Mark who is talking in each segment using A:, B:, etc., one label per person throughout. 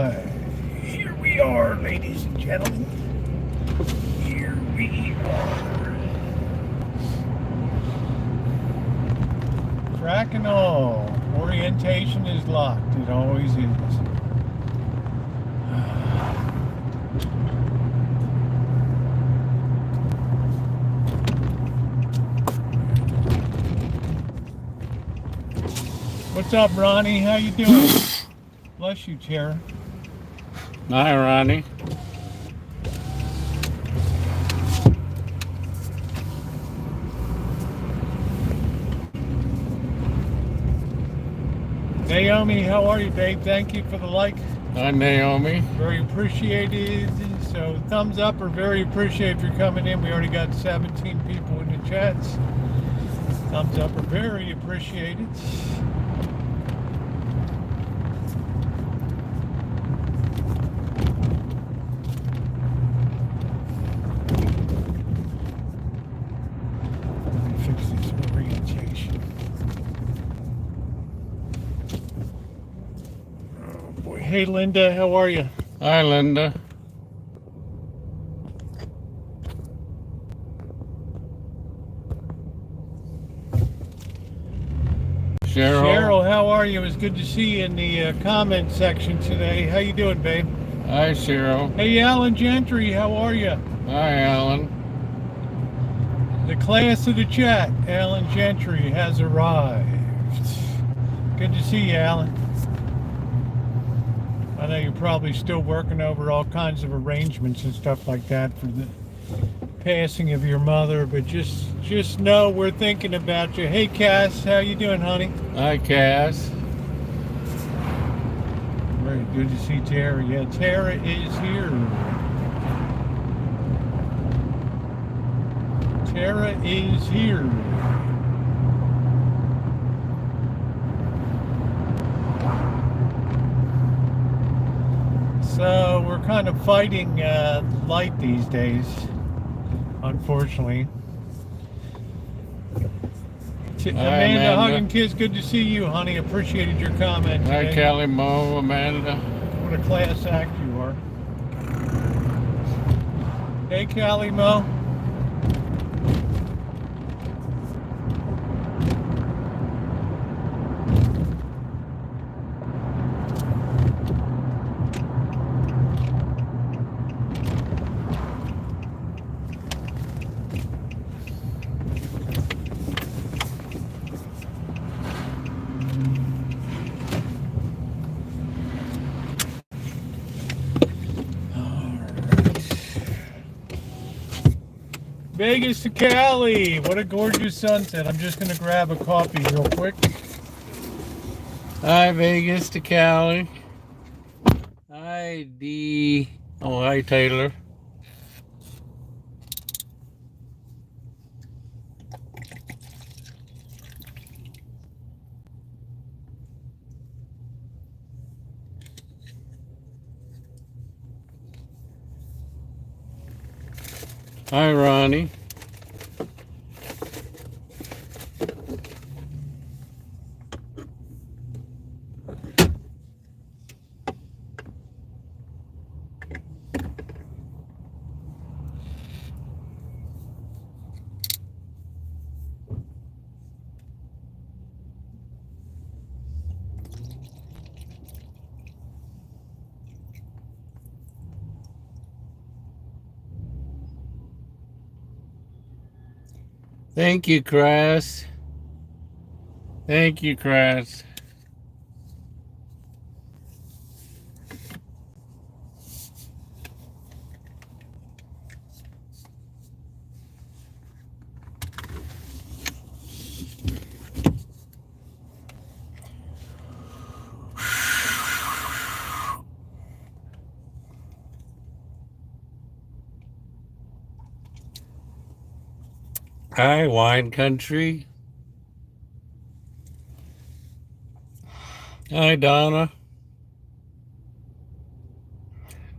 A: right. Here we are, ladies and gentlemen. Here we are. Crack and all. Orientation is locked. It always is. What's up, Ronnie? How you doing? Bless you, Tara.
B: Hi, Ronnie.
A: Naomi, how are you, babe? Thank you for the like.
B: Hi, Naomi.
A: Very appreciated. So thumbs up or very appreciated for coming in. We already got 17 people in the chats. Thumbs up are very appreciated. Let me fix this orientation. Oh boy. Hey Linda, how are you?
B: Hi, Linda.
A: Cheryl, how are you? It was good to see you in the comment section today. How you doing, babe?
B: Hi, Cheryl.
A: Hey, Alan Gentry, how are you?
B: Hi, Alan.
A: The class of the chat, Alan Gentry, has arrived. Good to see you, Alan. I know you're probably still working over all kinds of arrangements and stuff like that for the passing of your mother, but just know we're thinking about you. Hey, Cass, how you doing, honey?
B: Hi, Cass.
A: Very good to see Tara. Yeah, Tara is here. Tara is here. So we're kind of fighting light these days, unfortunately. Amanda Huggin Kids, good to see you, honey. Appreciated your comment today.
B: Hi, Kelly Mo, Amanda.
A: What a class act you are. Hey, Callie Mo. Vegas to Cali. What a gorgeous sunset. I'm just going to grab a coffee real quick.
B: Hi, Vegas to Cali. Hi, D. Oh, hi, Taylor. Hi, Ronnie. Thank you, Crass. Thank you, Crass. Hi, Wine Country. Hi, Donna.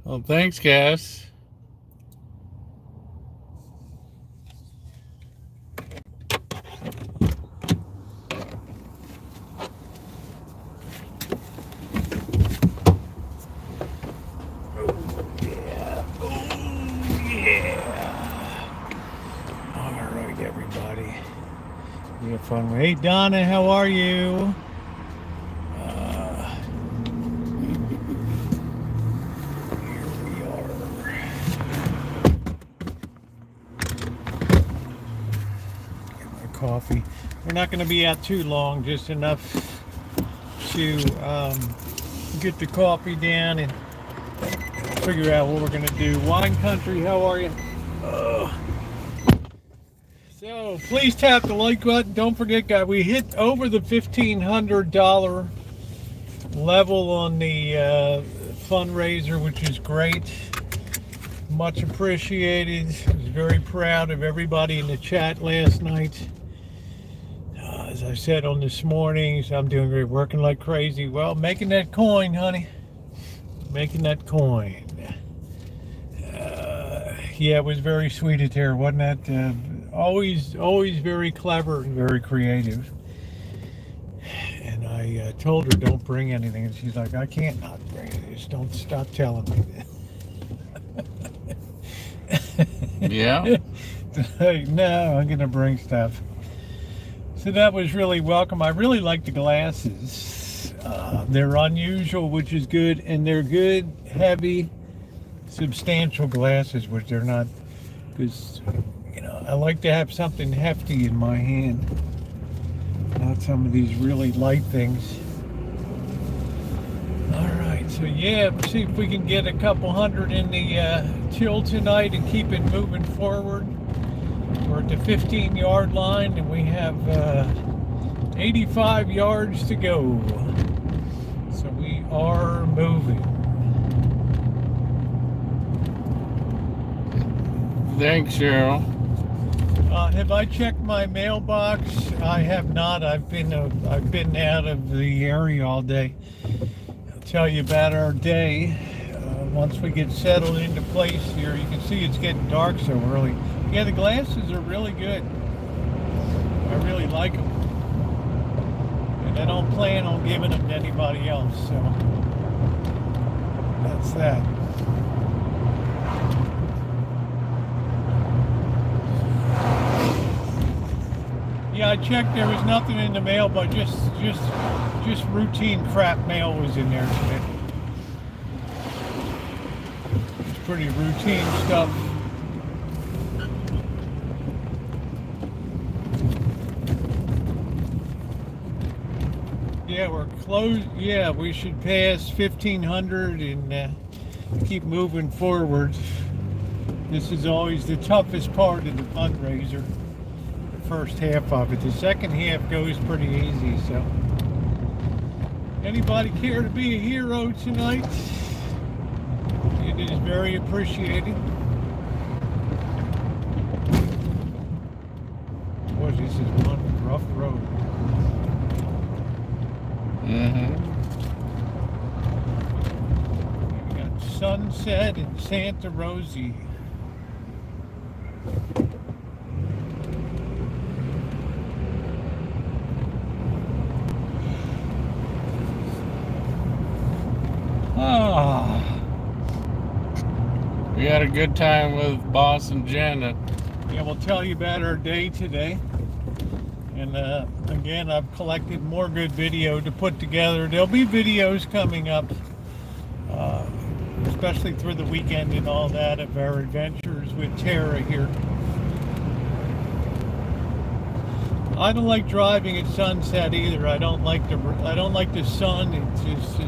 B: Well, thanks, Cass.
A: fun. Hey, Donna, how are you? Here we are. Get my coffee. We're not going to be out too long, just enough to get the coffee down and figure out what we're going to do. Wine Country, how are you? So please tap the like button. Don't forget, guys, we hit over the $1,500 level on the fundraiser, which is great. Much appreciated. I was very proud of everybody in the chat last night. As I said on this morning, I'm doing great, working like crazy. Well, making that coin, honey. Making that coin. Yeah, it was very sweet of her, wasn't that? Always very clever and very creative. And I told her don't bring anything, and she's like, I can't not bring it. Just don't stop telling me that.
B: Yeah.
A: Like, no, I'm gonna bring stuff. So that was really welcome. I really like the glasses. They're unusual, which is good, and they're good, heavy, substantial glasses, which they're not, because, you know, I like to have something hefty in my hand, not some of these really light things. All right, so yeah, let's see if we can get a couple hundred in the till tonight and keep it moving forward. We're at the 15-yard line, and we have 85 yards to go. So we are moving.
B: Thanks, Cheryl.
A: Have I checked my mailbox? I have not. I've been out of the area all day. I'll tell you about our day once we get settled into place here. You can see it's getting dark so early. Yeah, the glasses are really good. I really like them. And I don't plan on giving them to anybody else, so that's that. Yeah, I checked. There was nothing in the mail, but just routine crap mail was in there today. It's pretty routine stuff. Yeah, we're close. Yeah, we should pass 1,500 and keep moving forward. This is always the toughest part of the fundraiser. First half of it. The second half goes pretty easy. So anybody care to be a hero tonight? It is very appreciated. Boy, this is one rough road. We got Sunset and Santa Rosie.
B: We had a good time with Boss and Janet.
A: Yeah, we'll tell you about our day today. And again, I've collected more good video to put together. There'll be videos coming up, especially through the weekend and all that, of our adventures with Tara here. I don't like driving at sunset either. I don't like the sun. It's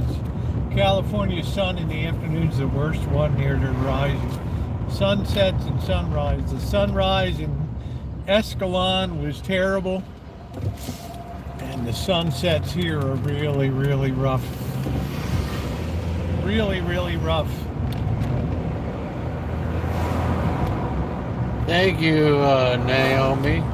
A: California sun in the afternoon's the worst one here to rise. Sunsets and sunrise. The sunrise in Escalon was terrible, and the sunsets here are really, really rough. Really, really rough.
B: Thank you, Naomi.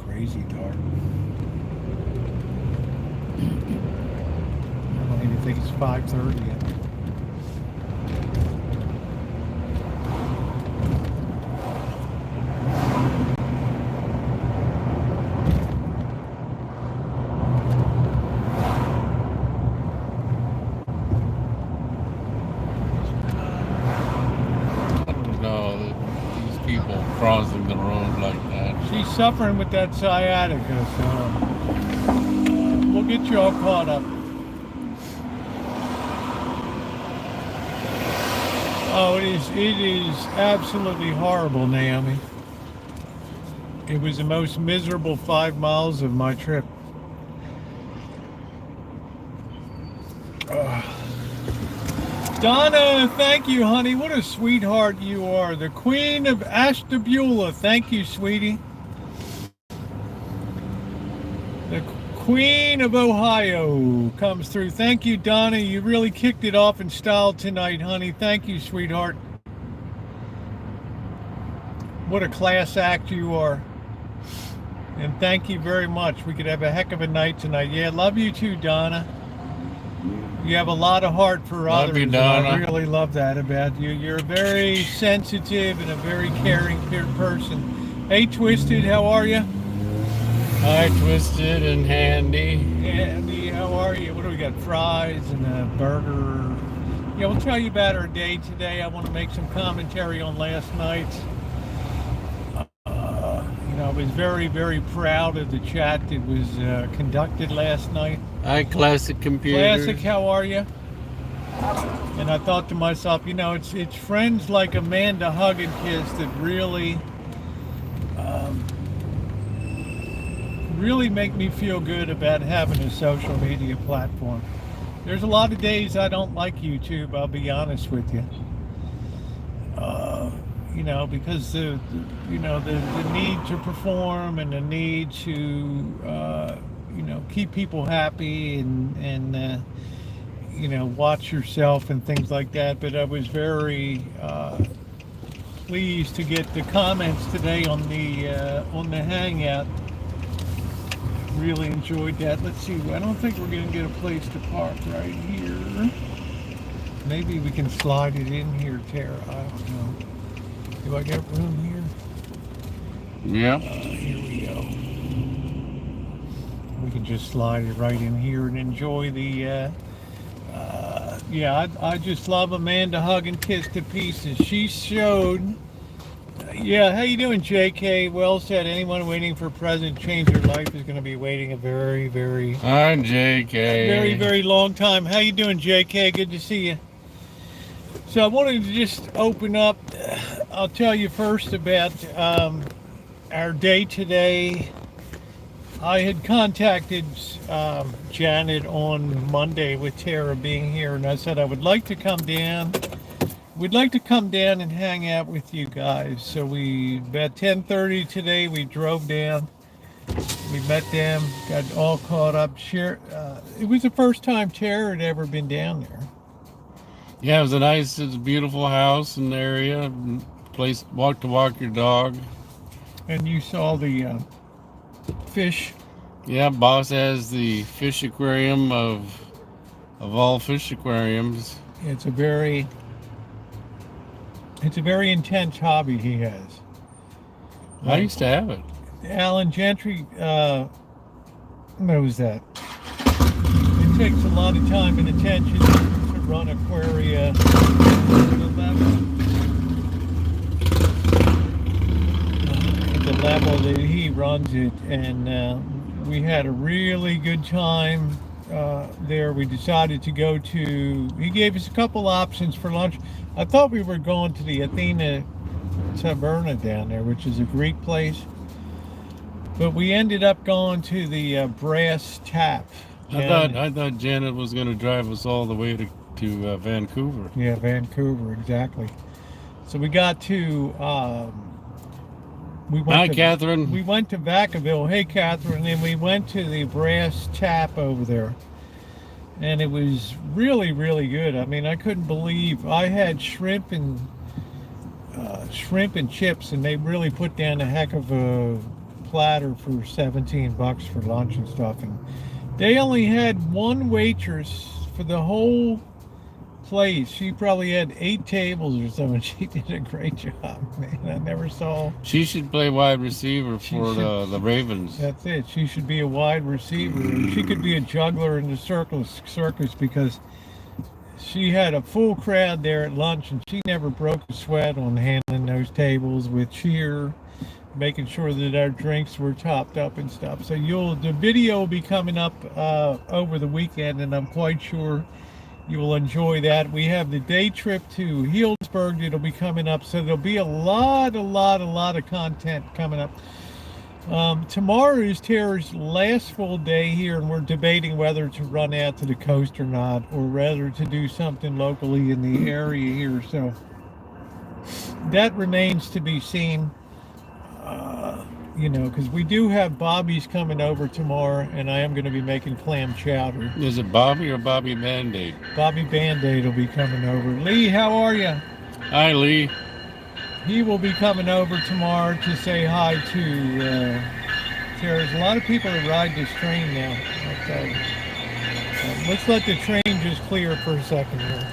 A: Crazy dark. I don't even think it's 5:30 yet.
B: crossing the road like that.
A: She's suffering with that sciatica, so we'll get you all caught up. Oh, it is absolutely horrible, Naomi. It was the most miserable 5 miles of my trip. Donna, thank you, honey. What a sweetheart you are. The Queen of Ashtabula. Thank you, sweetie. The Queen of Ohio comes through. Thank you, Donna. You really kicked it off in style tonight, honey. Thank you, sweetheart. What a class act you are. And thank you very much. We could have a heck of a night tonight. Yeah, love you too, Donna. You have a lot of heart for others.
B: Love you, Donna.
A: I really love that about you. You're very sensitive and a very caring person. Hey, Twisted, how are you?
B: Hi, Twisted and Handy.
A: Andy, how are you? What do we got? Fries and a burger. Yeah, we'll tell you about our day today. I want to make some commentary on last night. I was very, very proud of the chat that was conducted last night.
B: Hi, Classic Computer.
A: Classic, how are you? And I thought to myself, it's friends like Amanda Hug and Kiss that really make me feel good about having a social media platform. There's a lot of days I don't like YouTube, I'll be honest with you. Because the need to perform and the need to keep people happy and watch yourself and things like that. But I was very pleased to get the comments today on the Hangout. Really enjoyed that. Let's see. I don't think we're going to get a place to park right here. Maybe we can slide it in here, Tara. I don't know. Do I get room here?
B: Yeah.
A: Here we go. We can just slide it right in here and enjoy the. I just love Amanda Hug and Kiss to pieces. She showed. Yeah, how you doing, JK? Well said. Anyone waiting for a president to change their life is going to be waiting a very, very.
B: Hi, JK.
A: Very, very long time. How you doing, JK? Good to see you. So I wanted to just open up. I'll tell you first about our day today. I had contacted Janet on Monday with Tara being here, and I said I would like to come down. We'd like to come down and hang out with you guys. So about 10:30 today, we drove down. We met them, got all caught up. It was the first time Tara had ever been down there.
B: Yeah, it was it's a beautiful house in the area. Place to walk your dog.
A: And you saw the fish.
B: Yeah, boss has the fish aquarium of all fish aquariums.
A: It's a very intense hobby he has.
B: I used to have it.
A: Alan Gentry knows that. It takes a lot of time and attention to run aquaria at the level that he runs it, and we had a really good time there. We decided to go to, he gave us a couple options for lunch. I thought we were going to the Athena Taverna down there, which is a Greek place, but we ended up going to the Brass Tap.
B: I thought Janet was going to drive us all the way to Vancouver.
A: Yeah, Vancouver, exactly. So we got to
B: Hi, Catherine.
A: We went to Vacaville. Hey, Catherine. And we went to the Brass Tap over there. And it was really, really good. I mean, I couldn't believe I had shrimp and chips, and they really put down a heck of a platter for $17 for lunch and stuff. And they only had one waitress for the whole place. She probably had 8 tables or something. She did a great job, man. I never saw.
B: She should play wide receiver for the Ravens.
A: That's it. She should be a wide receiver. She could be a juggler in the circus because she had a full crowd there at lunch, and she never broke a sweat on handling those tables with cheer, making sure that our drinks were topped up and stuff. So the video will be coming up over the weekend, and I'm quite sure you will enjoy that. We have the day trip to Healdsburg that'll be coming up, so there'll be a lot of content coming up. Tomorrow is Tara's last full day here, and we're debating whether to run out to the coast or not, or whether to do something locally in the area here. So that remains to be seen. Because we do have Bobby's coming over tomorrow, and I am going to be making clam chowder.
B: Is it Bobby or Bobby Band-Aid?
A: Bobby Band-Aid will be coming over. Lee, how are you?
B: Hi, Lee.
A: He will be coming over tomorrow to say hi to There's a lot of people that ride this train now, I'll tell you. Let's let the train just clear for a second here.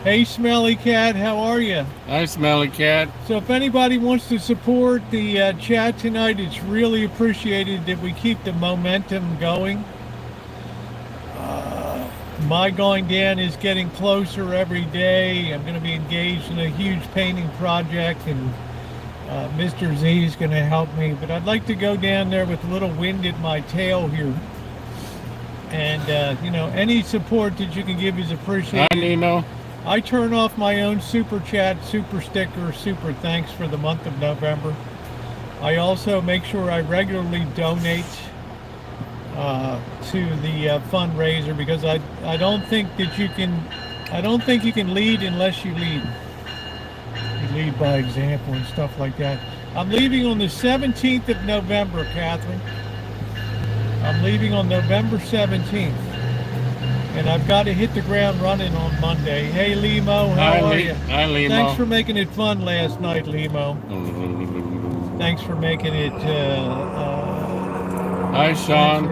A: Hey, Smelly Cat, how are you?
B: Hi, Smelly Cat.
A: So if anybody wants to support the chat tonight, it's really appreciated that we keep the momentum going. My going down is getting closer every day. I'm going to be engaged in a huge painting project, and Mr. Z is going to help me. But I'd like to go down there with a little wind at my tail here. And, any support that you can give is appreciated.
B: Hi, Nino.
A: I turn off my own super chat, super sticker, super thanks for the month of November. I also make sure I regularly donate to the fundraiser, because I don't think that you can lead unless you lead. You lead by example and stuff like that. I'm leaving on the 17th of November, Catherine. I'm leaving on November 17th. And I've got to hit the ground running on Monday. Hey, Limo, how are you?
B: Hi, Limo.
A: Thanks for making it fun last night, Limo. Thanks for making it.
B: Hi, Sean.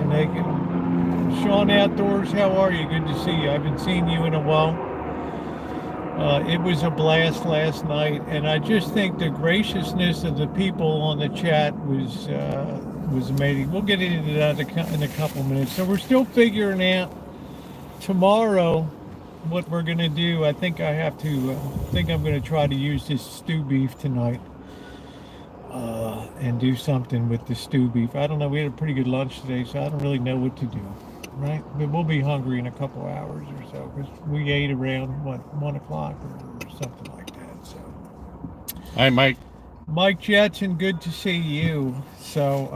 A: Sean Outdoors, how are you? Good to see you. I haven't seen you in a while. It was a blast last night, and I just think the graciousness of the people on the chat was amazing. We'll get into that in a couple minutes. So we're still figuring out tomorrow what we're going to do. I think I'm going to try to use this stew beef tonight and do something with the stew beef. I don't know. We had a pretty good lunch today, so I don't really know what to do. Right? But we'll be hungry in a couple hours or so, because we ate around 1 o'clock or something like that. So.
B: Hi, Mike.
A: Mike Jetson, good to see you. So,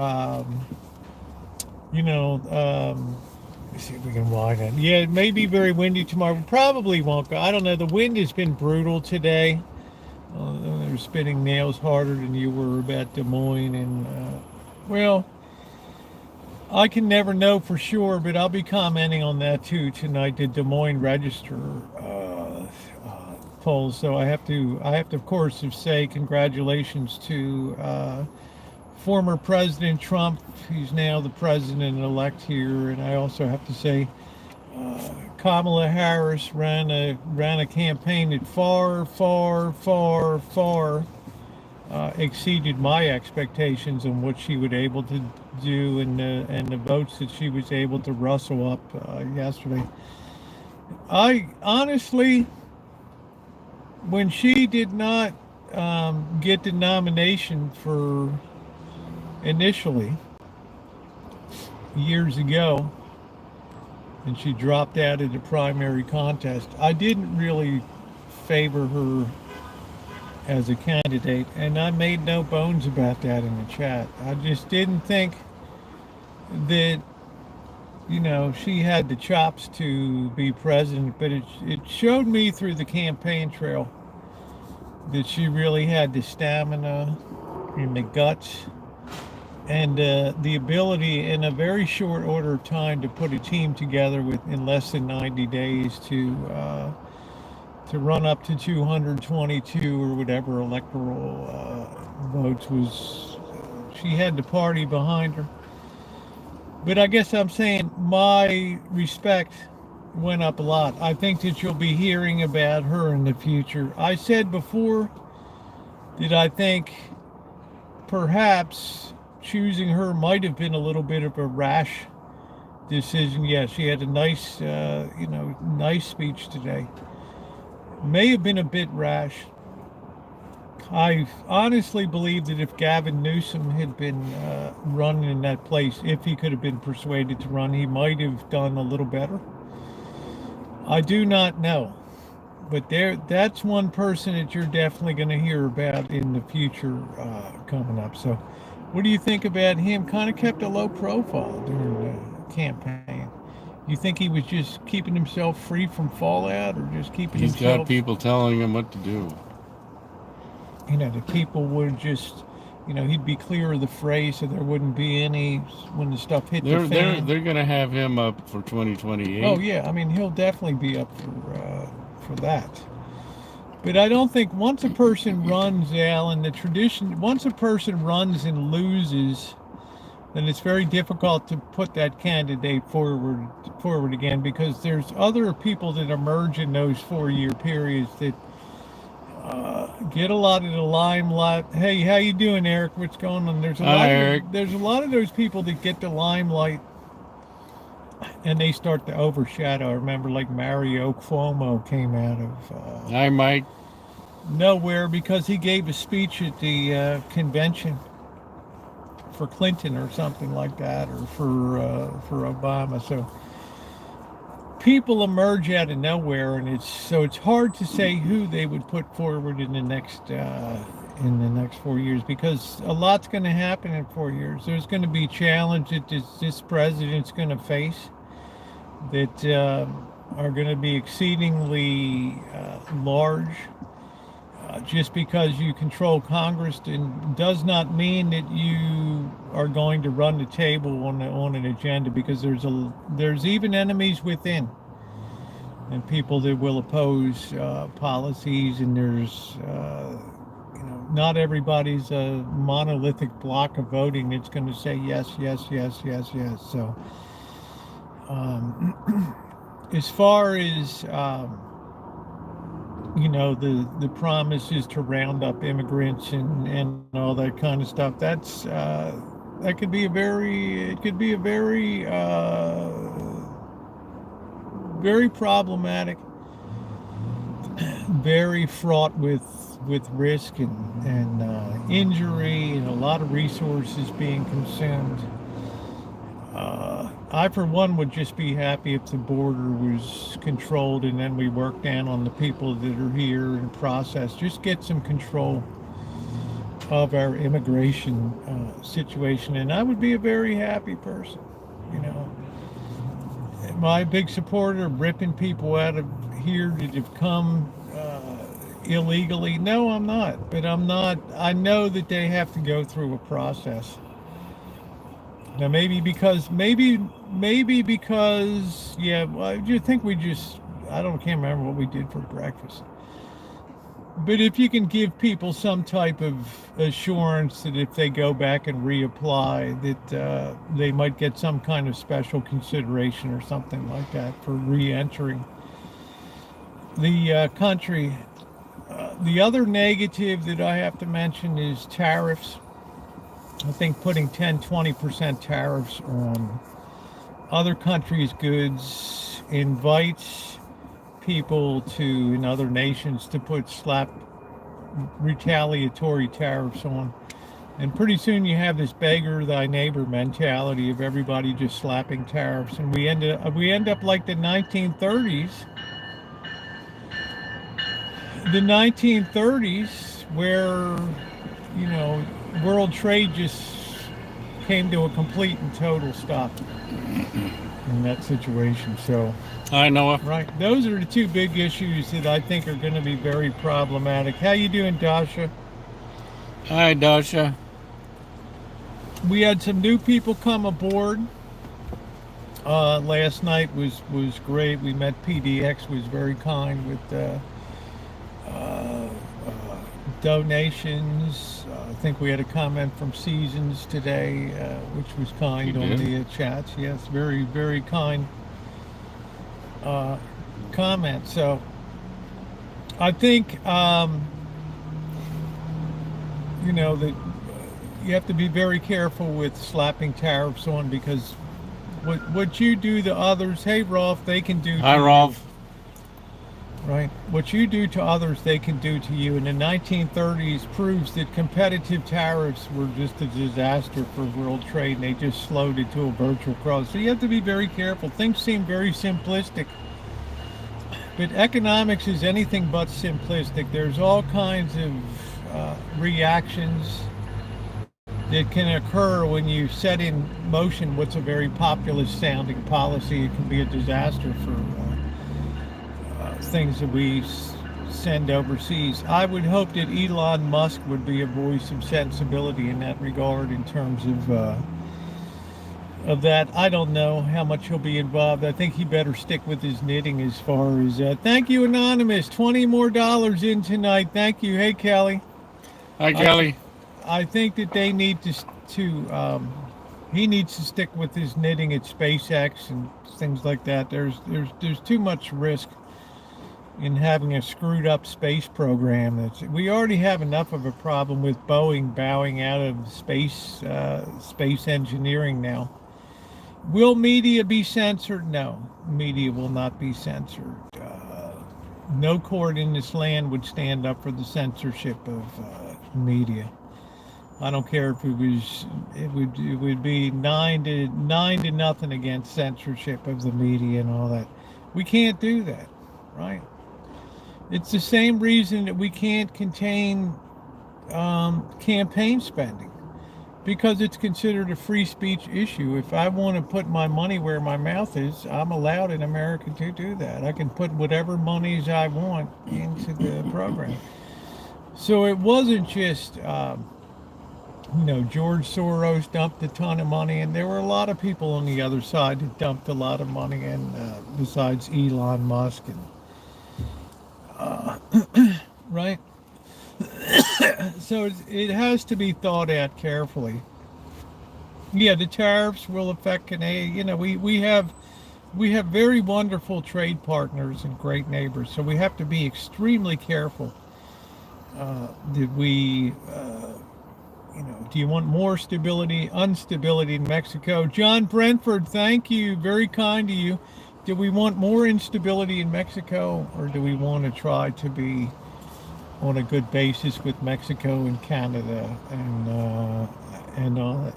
A: let's see if we can widen it. Yeah, it may be very windy tomorrow. We probably won't go. I don't know. The wind has been brutal today. They're spinning nails harder than you were about Des Moines. And, I can never know for sure, but I'll be commenting on that too tonight. The Des Moines Register polls. So I have to, of course, say congratulations to former President Trump. He's now the president-elect here, and I also have to say Kamala Harris ran a campaign that far exceeded my expectations on what she was able to do, and the votes that she was able to rustle up yesterday. I honestly, when she did not get the nomination for initially years ago, and she dropped out of the primary contest, I didn't really favor her as a candidate, and I made no bones about that in the chat. I just didn't think that, she had the chops to be president, but it showed me through the campaign trail that she really had the stamina and the guts and the ability in a very short order of time to put a team together in less than 90 days to run up to 222 or whatever electoral votes was. She had the party behind her. But I guess I'm saying my respect went up a lot. I think that you'll be hearing about her in the future. I said before that I think perhaps choosing her might have been a little bit of a rash decision. Yeah, she had a nice, nice speech today. May have been a bit rash. I honestly believe that if Gavin Newsom had been running in that place, if he could have been persuaded to run, he might have done a little better. I do not know. But that's one person that you're definitely going to hear about in the future coming up. So, what do you think about him? Kind of kept a low profile during the campaign. You think he was just keeping himself free from fallout, or just keeping
B: He's got
A: himself?
B: people telling him what to do.
A: The people would just, he'd be clear of the fray, so there wouldn't be any when the stuff hit the fan.
B: They're gonna have him up for 2028.
A: Oh yeah, I mean he'll definitely be up for that. But I don't think once a person runs, Alan, the tradition, once a person runs and loses, then it's very difficult to put that candidate forward again, because there's other people that emerge in those 4-year periods that get a lot of the limelight. Hey, how you doing, Eric? What's going on? There's a lot of those people that get the limelight and they start to overshadow. I remember like Mario Cuomo came out of
B: Hi, Mike.
A: nowhere because he gave a speech at the convention for Clinton or something like that, or for Obama. So people emerge out of nowhere, and it's hard to say who they would put forward in the next 4 years, because a lot's going to happen in 4 years. There's going to be challenges that this president's going to face that are going to be exceedingly large. Just because you control Congress does not mean that you are going to run the table on an agenda, because there's even enemies within, and people that will oppose policies, and there's not everybody's a monolithic block of voting that's going to say yes, yes, yes, yes, yes. So as far as the promise is to round up immigrants and all that kind of stuff, that could be a very very problematic, very fraught with risk and injury, and a lot of resources being consumed. I, for one, would just be happy if the border was controlled, and then we work down on the people that are here and process. Just get some control of our immigration situation, and I would be a very happy person. Am I a big supporter of ripping people out of here that have come illegally? No, I'm not. But I know that they have to go through a process. Now, maybe because, yeah, well, I can't remember what we did for breakfast. But if you can give people some type of assurance that if they go back and reapply, that they might get some kind of special consideration or something like that for re-entering the country. The other negative that I have to mention is tariffs. I think putting 10-20% tariffs on other countries' goods invites people in other nations to put retaliatory tariffs on. And pretty soon you have this beggar thy neighbor mentality of everybody just slapping tariffs. And we end up like the 1930s. The 1930s, where world trade just came to a complete and total stop in that situation. So
B: I know.
A: Right, those are the two big issues that I think are going to be very problematic. How you doing, Dasha?
B: Hi, Dasha.
A: We had some new people come aboard. Last night was great. We met PDX, was very kind with donations. I think we had a comment from Seasons today, which was kind on the chats. Yes, very, very kind comment. So I think that you have to be very careful with slapping tariffs on, because What you do to others, hey Rolf, they can do to
B: Hi,
A: you.
B: Rolf.
A: Right? What you do to others, they can do to you. And the 1930s proves that competitive tariffs were just a disaster for world trade, and they just slowed it to a virtual cross. So you have to be very careful. Things seem very simplistic, but economics is anything but simplistic. There's all kinds of reactions that can occur when you set in motion what's a very populist sounding policy. It can be a disaster for things that we send overseas. I would hope that Elon Musk would be a voice of sensibility in that regard in terms of that. I don't know how much he'll be involved. I think he better stick with his knitting as far as thank you, Anonymous. $20 more in tonight. Thank you. Hey, Kelly.
B: Hi,
A: I th-
B: Kelly.
A: I think that they need to he needs to stick with his knitting at SpaceX and things like that. There's too much risk in having a screwed up space program. We already have enough of a problem with Boeing bowing out of space engineering now. Will media be censored? No, media will not be censored. No court in this land would stand up for the censorship of media. I don't care if it would be nine to nothing against censorship of the media and all that. We can't do that, right? It's the same reason that we can't contain campaign spending, because it's considered a free speech issue. If I want to put my money where my mouth is, I'm allowed in America to do that. I can put whatever monies I want into the program. So it wasn't just, George Soros dumped a ton of money, and there were a lot of people on the other side that dumped a lot of money, and besides Elon Musk, and right? So it has to be thought out carefully. Yeah, the tariffs will affect Canada. We have very wonderful trade partners and great neighbors, so we have to be extremely careful that we. Do you want more stability, instability in Mexico? John Brentford, thank you. Very kind to you. Do we want more instability in Mexico, or do we want to try to be on a good basis with Mexico and Canada and all that?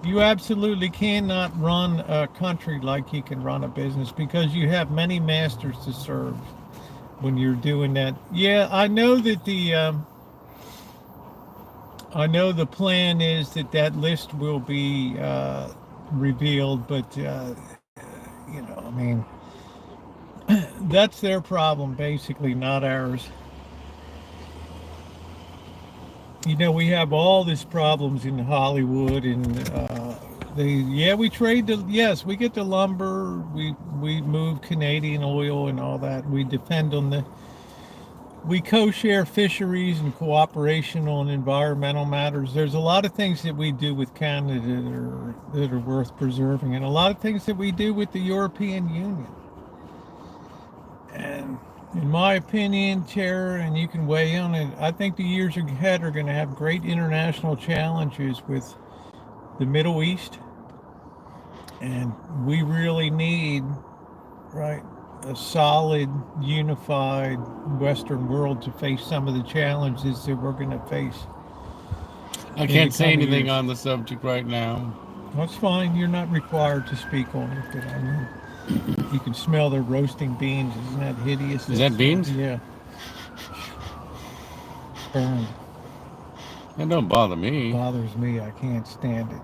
A: You absolutely cannot run a country like you can run a business, because you have many masters to serve when you're doing that. Yeah, I know that the plan is that list will be revealed, but I mean, that's their problem, basically, not ours. We have all these problems in Hollywood, and we trade yes, we get the lumber, we move Canadian oil and all that. We co-share fisheries and cooperation on environmental matters. There's a lot of things that we do with Canada that are worth preserving, and a lot of things that we do with the European Union. And in my opinion, Tara, and you can weigh in on it, I think the years ahead are going to have great international challenges with the Middle East, and we really need, right, a solid, unified Western world to face some of the challenges that we're going to face.
B: I can't say anything on the subject right now.
A: That's fine. You're not required to speak on it, but I mean, you can smell their roasting beans. Isn't that hideous?
B: Is that beans?
A: Yeah. Burned.
B: That don't bother me.
A: It bothers me. I can't stand it.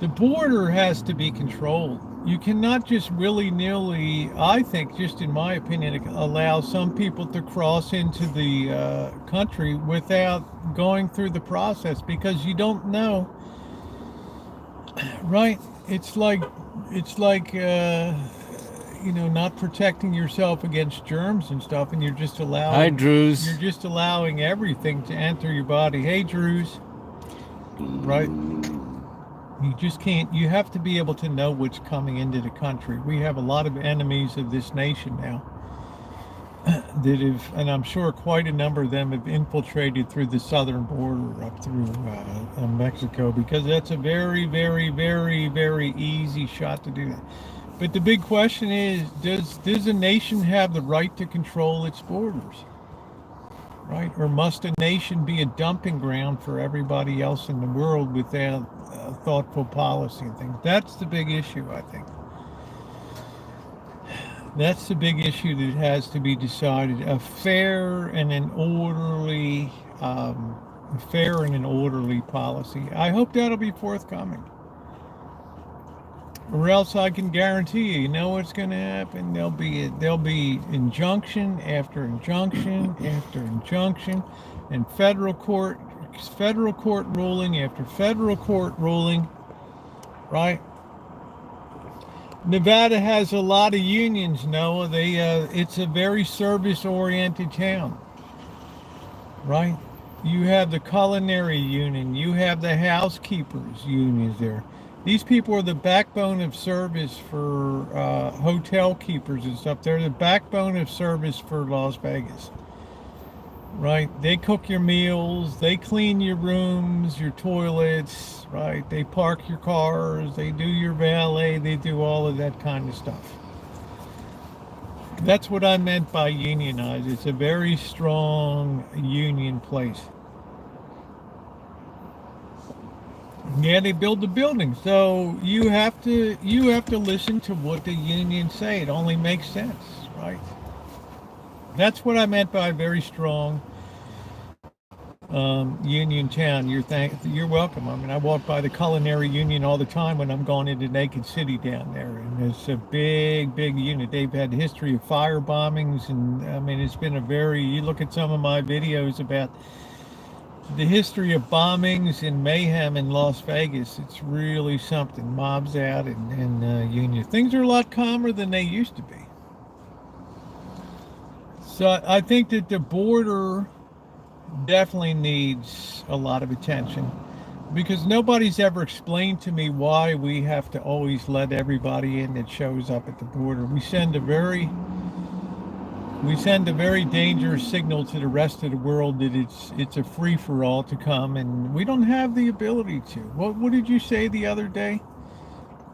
A: The border has to be controlled. You cannot just willy-nilly, I think, just in my opinion, allow some people to cross into the country without going through the process, because you don't know, right? It's like not protecting yourself against germs and stuff, and you're just allowing.
B: Hi, Drews.
A: You're just allowing everything to enter your body. Hey, Drews. Right? You just can't. You have to be able to know what's coming into the country. We have a lot of enemies of this nation now. that have, and I'm sure quite a number of them have infiltrated through the southern border up through Mexico, because that's a very, very, very, very easy shot to do that. But the big question is, does a nation have the right to control its borders? Right? Or must a nation be a dumping ground for everybody else in the world without thoughtful policy and things? That's the big issue, I think. That's the big issue that has to be decided. A fair and an orderly policy. I hope that'll be forthcoming. Or else I can guarantee you know what's going to happen. There'll be injunction after injunction after injunction, and federal court ruling after federal court ruling, right? Nevada has a lot of unions, Noah. It's a very service-oriented town, right? You have the culinary union, you have the housekeepers unions there. These people are the backbone of service for hotel keepers and stuff. They're the backbone of service for Las Vegas, right? They cook your meals, they clean your rooms, your toilets, right? They park your cars, they do your valet, they do all of that kind of stuff. That's what I meant by unionized. It's a very strong union place. Yeah, they build the building, so you have to listen to what the unions say. It only makes sense, right? That's what I meant by very strong union town. You're welcome. I mean, I walk by the culinary union all the time when I'm going into Naked City down there, and it's a big, big unit. They've had a history of fire bombings, and I mean, it's been you look at some of my videos about the history of bombings and mayhem in Las Vegas. It's really something. Mobs out and union. Things are a lot calmer than they used to be. So I think that the border definitely needs a lot of attention, because nobody's ever explained to me why we have to always let everybody in that shows up at the border. We send a very dangerous signal to the rest of the world that it's a free for all to come, and we don't have the ability to. What did you say the other day?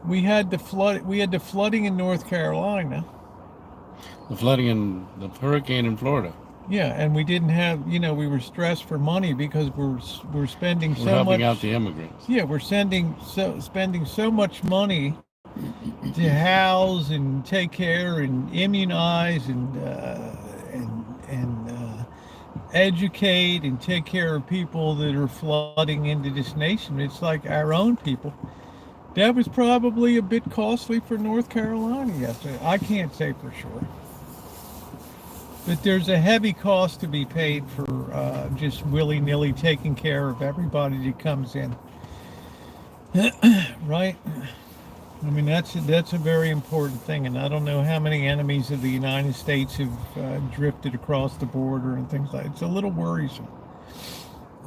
A: We had the flooding in North Carolina.
B: The flooding in the hurricane in Florida.
A: Yeah, and we didn't have, we were stressed for money because we're spending so much.
B: We're helping out the immigrants.
A: Yeah, we're spending so much money to house and take care and immunize and educate and take care of people that are flooding into this nation. It's like our own people. That was probably a bit costly for North Carolina yesterday. I can't say for sure. But there's a heavy cost to be paid for just willy-nilly taking care of everybody that comes in. Right? I mean, that's a very important thing, and I don't know how many enemies of the United States have drifted across the border and things like that. It's a little worrisome.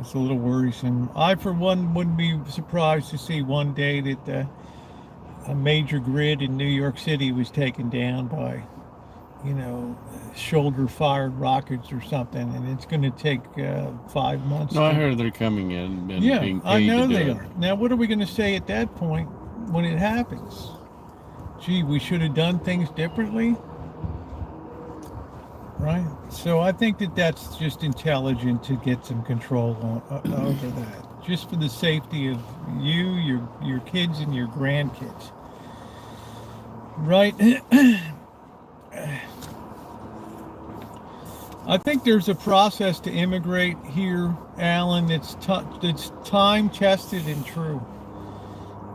A: It's a little worrisome. I, for one, wouldn't be surprised to see one day that a major grid in New York City was taken down by, shoulder-fired rockets or something, and it's going to take 5 months.
B: No, I heard they're coming in and
A: yeah,
B: being paid
A: I know
B: to do
A: they
B: it.
A: are. Now, what are we going to say at that point when it happens? Gee, we should have done things differently, right? So I think that that's just intelligent to get some control over that, just for the safety of you, your kids, and your grandkids, right? I think there's a process to immigrate here, Alan, that's time tested and true.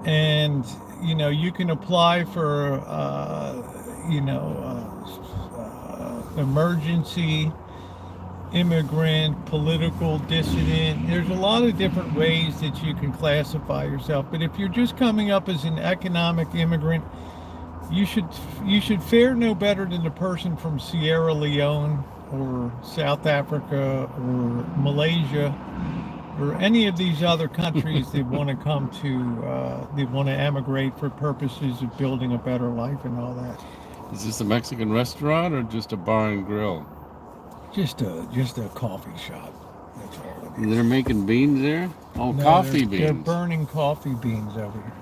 A: And, you can apply for, emergency, immigrant, political dissident. There's a lot of different ways that you can classify yourself. But if you're just coming up as an economic immigrant, you should fare no better than the person from Sierra Leone or South Africa or Malaysia or any of these other countries that want to come to, they want to emigrate for purposes of building a better life and all that.
B: Is this a Mexican restaurant or just a bar and grill?
A: Just a coffee shop. That's all it is.
B: They're making beans there? Oh,
A: No,
B: coffee
A: they're
B: beans.
A: burning coffee beans over there.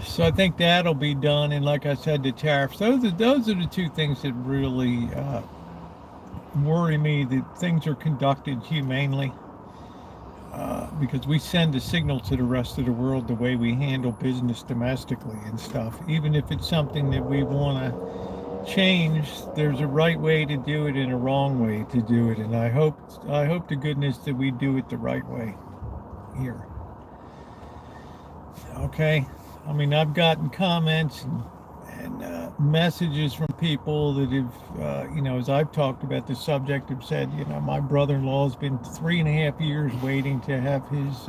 A: So I think that'll be done. And like I said, the tariffs. Those are the two things that really worry me. That things are conducted humanely. Because we send a signal to the rest of the world the way we handle business domestically and stuff. Even if it's something that we want to change, there's a right way to do it and a wrong way to do it. And I hope to goodness that we do it the right way here. Okay. I mean, I've gotten comments and messages from people that have, as I've talked about the subject, have said, my brother-in-law has been 3.5 years waiting to have his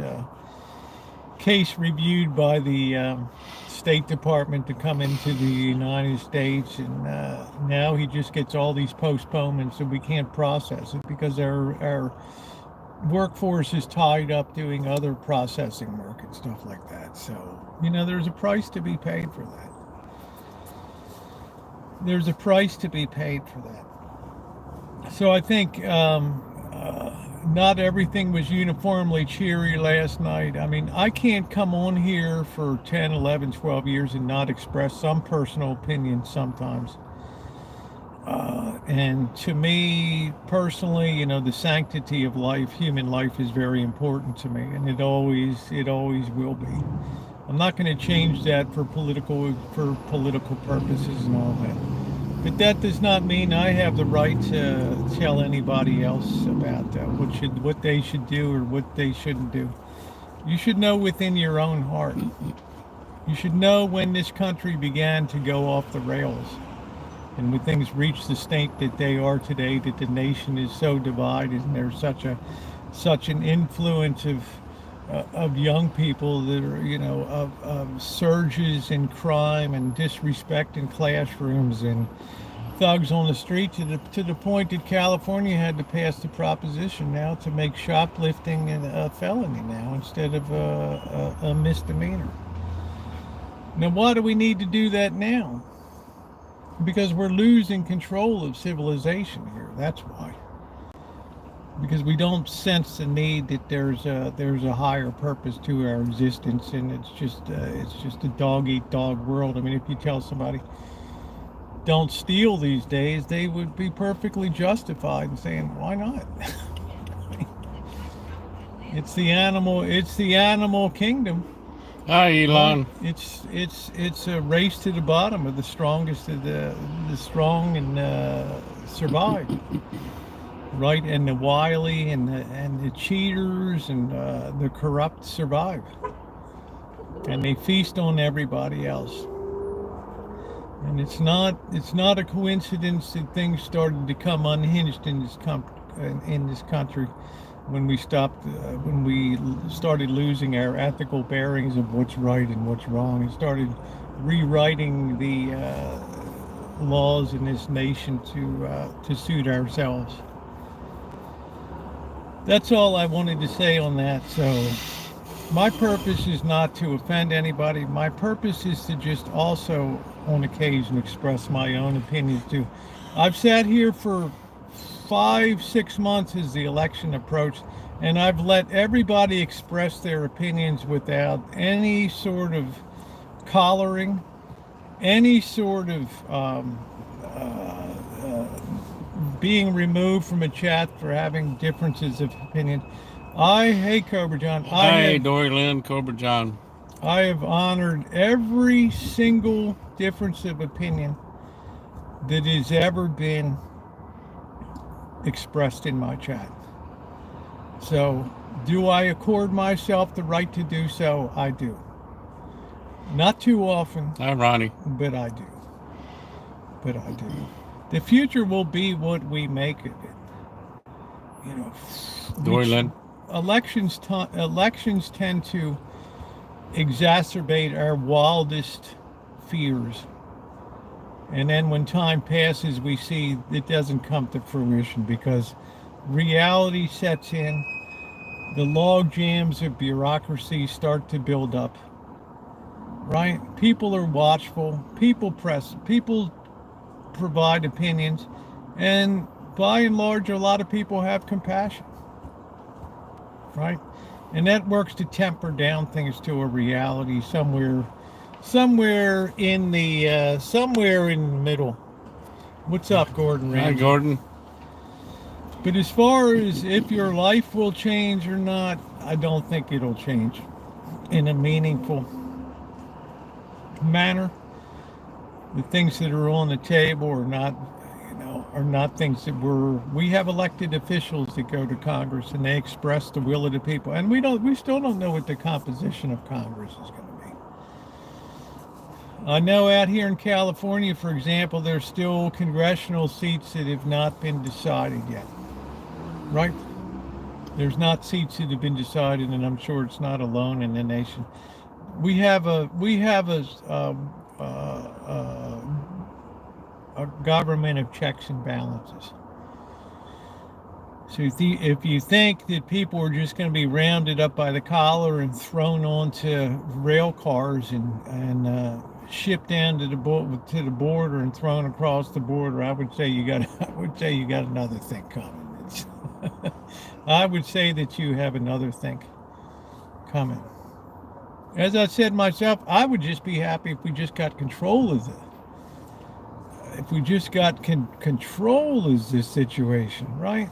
A: case reviewed by the State Department to come into the United States, and now he just gets all these postponements, and we can't process it because our workforce is tied up doing other processing work and stuff like that. So, there's a price to be paid for that. There's a price to be paid for that. So I think not everything was uniformly cheery last night. I mean, I can't come on here for 10, 11, 12 years and not express some personal opinion sometimes. And to me personally, the sanctity of life, human life, is very important to me, and it always will be. I'm not going to change that for political purposes and all that. But that does not mean I have the right to tell anybody else about what they should do or what they shouldn't do. You should know within your own heart. You should know when this country began to go off the rails. And when things reach the state that they are today, that the nation is so divided, and there's such an influence of young people that are, of surges in crime and disrespect in classrooms and thugs on the street, to the point that California had to pass the proposition now to make shoplifting a felony now instead of a misdemeanor. Now, why do we need to do that now? Because we're losing control of civilization here. That's why. Because we don't sense the need that there's a higher purpose to our existence, and it's just a dog eat dog world. I mean, if you tell somebody don't steal these days, they would be perfectly justified in saying, why not? It's the animal kingdom.
B: Hi, Elon.
A: It's a race to the bottom of the strongest of the strong and survive, right? And the wily and the cheaters and the corrupt survive, and they feast on everybody else. And it's not a coincidence that things started to come unhinged in this country when we started losing our ethical bearings of what's right and what's wrong, and started rewriting the laws in this nation to suit ourselves. That's all I wanted to say on that. So my purpose is not to offend anybody. My purpose is to just also on occasion express my own opinions too. I've sat here for 5-6 months as the election approached, and I've let everybody express their opinions without any sort of collaring, any sort of being removed from a chat for having differences of opinion. Hey Cobra John.
B: Hi, Dory Lynn, Cobra John.
A: I have honored every single difference of opinion that has ever been expressed in my chat. So, do I accord myself the right to do so? I do. Not too often.
B: Hi, Ronnie.
A: But I do. The future will be what we make of it.
B: Dory Lynn.
A: Elections tend to exacerbate our wildest fears. And then when time passes, we see it doesn't come to fruition because reality sets in. The log jams of bureaucracy start to build up. Right? People are watchful. People provide opinions, And by and large, a lot of people have compassion, right? And that works to temper down things to a reality somewhere in the middle. What's up, Gordon
B: Hi,
A: Ramsay?
B: Gordon.
A: But as far as if your life will change or not, I don't think it'll change in a meaningful manner. The things that are on the table are not, are not things that we have elected officials that go to Congress and they express the will of the people. And we still don't know what the composition of Congress is going to be. I know out here in California, for example, there's still congressional seats that have not been decided yet. Right? There's not seats that have been decided, and I'm sure it's not alone in the nation. We have a government of checks and balances. So if you think that people are just going to be rounded up by the collar and thrown onto rail cars and shipped down to the border and thrown across the border, I would say you got another thing coming. I would say that you have another thing coming. As I said myself, I would just be happy if we just got control of if we just got control of this situation, right?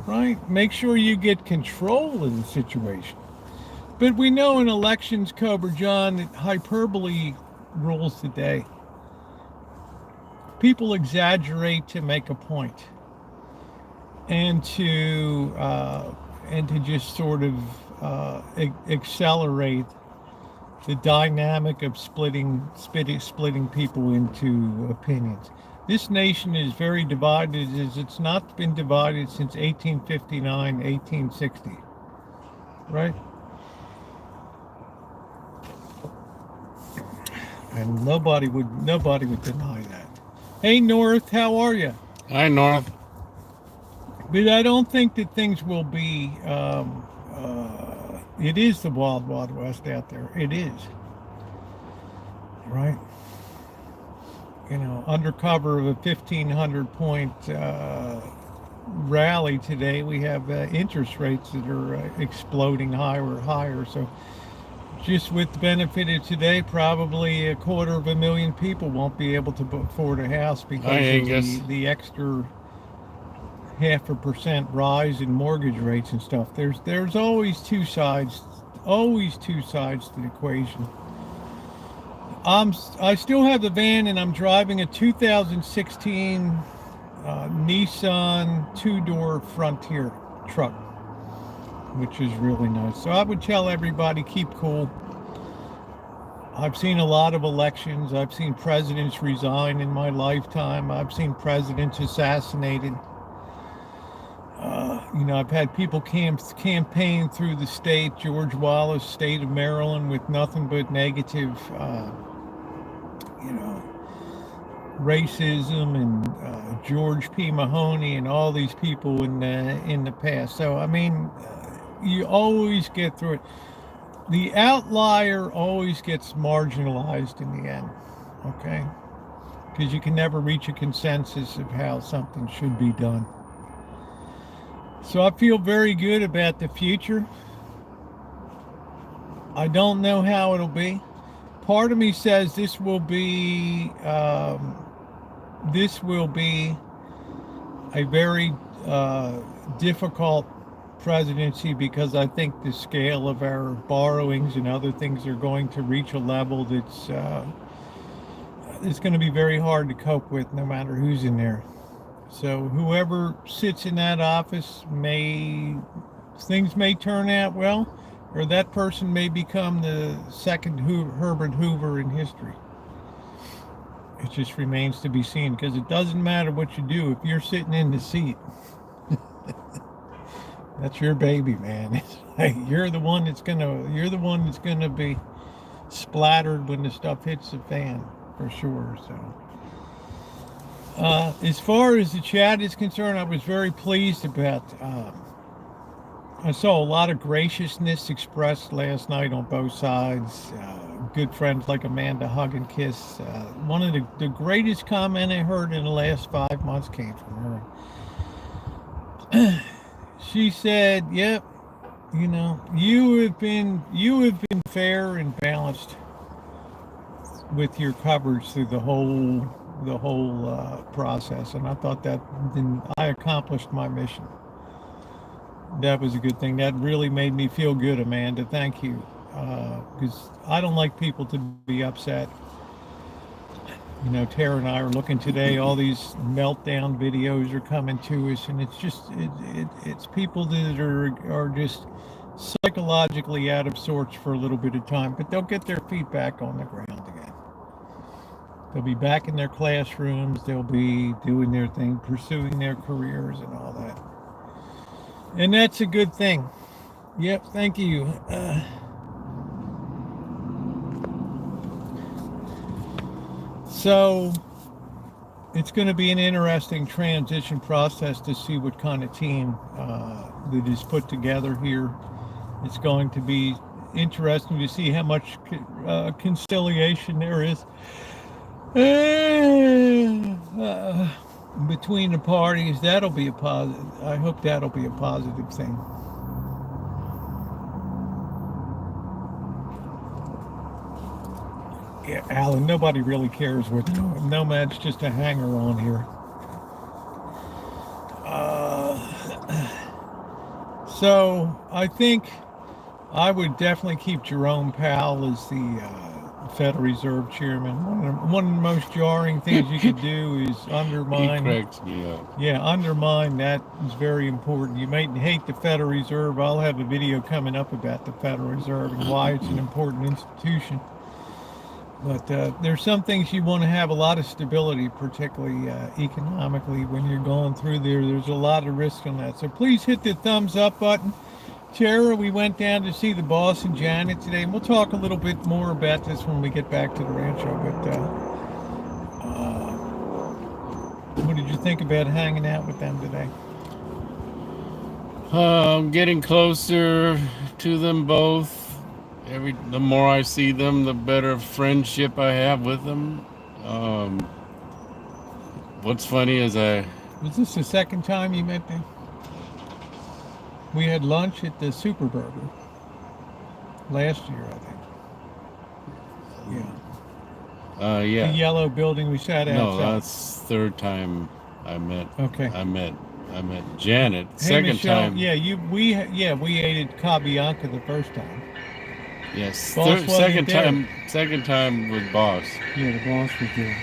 A: Right? Make sure you get control of the situation. But we know in elections, Cobra John, that hyperbole rules the day. People exaggerate to make a point, and to just sort of accelerate the dynamic of splitting people into opinions. This nation is very divided, as it's not been divided since 1859, 1860, right? And nobody would deny that. Hey, North, how are you?
B: Hi, North.
A: But I don't think that things will be. It is the wild, wild west out there. It is, right? Under cover of a 1,500-point rally today, we have interest rates that are exploding higher. So, just with the benefit of today, probably 250,000 people won't be able to afford a house because of the extra 0.5% rise in mortgage rates and stuff. There's always two sides to the equation. I still have the van, and I'm driving a 2016 Nissan two-door Frontier truck, which is really nice. So I would tell everybody, keep cool. I've seen a lot of elections. I've seen presidents resign in my lifetime. I've seen presidents assassinated. I've had people campaign through the state, George Wallace, state of Maryland, with nothing but negative, racism, and George P. Mahoney and all these people in the past. So, I mean, you always get through it. The outlier always gets marginalized in the end, okay? Because you can never reach a consensus of how something should be done. So I feel very good about the future. I don't know how it'll be. Part of me says this will be a very difficult presidency, because I think the scale of our borrowings and other things are going to reach a level that's it's going to be very hard to cope with, no matter who's in there. So whoever sits in that office things may turn out well, or that person may become the second Herbert Hoover in history. It just remains to be seen, because it doesn't matter what you do if you're sitting in the seat. That's your baby, man. You're the one that's gonna be splattered when the stuff hits the fan, for sure. So. As far as the chat is concerned, I was very pleased about I saw a lot of graciousness expressed last night on both sides. Good friends like Amanda hug and kiss. One of the greatest comment I heard in the last 5 months came from her. She said, "Yep, you know, you have been fair and balanced with your coverage through the whole process," and I thought that then I accomplished my mission. That was a good thing. That really made me feel good, Amanda. Thank you. Because I don't like people to be upset. You know, Tara and I are looking today. All these meltdown videos are coming to us, and it's just it's people that are just psychologically out of sorts for a little bit of time, but they'll get their feet back on the ground again. They'll be back in their classrooms. They'll be doing their thing, pursuing their careers, and all that. And that's a good thing. Yep, thank you. So it's going to be an interesting transition process to see what kind of team that is put together here. It's going to be interesting to see how much conciliation there is between the parties. That'll be a positive. I hope that'll be a positive thing. Yeah, Alan, nobody really cares what Nomad's just a hanger on here. So I think I would definitely keep Jerome Powell as the Federal Reserve Chairman. One of the most jarring things you could do is undermine.
B: He cracks me up.
A: Yeah, undermine that is very important. You may hate the Federal Reserve. I'll have a video coming up about the Federal Reserve and why it's an important institution. But there's some things you want to have a lot of stability, particularly economically, when you're going through there. There's a lot of risk on that. So please hit the thumbs up button. Tara, we went down to see the boss and Janet today, and we'll talk a little bit more about this when we get back to the Rancho. But what did you think about hanging out with them today?
B: I'm getting closer to them both. The more I see them, the better friendship I have with them. What's funny is
A: Was this the second time you met them? We had lunch at the Super Burger last year, I think. Yeah.
B: yeah.
A: The yellow building we sat outside.
B: No, that's third time I met.
A: Okay.
B: I met Janet.
A: Hey,
B: Second
A: Michelle,
B: time.
A: Yeah, we ate at Cabianca the first time.
B: Yes.
A: Second
B: time with Boss.
A: Yeah, the boss was there.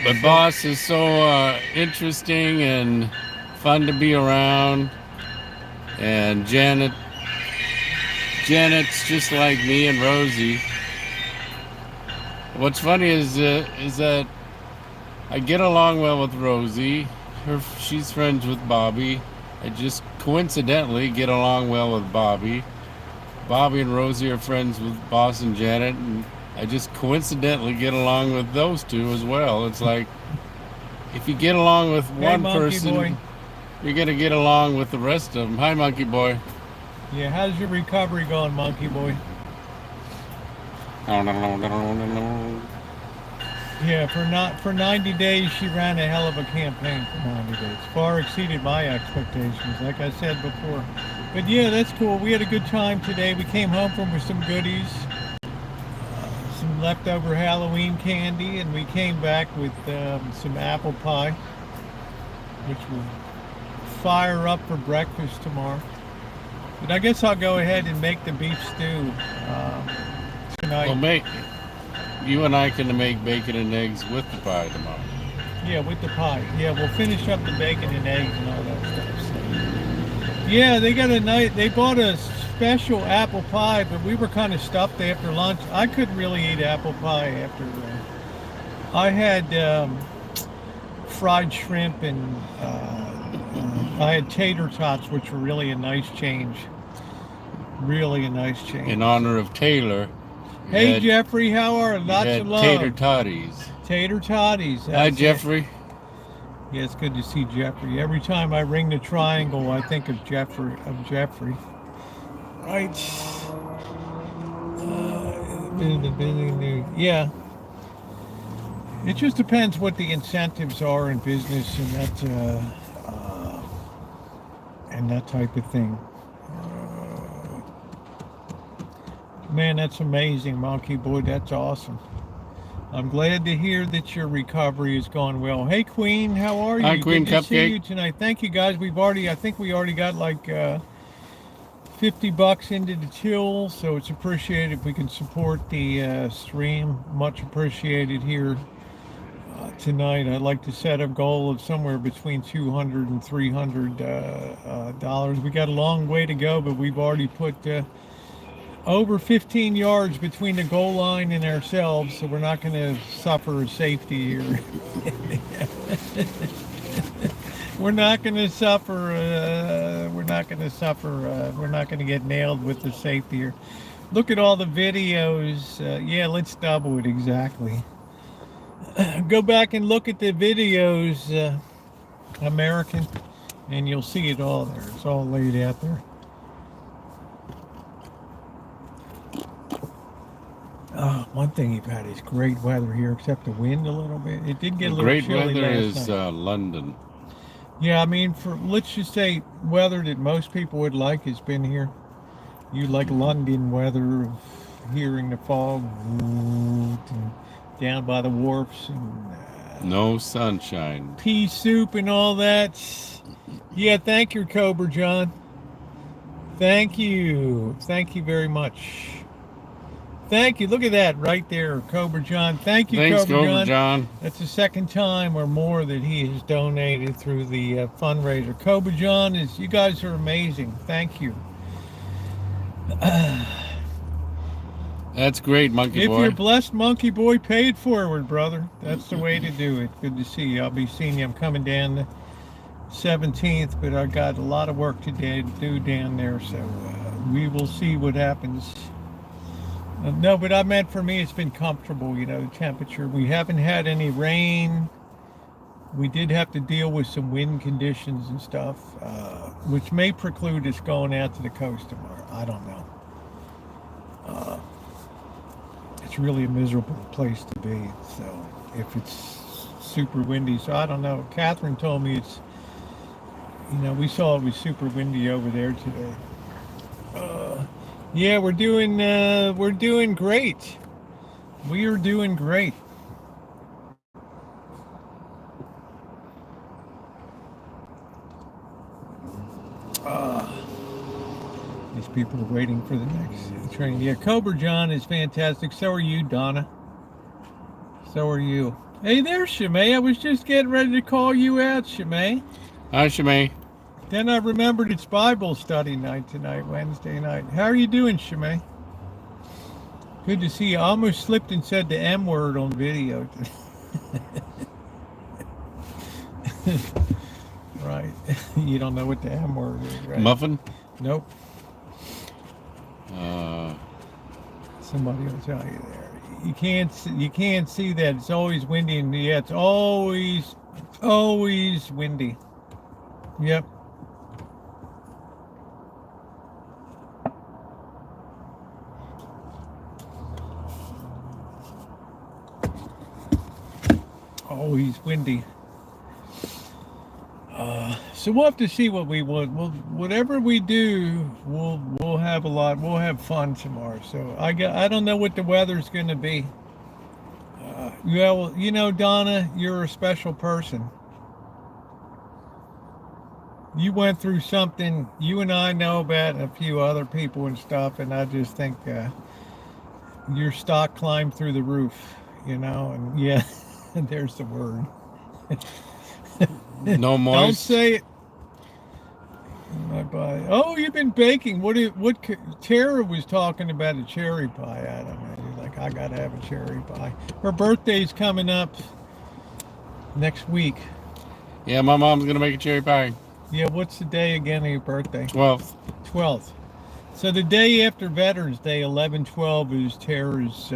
B: But Boss is so interesting and fun to be around. And Janet's just like me and Rosie. What's funny is that I get along well with Rosie. She's friends with Bobby. I just coincidentally get along well with Bobby. Bobby and Rosie are friends with Boss and Janet, and I just coincidentally get along with those two as well. It's like, if you get along with one person,
A: boy.
B: you're going to get along with the rest of them. Hi, Monkey Boy.
A: Yeah, how's your recovery going, Monkey Boy? Yeah, for 90 days, she ran a hell of a campaign for 90 days. Far exceeded my expectations, like I said before. But yeah, that's cool. We had a good time today. We came home with some goodies, some leftover Halloween candy, and we came back with some apple pie, which we'll fire up for breakfast tomorrow. But I guess I'll go ahead and make the beef stew tonight.
B: Well, you and I can make bacon and eggs with the pie tomorrow.
A: Yeah, with the pie. Yeah, we'll finish up the bacon and eggs and all that stuff. So. Yeah, they bought a special apple pie, but we were kind of stuffed after lunch. I couldn't really eat apple pie after. I had fried shrimp and I had tater tots, which were really a nice change. Really a nice change.
B: In honor of Taylor.
A: Hey, Jeffrey, how are you? Lots of love.
B: Tater totties.
A: Tater totties.
B: Hi, Jeffrey.
A: Yeah, it's good to see Jeffrey. Every time I ring the triangle, I think of Jeffrey. Right. Yeah. It just depends what the incentives are in business and that type of thing. Man, that's amazing, Monkey Boy. That's awesome. I'm glad to hear that your recovery has gone well. Hey, Queen, how are you?
B: Hi, Queen
A: Good to see
B: Cupcake.
A: you tonight. Thank you, guys. I think we already got like $50 into the till, so it's appreciated if we can support the stream. Much appreciated here tonight. I'd like to set a goal of somewhere between $200 and $300. We got a long way to go, but we've already put over 15 yards between the goal line and ourselves, so we're not going to suffer a safety here. We're not going to suffer. We're not going to suffer. We're not going to get nailed with the safety here. Look at all the videos. Yeah, let's double it exactly. Go back and look at the videos, American, and you'll see it all there. It's all laid out there. One thing you've had is great weather here, except the wind a little bit. It did get a little
B: Great
A: chilly
B: weather
A: last
B: is
A: night.
B: London.
A: Yeah, I mean, let's just say weather that most people would like has been here. You like London weather of hearing the fog and down by the wharfs and
B: No sunshine.
A: pea soup and all that. Yeah, thank you, Cobra John. Thank you. Thank you very much. Thank you. Look at that right there, Cobra John. Thank you,
B: Thanks,
A: Cobra
B: Cobra John.
A: That's the second time or more that he has donated through the fundraiser. Cobra John, you guys are amazing. Thank you.
B: That's great, Monkey Boy.
A: If you're blessed, Monkey Boy, pay it forward, brother. That's the way to do it. Good to see you. I'll be seeing you. I'm coming down the 17th, but I got a lot of work today to do down there, so we will see what happens. No, but I meant for me, it's been comfortable, the temperature. We haven't had any rain. We did have to deal with some wind conditions and stuff, which may preclude us going out to the coast tomorrow. I don't know. It's really a miserable place to be, so if it's super windy. So I don't know. Catherine told me we saw it was super windy over there today. Yeah, we're doing great. We are doing great. These people are waiting for the next train. Yeah, Cobra John is fantastic. So are you, Donna. So are you. Hey there, Shimei. I was just getting ready to call you out, Shimei.
B: Hi, Shimei.
A: Then I remembered it's Bible study night tonight, Wednesday night. How are you doing, Shimei? Good to see you. I almost slipped and said the M word on video. Right. You don't know what the M word is, right?
B: Muffin?
A: Nope. Somebody will tell you there. You can't see that. It's always windy, and yeah, it's always windy. Yep. Always windy. So we'll have to see what we would. Whatever we do, we'll have a lot. We'll have fun tomorrow. So I don't know what the weather's going to be. Yeah, well, Donna, you're a special person. You went through something you and I know about, and a few other people and stuff, and I just think your stock climbed through the roof. And yeah, there's the word.
B: No moist.
A: Don't say it. Oh, you've been baking. What Tara was talking about a cherry pie. I don't know. She's like, I gotta have a cherry pie. Her birthday's coming up next week.
B: Yeah, my mom's gonna make a cherry pie.
A: Yeah, what's the day again of your birthday?
B: 12th.
A: 12th. So the day after Veterans Day, 11/12, is Tara's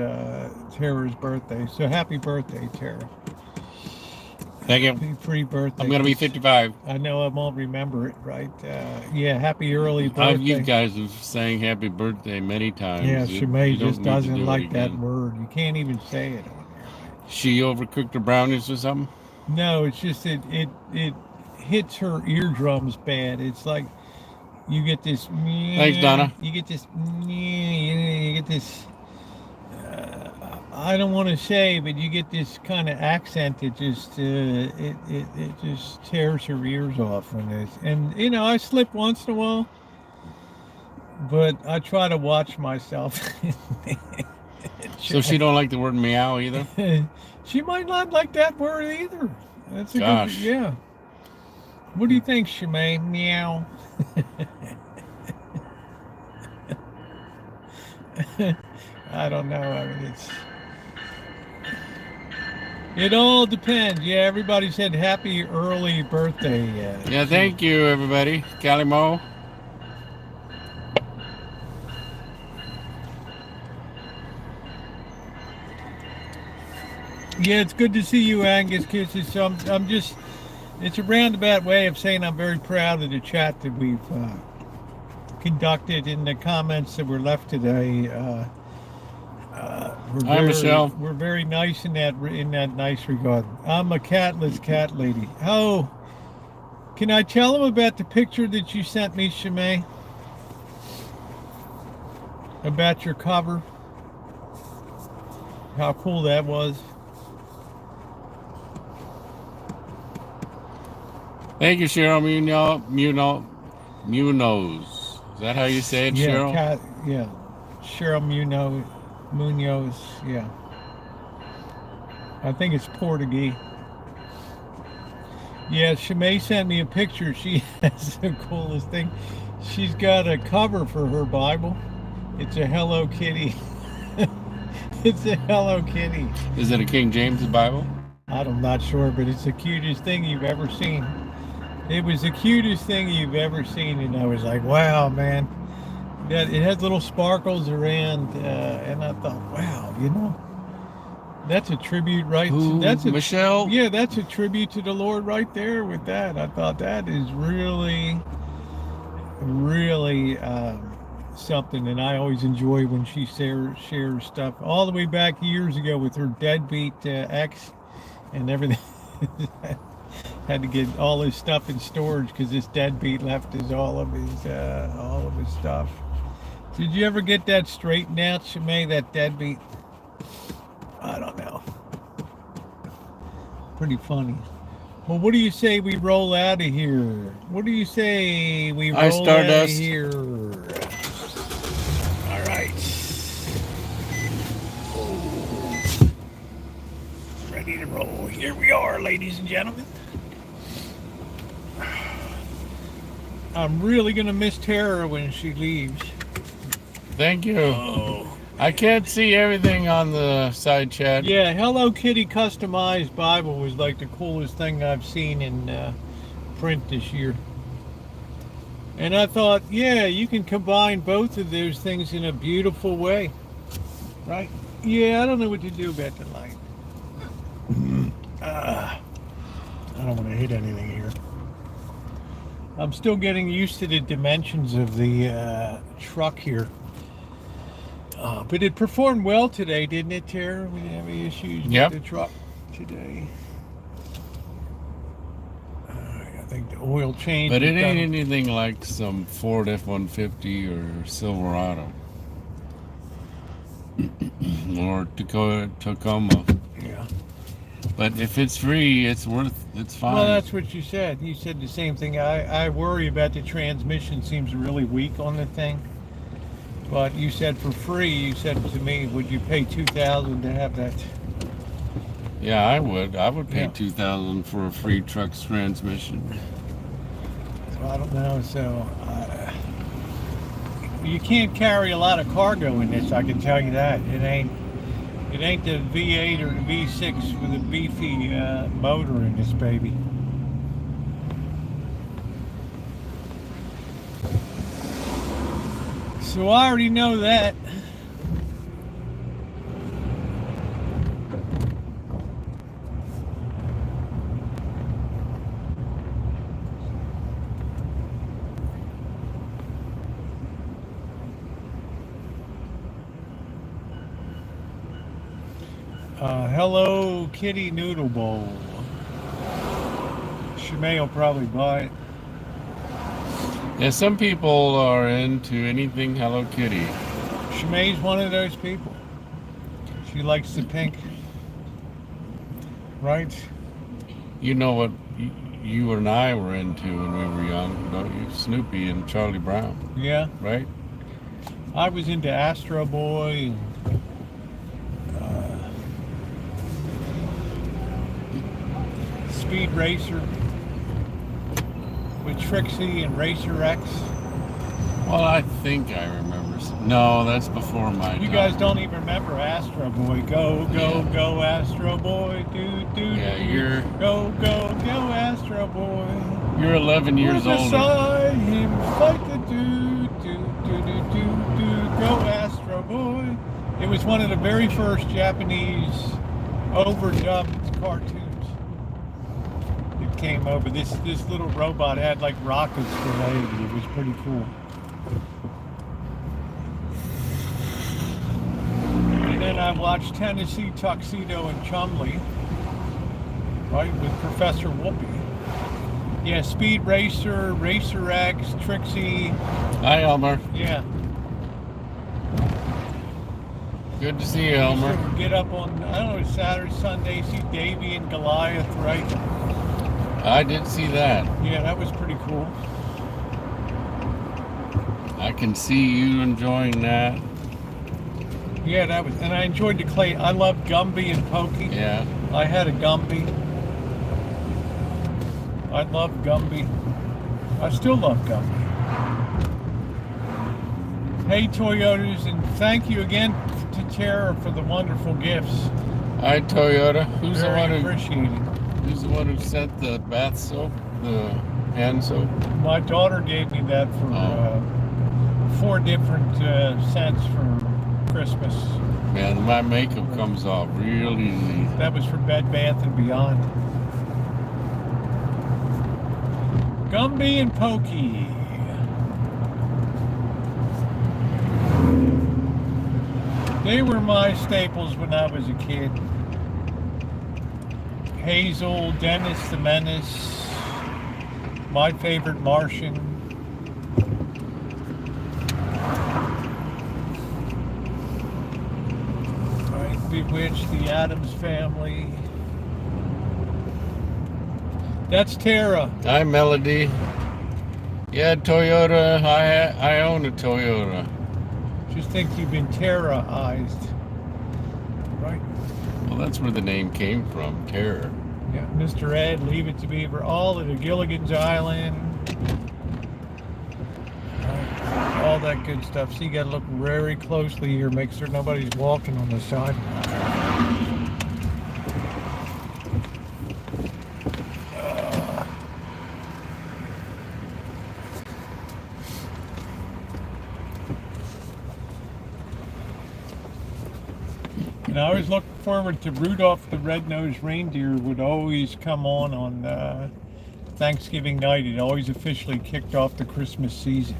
A: birthday. So happy birthday, Tara.
B: Thank you.
A: Pre-birthday.
B: I'm gonna be 55.
A: I know I won't remember it, right? Yeah, happy early birthday.
B: You guys have sang happy birthday many times.
A: Yeah, Shimei just doesn't like that
B: again.
A: word. You can't even say it on there.
B: She overcooked her brownies or something?
A: No, it's just it hits her eardrums bad. It's like you get this.
B: Thanks, Donna.
A: You get this. You get this. I don't want to say, but you get this kind of accent that just it just tears her ears off when this. And you know, I slip once in a while, but I try to watch myself.
B: So she don't like the word meow either?
A: She might not like that word either. That's a
B: Gosh.
A: good, yeah. What do you think, Shimei? Meow. I don't know. I mean, it all depends. Yeah, everybody said happy early birthday.
B: Yeah, thank you, everybody. Calimo.
A: Yeah, it's good to see you, Angus Kisses. So I'm just, it's a roundabout way of saying I'm very proud of the chat that we've conducted in the comments that were left today.
B: Hi, Michelle.
A: We're very nice in that nice regard. I'm a catless cat lady. Oh, can I tell them about the picture that you sent me, Shimei? About your cover? How cool that was.
B: Thank you, Cheryl Munoz. Is that how you say it,
A: Yeah,
B: Cheryl?
A: yeah. Cheryl Munoz, yeah. I think it's Portuguese. Yeah, Shimei sent me a picture. She has the coolest thing. She's got a cover for her Bible. It's a Hello Kitty. It's a Hello Kitty.
B: Is it a King James Bible?
A: I'm not sure, but it's the cutest thing you've ever seen. It was the cutest thing you've ever seen, and I was like, wow, man. That it has little sparkles around, and I thought, wow, you know, that's a tribute, right? That's a,
B: Michelle?
A: Yeah, that's a tribute to the Lord right there with that. I thought that is really, really something, and I always enjoy when she shares stuff all the way back years ago with her deadbeat ex and everything. Had to get all his stuff in storage because this deadbeat left all of his stuff. Did you ever get that straightened out, Shimei, that deadbeat? I don't know. Pretty funny. Well, what do you say we roll out of here? What do you say we roll out of here? All right. Oh. Ready to roll. Here we are, ladies and gentlemen. I'm really going to miss Tara when she leaves.
B: Thank you.
A: Oh.
B: I can't see everything on the side chat.
A: Yeah, Hello Kitty customized Bible was like the coolest thing I've seen in print this year. And I thought, yeah, you can combine both of those things in a beautiful way. Right? Yeah, I don't know what to do about the light. I don't want to hit anything here. I'm still getting used to the dimensions of the truck here. But it performed well today, didn't it, Tara? We didn't have any issues with the truck today. I think the oil change.
B: But it ain't anything like some Ford F-150 or Silverado. Or Tacoma.
A: Yeah.
B: But if it's free, it's fine.
A: Well, that's what you said. You said the same thing. I worry about the transmission. Seems really weak on the thing. But you said for free, you said to me, would you pay $2,000 to have that?
B: Yeah, I would. I would pay $2,000 for a free truck's transmission.
A: So I don't know. So you can't carry a lot of cargo in this. I can tell you that. It ain't the V8 or the V6 with a beefy motor in this baby. So I already know that. Hello Kitty Noodle Bowl. Shemay will probably buy it.
B: Yeah, some people are into anything Hello Kitty.
A: Shemay's one of those people. She likes the pink. Right?
B: You know what you and I were into when we were young, don't you? Snoopy and Charlie Brown,
A: Yeah.
B: right?
A: I was into Astro Boy and Speed Racer with Trixie and Racer X.
B: Well, I think I remember. No, that's before my time.
A: You guys don't even remember Astro Boy. Go, go, go, Astro Boy. Do, do,
B: Yeah,
A: do.
B: you're
A: Go, go, go, Astro Boy.
B: you're 11 years older.
A: Beside him, fight the do, do, do, do, do, do. Go, Astro Boy. It was one of the very first Japanese overdubbed cartoons. It came over. This little robot had like rockets for legs. It was pretty cool. And then I watched Tennessee Tuxedo and Chumley, right, with Professor Whoopi. Yeah, Speed Racer, Racer X, Trixie.
B: Hi, Elmer.
A: Yeah.
B: Good to see you, Elmer.
A: Used to get up on, I don't know, Saturday, Sunday, see Davy and Goliath, right?
B: I did see that.
A: Yeah, that was pretty cool.
B: I can see you enjoying that.
A: Yeah, that was, and I enjoyed the clay. I loved Gumby and Pokey.
B: Yeah.
A: I had a Gumby. I love Gumby. I still love Gumby. Hey, Toyotas, and thank you again to Tara for the wonderful gifts.
B: Hi, Toyota. Who's
A: Very
B: the one who
A: appreciated.
B: Who's the one who sent the bath soap, the hand soap?
A: My daughter gave me that for 4 different scents for Christmas.
B: Man, my makeup comes off real easy.
A: That was for Bed Bath and Beyond. Gumby and Pokey. They were my staples when I was a kid. Hazel, Dennis the Menace, my favorite Martian. Right, Bewitched, the Addams Family. That's Tara.
B: Hi, Melody. Yeah, Toyota. I own a Toyota.
A: Just think you've been terrorized. Right?
B: Well, that's where the name came from, terror.
A: Yeah, Mr. Ed, Leave It to Beaver, all at the Gilligan's Island. Right, all that good stuff. So you got to look very closely here, make sure nobody's walking on the sidewalk. And I always look forward to Rudolph the Red-Nosed Reindeer would always come on Thanksgiving night. It always officially kicked off the Christmas season.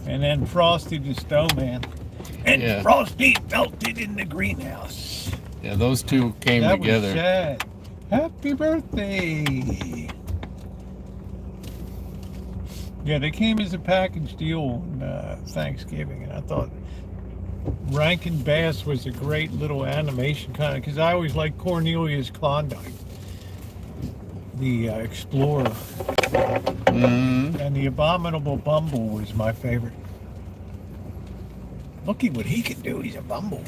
A: And then Frosty the Snowman. And
B: Yeah.
A: Frosty melted in the greenhouse.
B: Yeah, those two came
A: That
B: together.
A: was sad. Happy birthday. Yeah, they came as a package deal on Thanksgiving, and I thought Rankin Bass was a great little animation kind of, because I always liked Cornelius Klondike, the explorer, and the Abominable Bumble was my favorite. Look at what he can do. He's a bumble.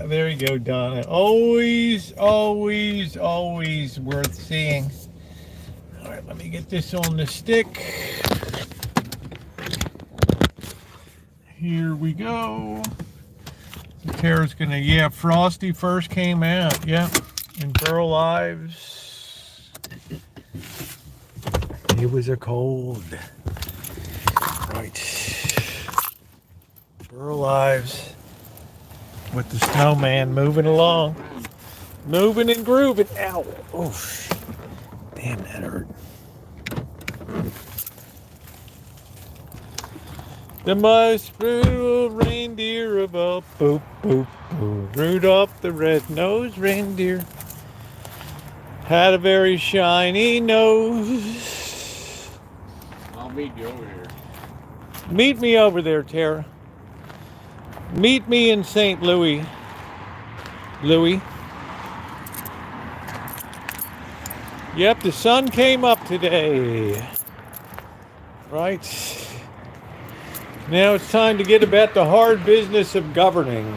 A: There you go, Donna. Always, always, always worth seeing. All right, let me get this on the stick. Here we go. Tara's gonna, yeah, Frosty first came out, yeah, in Burl Ives. It was a cold. Right. Burl Ives with the snowman moving along. Moving and grooving. Ow. Oof. Damn, that hurt. The most brutal reindeer of all. Boop, boop, boop. Rudolph the red-nosed reindeer had a very shiny nose.
B: I'll meet you over here.
A: Meet me over there, Tara. Meet me in St. Louis. Louis. Yep, the sun came up today. Right. Now it's time to get about the hard business of governing.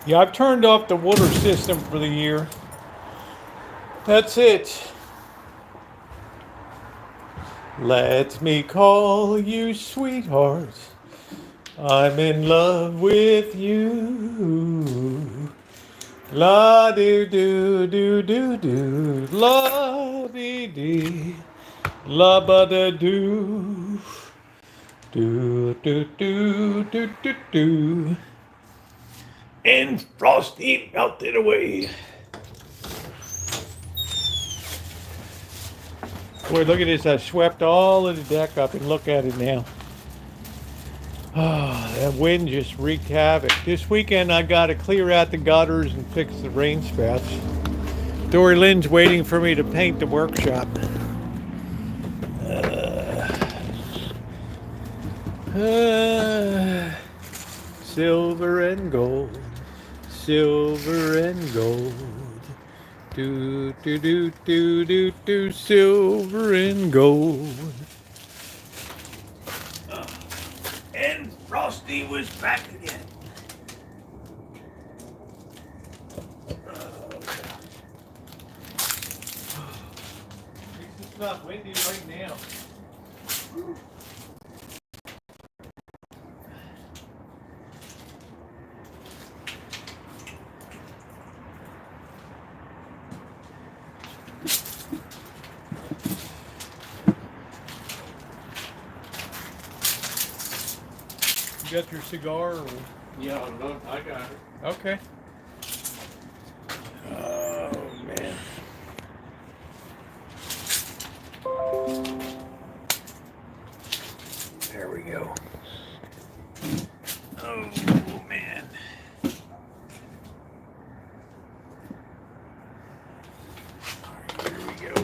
A: Yeah, I've turned off the water system for the year. That's it. Let me call you sweetheart. I'm in love with you. La do do do do do. La dee dee. La ba da do. Do do do do do do. And Frosty melted away. Boy, look at this. I swept all of the deck up and look at it now. Oh, that wind just wreaked havoc. This weekend I got to clear out the gutters and fix the rain spouts. Dory Lynn's waiting for me to paint the workshop. Silver and gold, silver and gold. Do do do do do do, silver and gold. And Frosty was back again. It's not windy right now. You got your cigar? Or...
B: Yeah, no, I got it.
A: Okay. Oh, man. There we go. Oh, man. All right, here we go.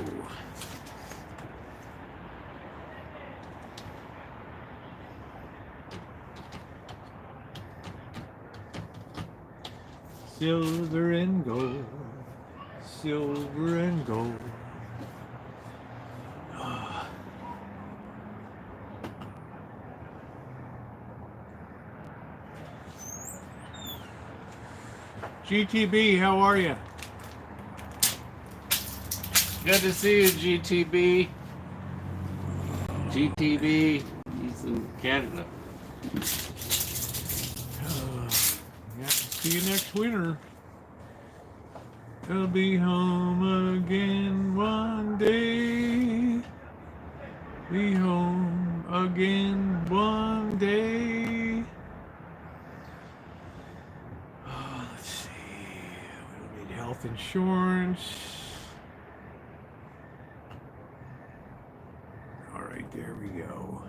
A: Silver and gold, silver and gold. GTB, how are you?
B: Good to see you, GTB. GTB, he's in Canada.
A: Yeah, see you next winter. I'll be home again one day. Be home again one day. Oh, let's see. We don't need health insurance. All right, there we go.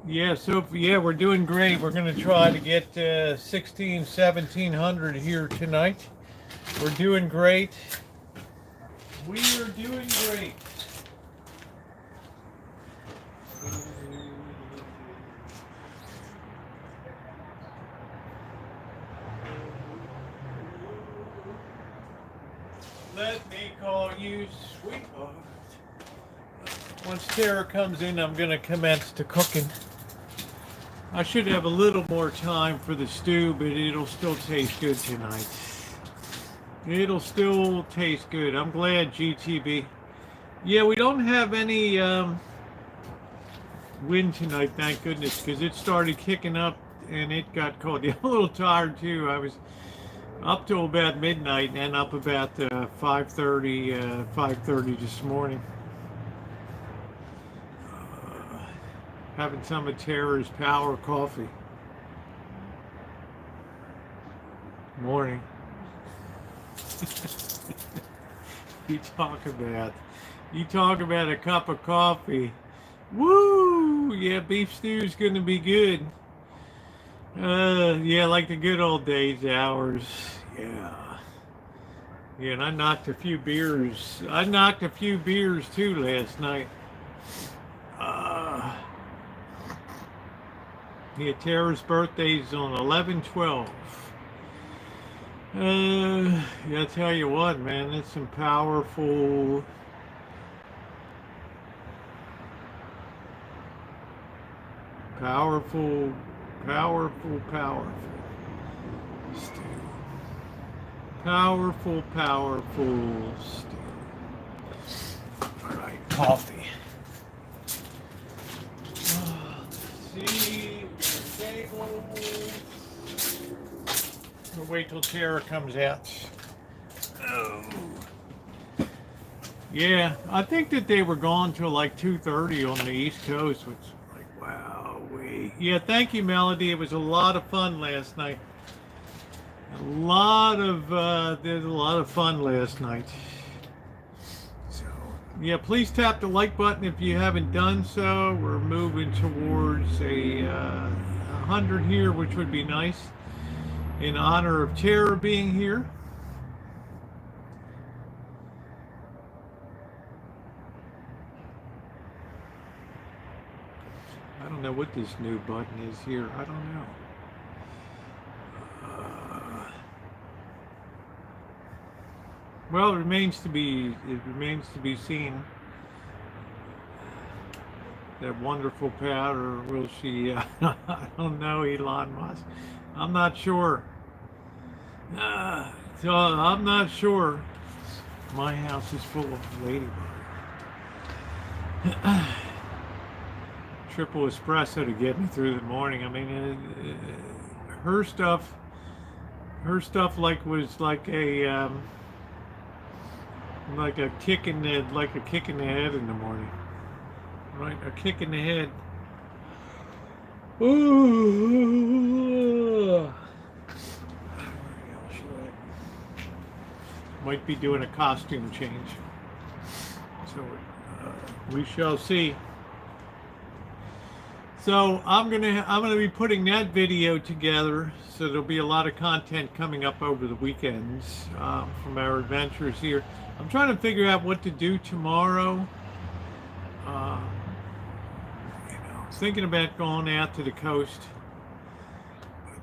A: Yeah, we're doing great. We're going to try to get 1700 here tonight. We're doing great. We are doing great. Let me call you sweetheart. Once Tara comes in, I'm going to commence to cooking. I should have a little more time for the stew, but it'll still taste good tonight. It'll still taste good. I'm glad, GTB. Yeah, we don't have any wind tonight, thank goodness, because it started kicking up and it got cold. Yeah, I'm a little tired too. I was up till about midnight and up about 5:30 this morning. Having some of Tara's power coffee. Morning. You talk about a cup of coffee. Woo! Yeah, beef stew is gonna be good. Yeah, like the good old days, ours. Yeah. Yeah, and I knocked a few beers. I knocked a few beers too last night. Uh, yeah, Tara's birthday's on 11/12. Yeah, I tell you what, man, that's some powerful, powerful stew. Powerful stew. All right, coffee. Let's see, table. We'll wait till Tara comes out. Oh. Yeah, I think that they were gone till like 2:30 on the East Coast, which like wow, yeah, thank you, Melody. It was a lot of fun last night. There's a lot of fun last night. So yeah, please tap the like button if you haven't done so. We're moving towards a 100 here, which would be nice in honor of Tara being here. I don't know what this new button is here. I don't know. Well, it remains to be seen. That wonderful powder, will she? I don't know, Elon Musk. I'm not sure. So I'm not sure. My house is full of ladybugs. Triple espresso to get me through the morning. I mean, her stuff was like a kick in the head in the morning. Right, a kick in the head. Ooh. Might be doing a costume change. So we shall see. So I'm gonna be putting that video together. So there'll be a lot of content coming up over the weekends from our adventures here. I'm trying to figure out what to do tomorrow. Thinking about going out to the coast, but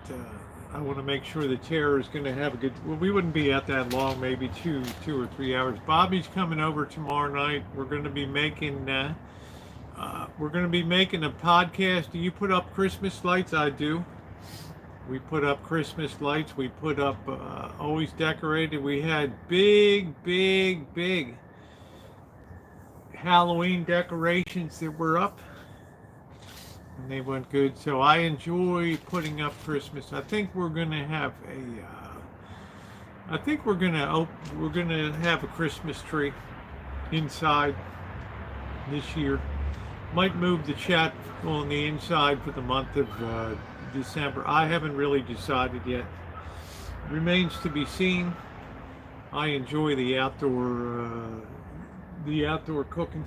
A: I want to make sure that Tara is going to have a good. Well, we wouldn't be out that long, maybe two or 3 hours. Bobby's coming over tomorrow night. We're going to be making a podcast. Do you put up Christmas lights? I do. We put up Christmas lights. We put up always decorated. We had big Halloween decorations that were up. And they went good. So I enjoy putting up Christmas. I think we're gonna have we're gonna have a Christmas tree inside this year. Might move the chat on the inside for the month of December. I haven't really decided yet. Remains to be seen. I enjoy the outdoor cooking.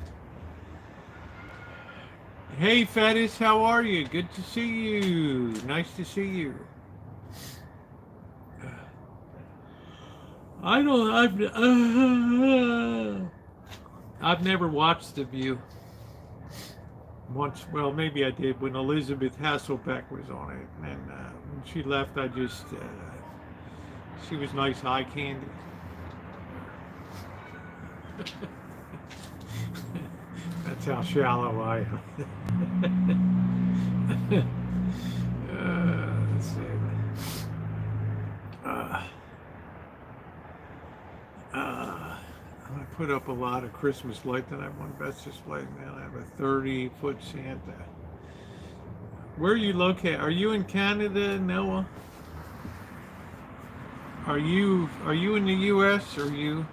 A: Hey Fetish, how are you? Good to see you. Nice to see you. I've never watched The View. Once, well, maybe I did when Elizabeth Hasselbeck was on it, and when she left, she was nice eye candy. That's how shallow I am. Let's see. I put up a lot of Christmas lights, and I have one best display. Man, I have a 30-foot Santa. Where are you located? Are you in Canada, Noah? Are you in the U.S.? Or are you?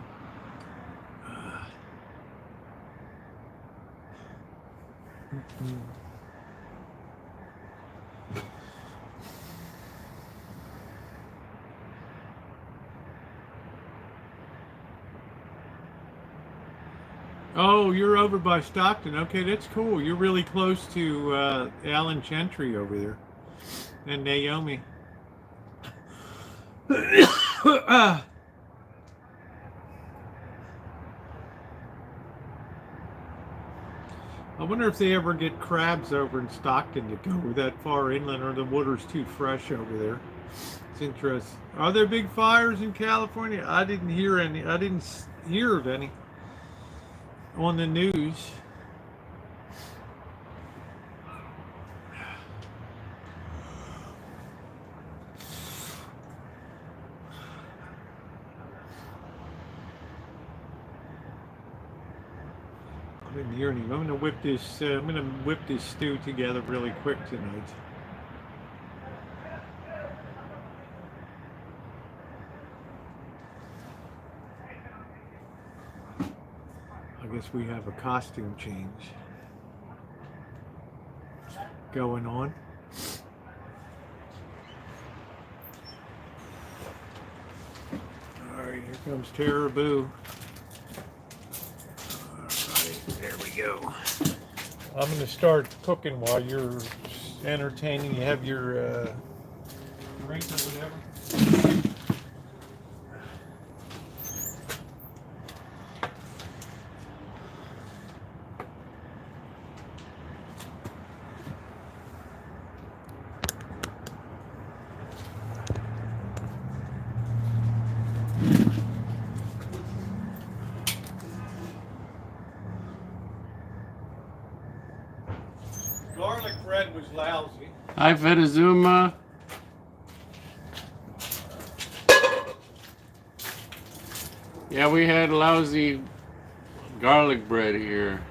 A: Oh, you're over by Stockton. Okay, that's cool. You're really close to Alan Gentry over there and Naomi. I wonder if they ever get crabs over in Stockton to go that far inland, or the water's too fresh over there. It's interesting. Are there big fires in California? I didn't hear any. I didn't hear of any on the news. I didn't hear any. I'm gonna whip this. I'm gonna whip this stew together really quick tonight. I guess we have a costume change going on. All right, here comes Tara Boo. All right, there we go. I'm going to start cooking while you're entertaining. You have your drink or whatever. Garlic bread was lousy.
B: Hi, Fedazuma. Yeah, we had lousy garlic bread here.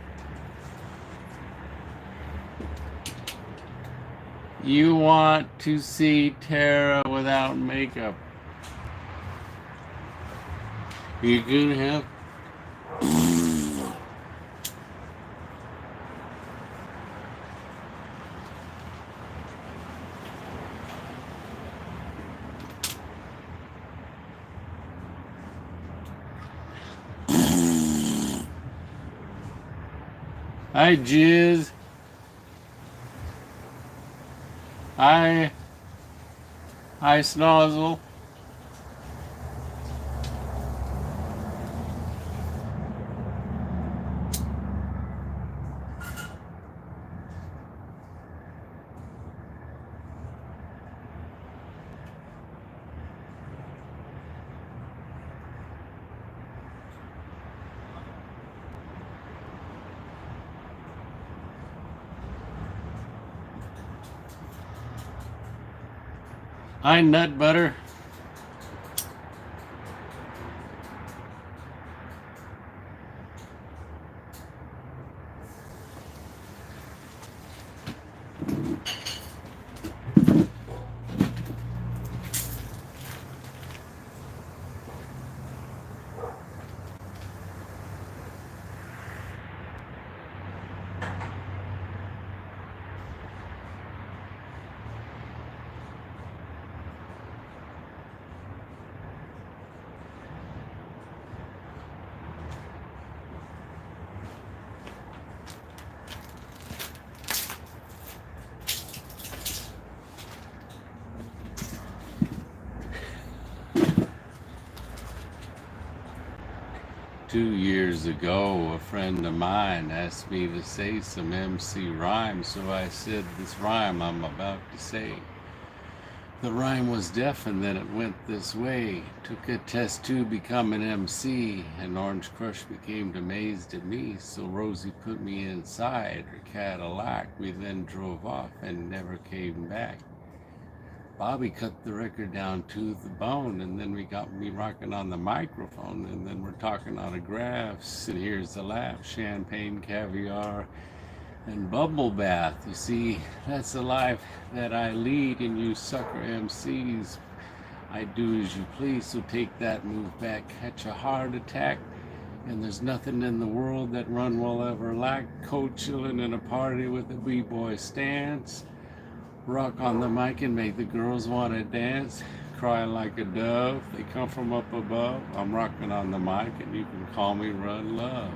B: You want to see Tara without makeup? You can have. Hi, Jizz. Hi, Snozzle. Hi, Nut Butter. Two years ago, a friend of mine asked me to say some MC rhyme, so I said this rhyme I'm about to say. The rhyme was deaf and then it went this way. Took a test to become an MC, and Orange Crush became amazed at me, so Rosie put me inside her Cadillac. We then drove off and never came back. Bobby cut the record down to the bone, and then we got me rocking on the microphone, and then we're talking autographs, and here's the laugh, champagne, caviar, and bubble bath. You see, that's the life that I lead, and you sucker MCs, I do as you please, so take that move back, catch a heart attack, and there's nothing in the world that Run will ever lack. Cold chillin' in a party with a b-boy stance. Rock on the mic and make the girls want to dance. Cry like a dove, they come from up above. I'm rocking on the mic and you can call me Run Love.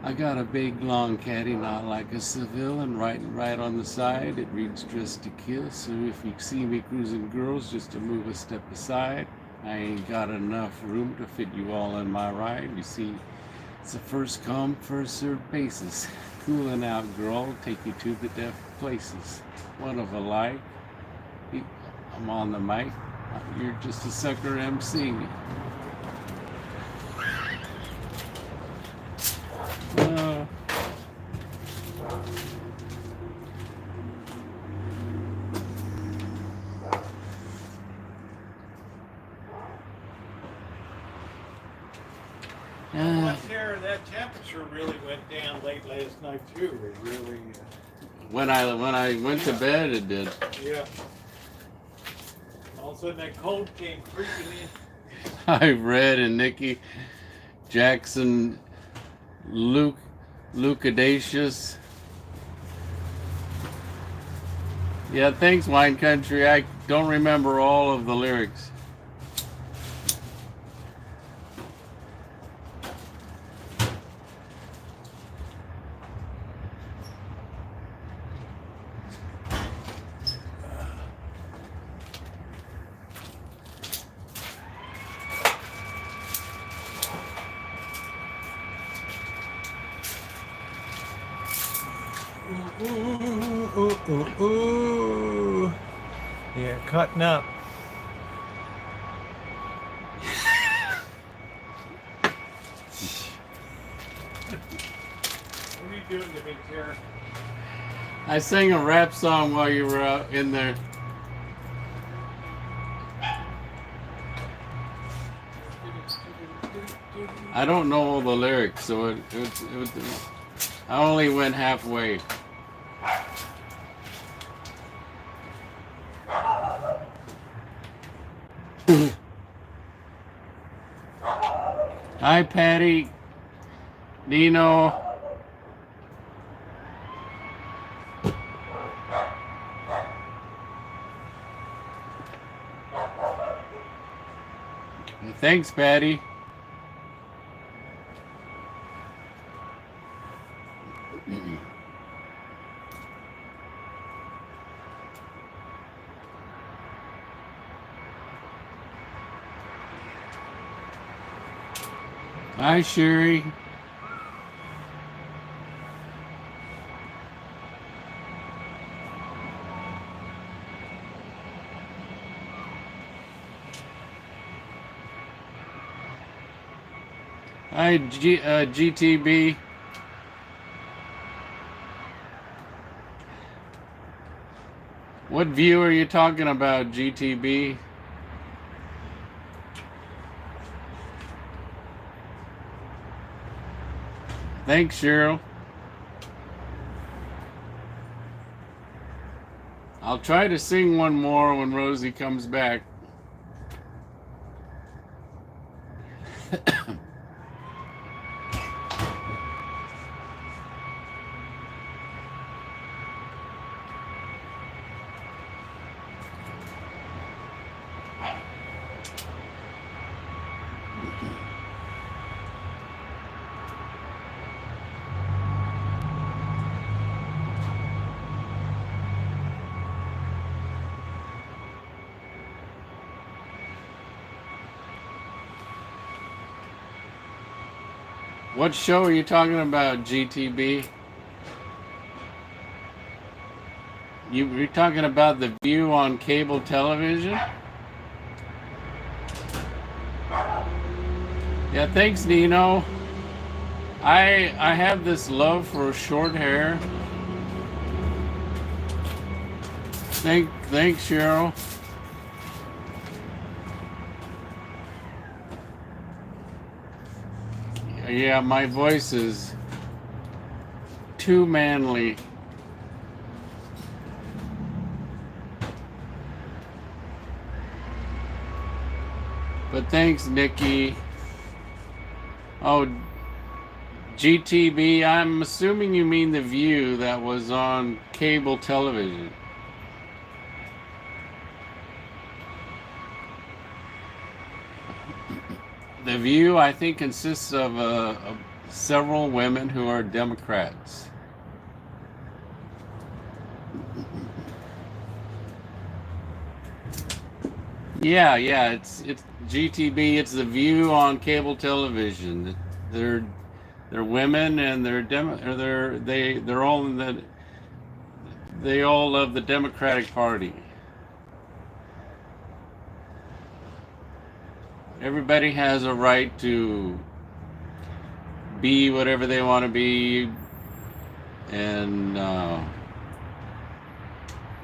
B: I got a big long caddy, not like a civilian, right on the side. It reads dressed to kill, so if you see me cruising girls, just to move a step aside. I ain't got enough room to fit you all in my ride. You see, it's a first come, first served basis. Cooling out, girl, take you to the deaf places. One of a like. I'm on the mic. You're just a sucker MC. Uh,
A: That temperature really went down late last night too. It really.
B: when I went to bed, it did.
A: Yeah. All of a sudden, that cold came creeping in.
B: I read in Nikki Jackson, Lucadacious. Yeah, thanks, Wine Country. I don't remember all of the lyrics.
A: Ooh. Yeah, cutting up. What are you doing to me, Tara?
B: I sang a rap song while you were in there. I don't know all the lyrics, so it I only went halfway. Hi, Patty. Nino. Thanks, Patty. Hi, Sherry. Hi, GTB. What view are you talking about, GTB? Thanks, Cheryl. I'll try to sing one more when Rosie comes back. What show are you talking about, GTB? You're talking about The View on cable television? Yeah, thanks, Nino. I have this love for short hair. Thanks, Cheryl. Yeah, my voice is too manly. But thanks, Nikki. Oh, GTB, I'm assuming you mean The View that was on cable television. The View, I think, consists of several women who are Democrats. Yeah, it's GTB. It's the View on cable television. They're women and they're all in the they all love the Democratic Party. Everybody has a right to be whatever they want to be and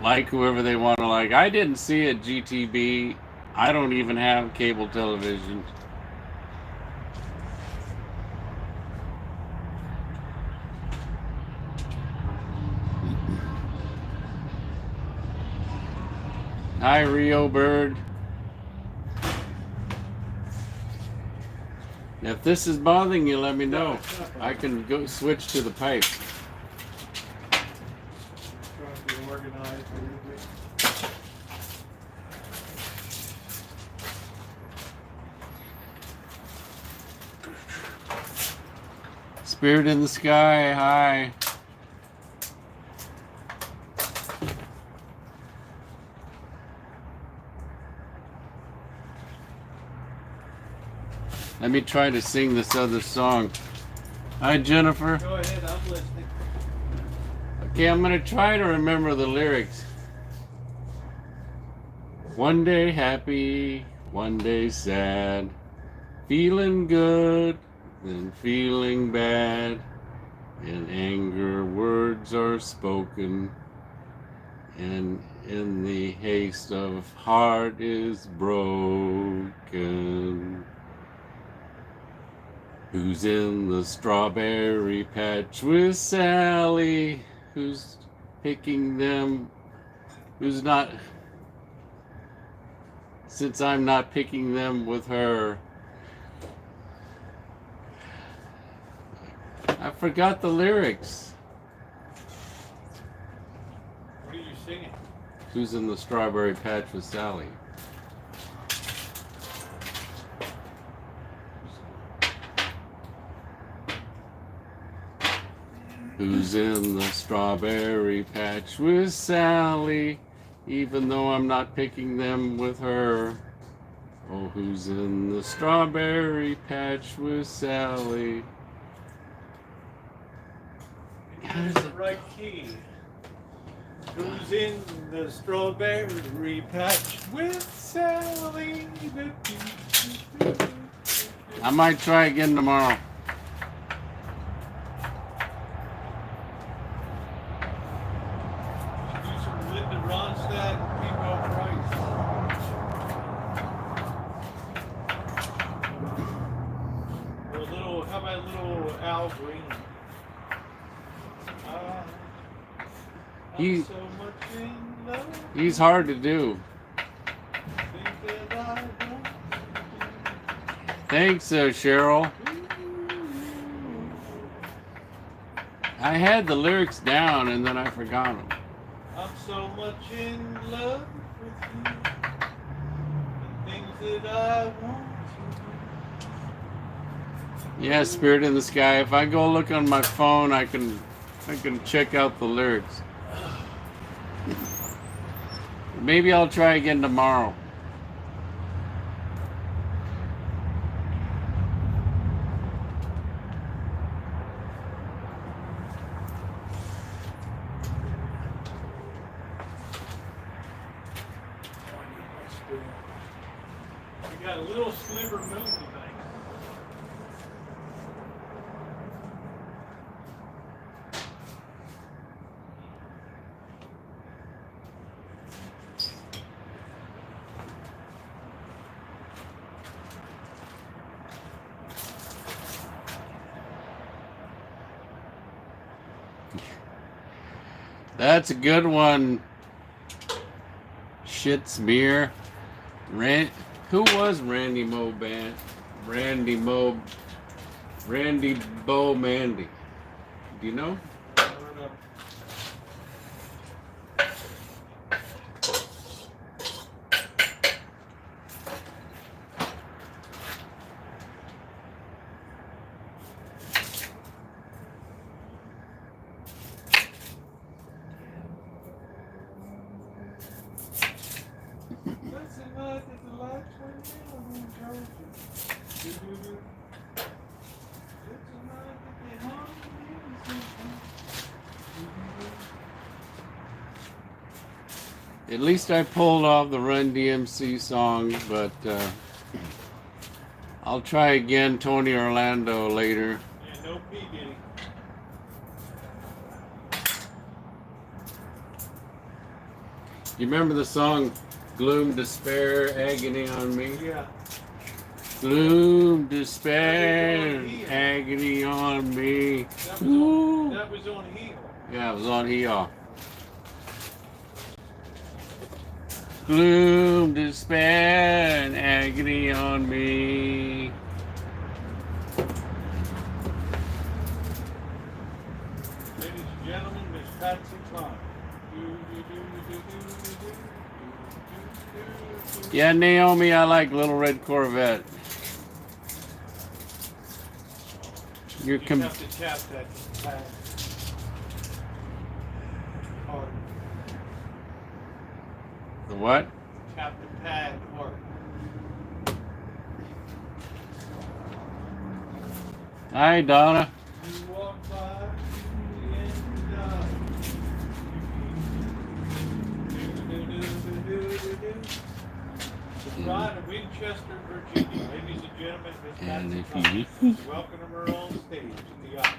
B: like whoever they want to like. I didn't see it GTB. I don't even have cable television. Hi, Rio Bird. If this is bothering you, let me know. I can go switch to the pipe.
A: Trying to organize a little bit.
B: Spirit in the sky, hi. Let me try to sing this other song. Hi, Jennifer.
A: Go ahead, I'm listening.
B: Okay, I'm gonna try to remember the lyrics. One day happy, one day sad, feeling good, then feeling bad. In anger words are spoken, and in the haste of heart is broken. Who's in the strawberry patch with Sally? Who's picking them? Who's not? Since I'm not picking them with her. I forgot the lyrics.
A: What are you singing?
B: Who's in the strawberry patch with Sally? Who's in the strawberry patch with Sally? Even though I'm not picking them with her. Oh, who's in the strawberry patch with Sally?
A: Here's the right key. Who's in the strawberry patch with Sally?
B: I might try again tomorrow.
A: Do some Linda Ronstadt and Pico Price. Or a little, how about a little Al Green?
B: He-
A: I'm so much in love.
B: He's hard to do.
A: Think that I want
B: Thanks, Cheryl. I had the lyrics down and then I forgot them.
A: I'm so much in love with you. The things that I want to
B: Yeah, Spirit in the Sky. If I go look on my phone, I can check out the lyrics. Maybe I'll try again tomorrow.
A: We got a little sliver moon tonight.
B: That's a good one. Shitsmear. Who was Randy Mo Band? Randy Bo Mandy. Do you know?
A: I don't know.
B: At least I pulled off the Run DMC song, but I'll try again Tony Orlando later.
A: Yeah, no P. Diddy.
B: You remember the song Gloom, Despair, Agony on Me?
A: Yeah.
B: Gloom, despair, agony on me.
A: That was on Heel.
B: Yeah, it was on Heel. Gloom, despair, and agony on me.
A: Ladies and gentlemen, Miss Patsy Cline.
B: Yeah, Naomi, I like Little Red Corvette.
A: You have to tap that pad hard.
B: The what?
A: Tap the pad hard.
B: Hi, Donna.
A: You walk by and Ride to Winchester, Virginia. Ladies and gentlemen, Miss
B: And
A: Patsy
B: if you
A: welcome her on stage in the opera.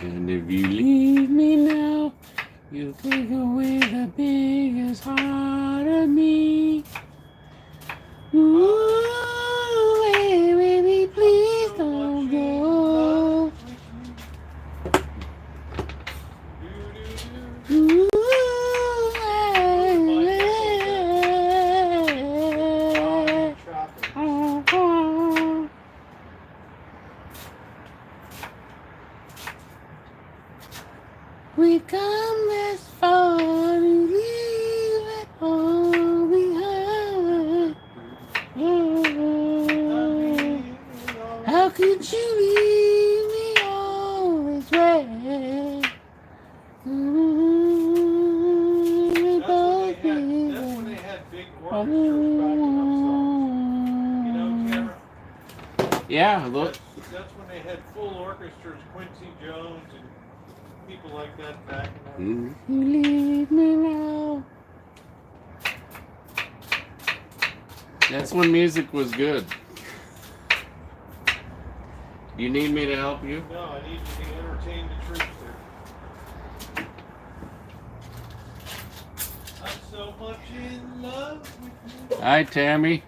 B: And if you leave me now, you'll take away the biggest heart of me. Ooh, hey, baby, please don't go. Ooh, we've come this far to leave it all behind. How could you leave me all this way?
A: That's when they had big orchestras backing up songs. You know, Tara?
B: Yeah, look.
A: That's when they had full orchestras, Quincy Jones and people like that backing up.
B: You leave me now. That's when music was good. You need me to help you?
A: No, I need you to entertain the troops there. I'm so much in love with you.
B: Hi, Tammy.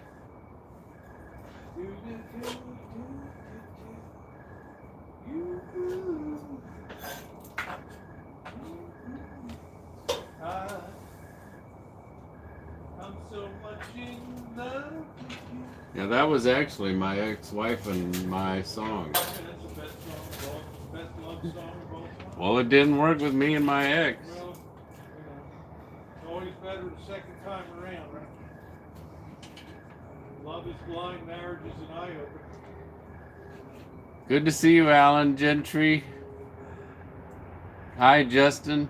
A: I'm so much in love with you.
B: Yeah, that was actually my ex-wife and my song.
A: That's the best song of all, best love song of all time.
B: Well, it didn't work with me and my ex.
A: Well, you know, it's always better the second time around, right? Love is blind, marriage is an eye opener.
B: Good to see you, Alan Gentry. Hi, Justin.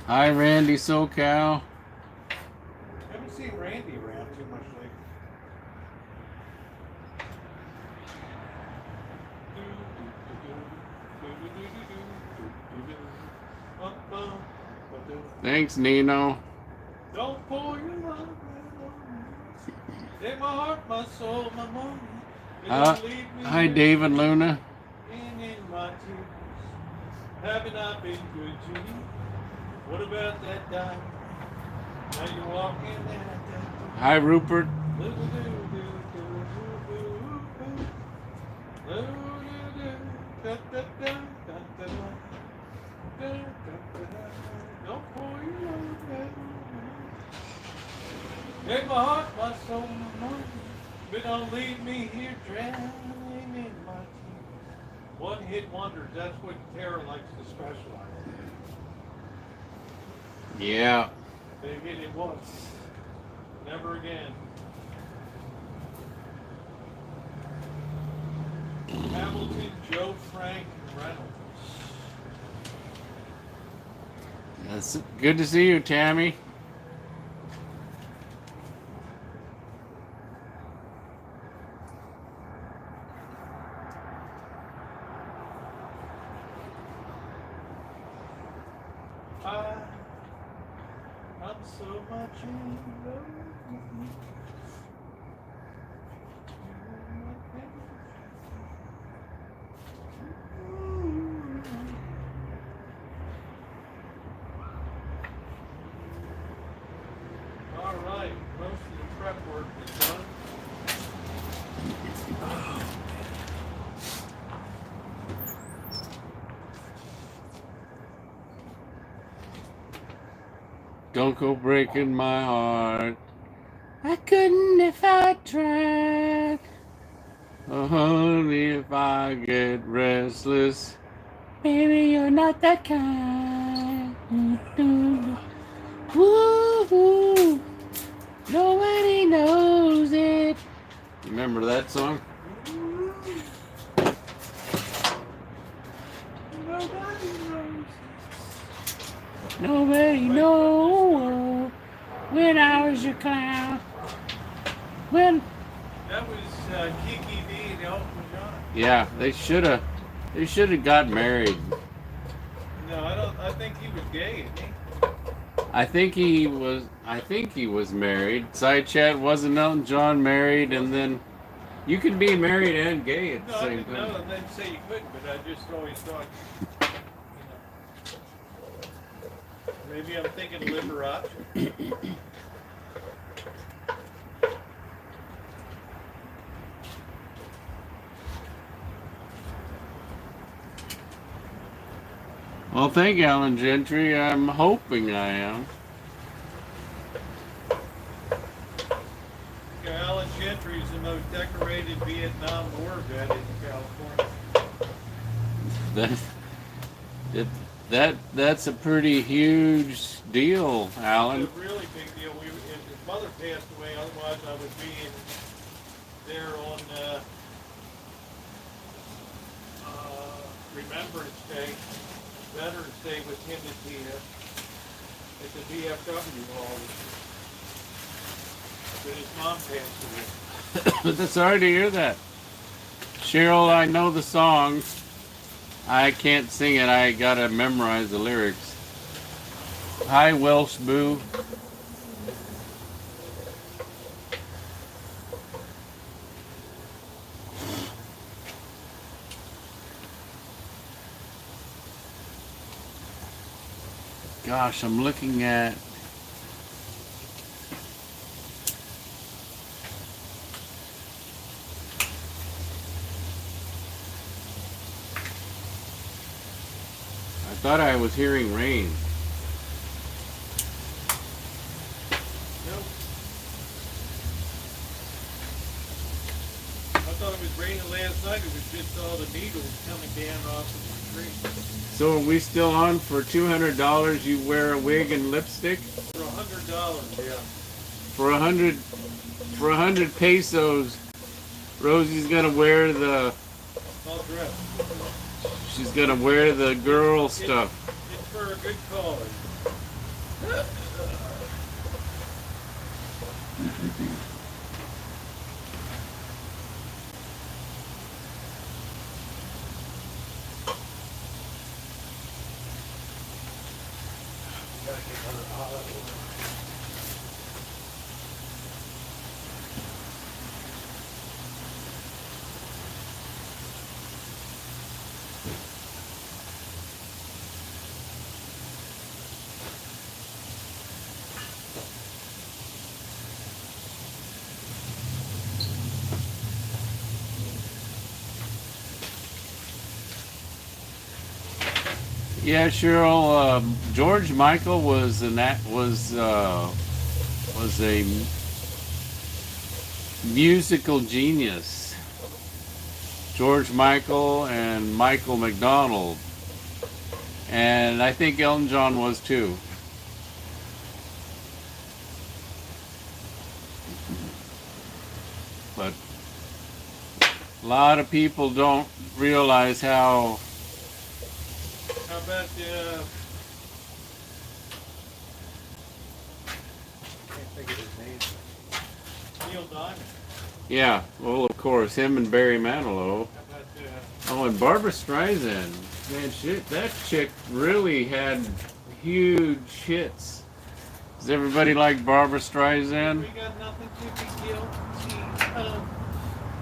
B: Hi, Randy SoCal.
A: Haven't seen Randy around too much lately.
B: Thanks, Nino.
A: Don't pour your love on me. Take my heart, my soul, my mind. Don't leave me
B: Hi,
A: here
B: David Luna.
A: in my tears. Haven't I been good to you? What about that dime? Now you're walking that.
B: Hi, Rupert.
A: Don't pour your love. Take my heart, my soul, my mind. But don't leave me here drowning in my tears. One hit wonders, that's what Tara likes to specialize in.
B: Yeah.
A: They hit it once. Never again. Hamilton, Joe Frank, and Reynolds.
B: That's good to see you, Tammy.
A: All right, most of the prep work is done.
B: Don't go breaking my heart. I couldn't if I tried. Oh, honey, if I get restless. Baby, you're not that kind. Woo-hoo. Nobody knows it. Remember that song?
A: Nobody knows.
B: Nobody knows when I was your clown. When
A: That was Kiki D and Elton John.
B: yeah, they should have got married.
A: No, I don't. I think he was gay, isn't he?
B: I think he was married. Side chat, wasn't Elton John married, and then you can be married and gay at the
A: No, I
B: same
A: didn't
B: time.
A: know. I didn't say you couldn't, but I just always thought. Maybe I'm thinking Liberace.
B: Well, thank you, Alan Gentry. I'm hoping I am.
A: Alan Gentry is the most decorated Vietnam War vet in California.
B: That's a pretty huge deal, Alan.
A: It's a really big deal. If his mother passed away, otherwise I would be in there on Remembrance Day, Veterans Day with him at the VFW hall. But his mom passed away.
B: But sorry to hear that. Cheryl, I know the song. I can't sing it. I gotta memorize the lyrics. Hi, Welsh Boo. Gosh, I'm looking at... I thought I was hearing rain.
A: Nope. I thought it was raining last night. It was just all the needles coming down off of the tree.
B: So are we still on for $200? You wear a wig and lipstick?
A: For $100, yeah.
B: For 100 pesos, Rosie's gonna wear the...
A: All dressed.
B: She's gonna wear the girl stuff.
A: It's for a good cause.
B: Yeah, Cheryl. George Michael was a musical genius. George Michael and Michael McDonald, and I think Elton John was too. But a lot of people don't realize how...
A: How about the... can't think of his name. Neil Diamond.
B: Yeah, well, of course, him and Barry Manilow.
A: How about
B: Oh, and Barbara Streisand. Man, shit, that chick really had huge hits. Does everybody like Barbara Streisand?
A: We got nothing to be guilty of.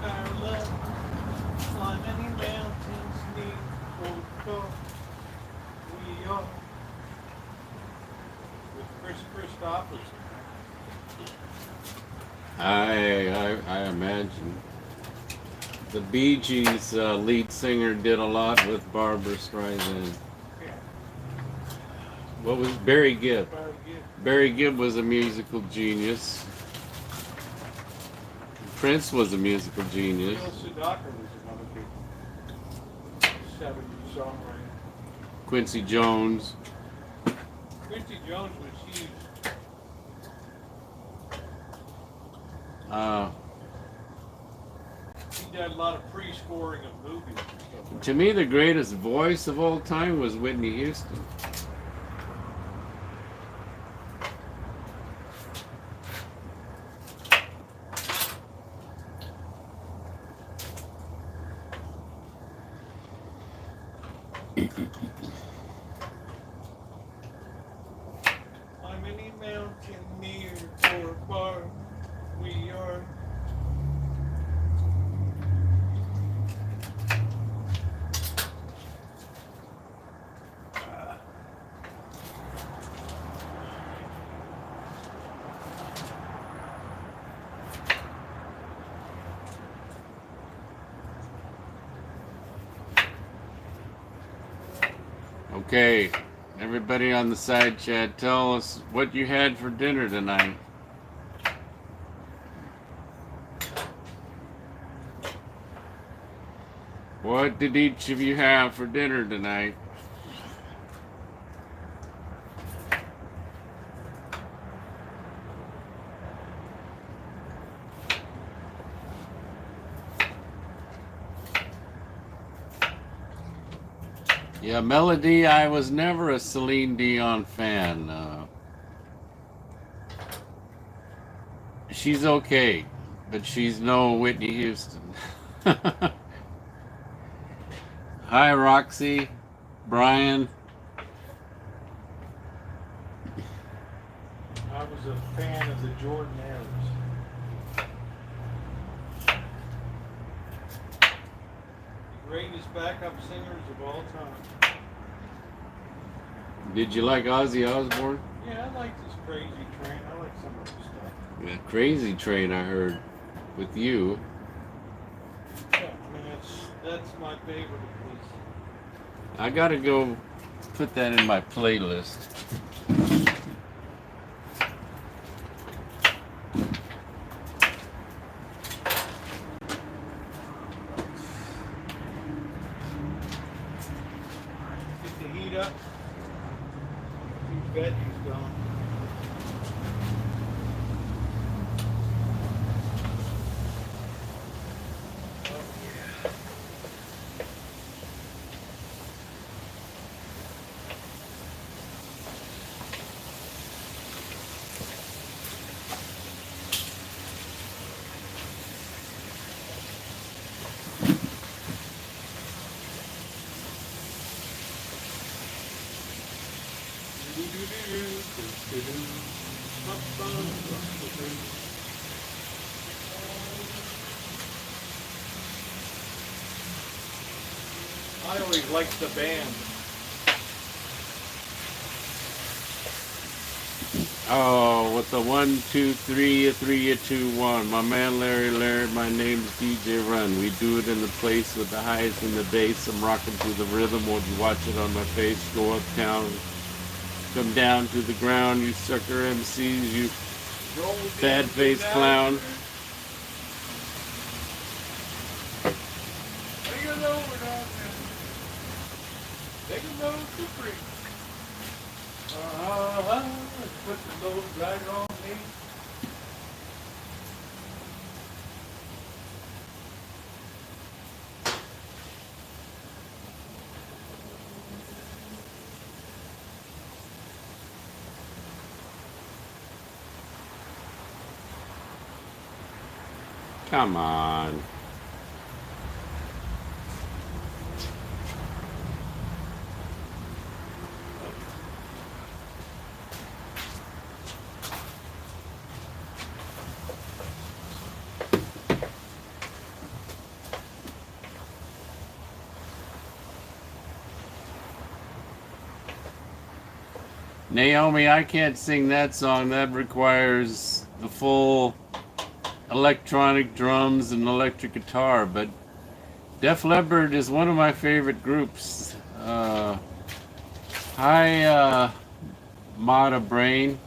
A: Our love, climb any mountains, need or we are. With Chris Christopherson.
B: I imagine. The Bee Gees lead singer did a lot with Barbara Streisand.
A: Yeah.
B: What was Barry Gibb?
A: Very good.
B: Barry Gibb was a musical genius. Prince was a musical genius.
A: Neil Sedaka was another big 70s songwriter.
B: Quincy Jones.
A: Quincy Jones was huge. He did a lot of pre-scoring of movies and stuff like
B: To me, the greatest voice of all time was Whitney Houston.
A: I'm any mountain near or far, we are.
B: Okay, everybody on the side chat, tell us what you had for dinner tonight. What did each of you have for dinner tonight? Yeah, Melody, I was never a Celine Dion fan. She's okay, but she's no Whitney Houston. Hi, Roxy, Brian.
A: I was a fan of the Jordanaires. The greatest backup singers of all time.
B: Did you like Ozzy Osbourne?
A: Yeah, I like this Crazy Train. I like some of the stuff.
B: Yeah, Crazy Train, I heard, with you.
A: Yeah, I mean that's my favorite of his.
B: I gotta go put that in my playlist.
A: Get the heat up. Too bad he's gone. Oh yeah. I always liked the band.
B: Oh, with the 1, 2, 3, 3, 2, 1. My man Larry Laird, my name's DJ Run. We do it in the place with the highs and the bass. I'm rocking to the rhythm. Won't you watch it on my face? Go uptown, come down to the ground. You sucker MCs, you bad-faced clown.
A: Take it over now, man. Take it over to free. Put the load right on me.
B: Come on. Naomi, I can't sing that song. That requires the full electronic drums and electric guitar. But Def Leppard is one of my favorite groups. Hi, Mata Brain.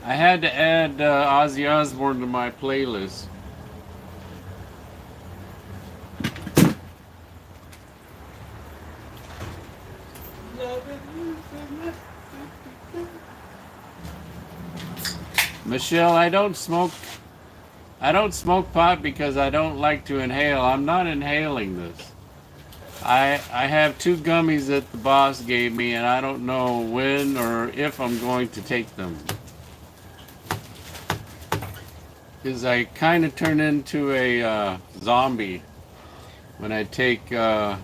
B: I had to add Ozzy Osbourne to my playlist. Michelle, I don't smoke pot because I don't like to inhale. I'm not inhaling this. I have 2 gummies that the boss gave me, and I don't know when or if I'm going to take them. Because I kind of turn into a zombie when I take gummies.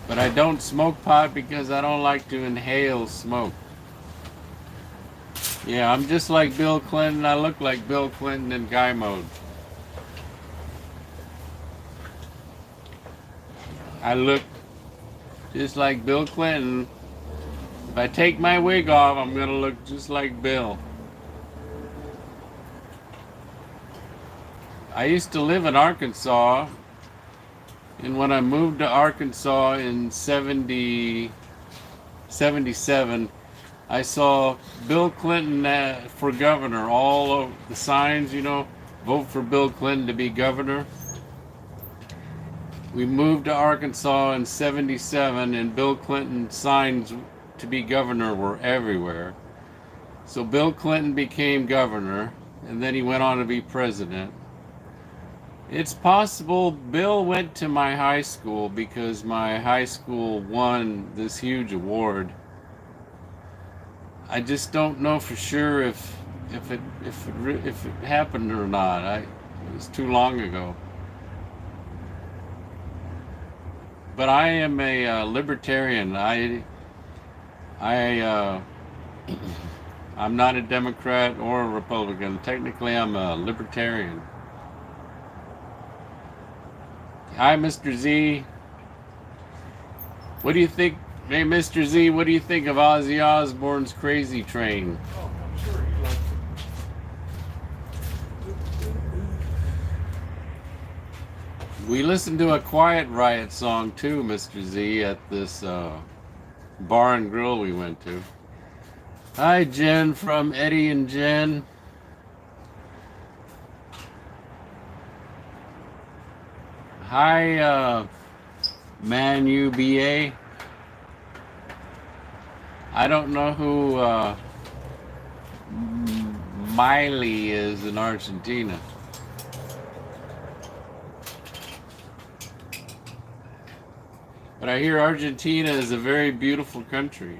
B: But I don't smoke pot because I don't like to inhale smoke. Yeah, I'm just like Bill Clinton. I look like Bill Clinton in guy mode. I look just like Bill Clinton. If I take my wig off, I'm gonna look just like Bill. I used to live in Arkansas, and when I moved to Arkansas in 77, I saw Bill Clinton for governor. All of the signs, vote for Bill Clinton to be governor. We moved to Arkansas in 77, and Bill Clinton signs to be governor were everywhere. So Bill Clinton became governor, and then he went on to be president. It's possible Bill went to my high school because my high school won this huge award. I just don't know for sure if it happened or not. It was too long ago. But I am a libertarian. I'm not a Democrat or a Republican. Technically, I'm a libertarian. Hi, Mr. Z. What do you think? Hey, Mr. Z, what do you think of Ozzy Osbourne's Crazy Train?
A: Oh, I'm sure you like it.
B: We listened to a Quiet Riot song too, Mr. Z, at this bar and grill we went to. Hi, Jen from Eddie and Jen. Hi, Man UBA. I don't know who Miley is in Argentina. But I hear Argentina is a very beautiful country.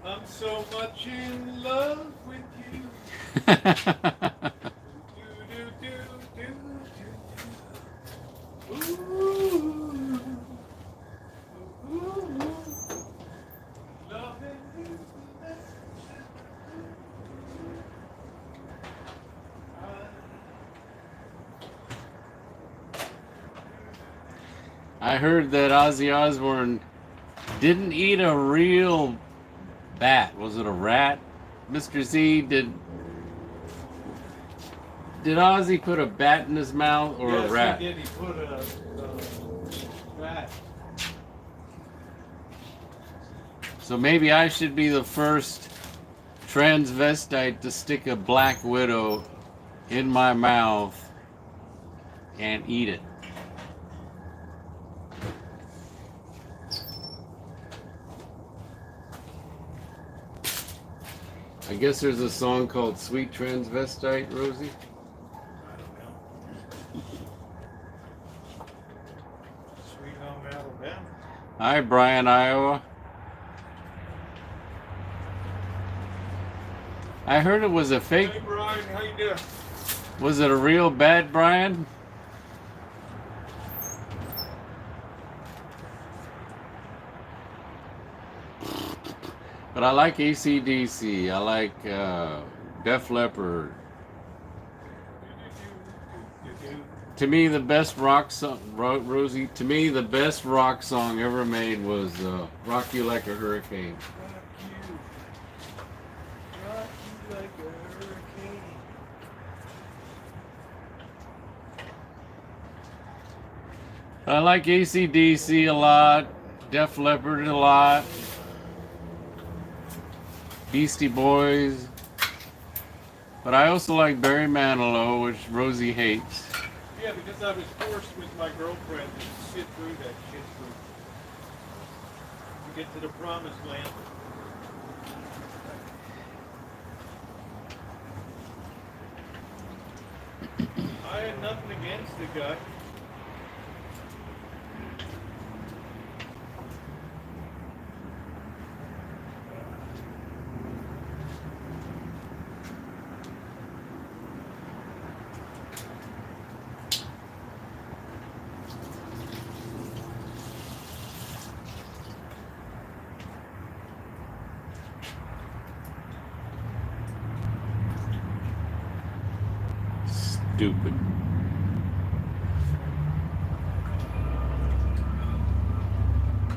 A: I'm so much in love with you. Ooh. Ooh. Loving you.
B: I heard that Ozzy Osbourne didn't eat a real bat. Was it a rat? Mr. Z, did Ozzy put a bat in his mouth or
A: Yes,
B: a rat?
A: he did. He put a rat.
B: So maybe I should be the first transvestite to stick a black widow in my mouth and eat it. I guess there's a song called Sweet Transvestite, Rosie.
A: I don't know. Sweet Home Alabama.
B: Hi, Brian, Iowa. I heard it was a fake.
A: Hey, Brian, how you doing?
B: Was it a real bat, Brian? But I like AC/DC. I like Def Leppard. To me, the best rock song, Rosie. To me, the best rock song ever made was "Rock You Like a Hurricane."
A: Rock you like a hurricane.
B: I like AC/DC a lot, Def Leppard a lot, Beastie Boys, but I also like Barry Manilow, which Rosie hates.
A: Yeah, because I was forced with my girlfriend to sit through that shit to get to the promised land. I had nothing against the guy.
B: Stupid.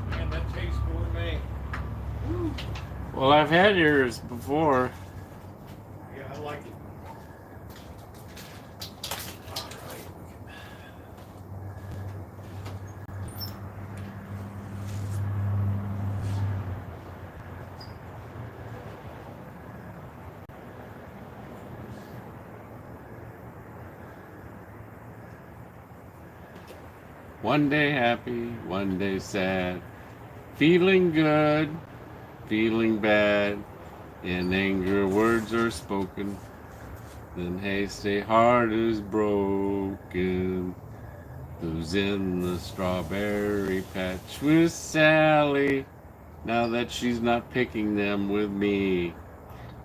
A: Man, that tastes gourmet. Woo.
B: Well, I've had yours before.
A: Yeah, I like it. All right.
B: One day happy, one day sad, feeling good, feeling bad. In anger, words are spoken. Then haste, a heart is broken. Who's in the strawberry patch with Sally? Now that she's not picking them with me.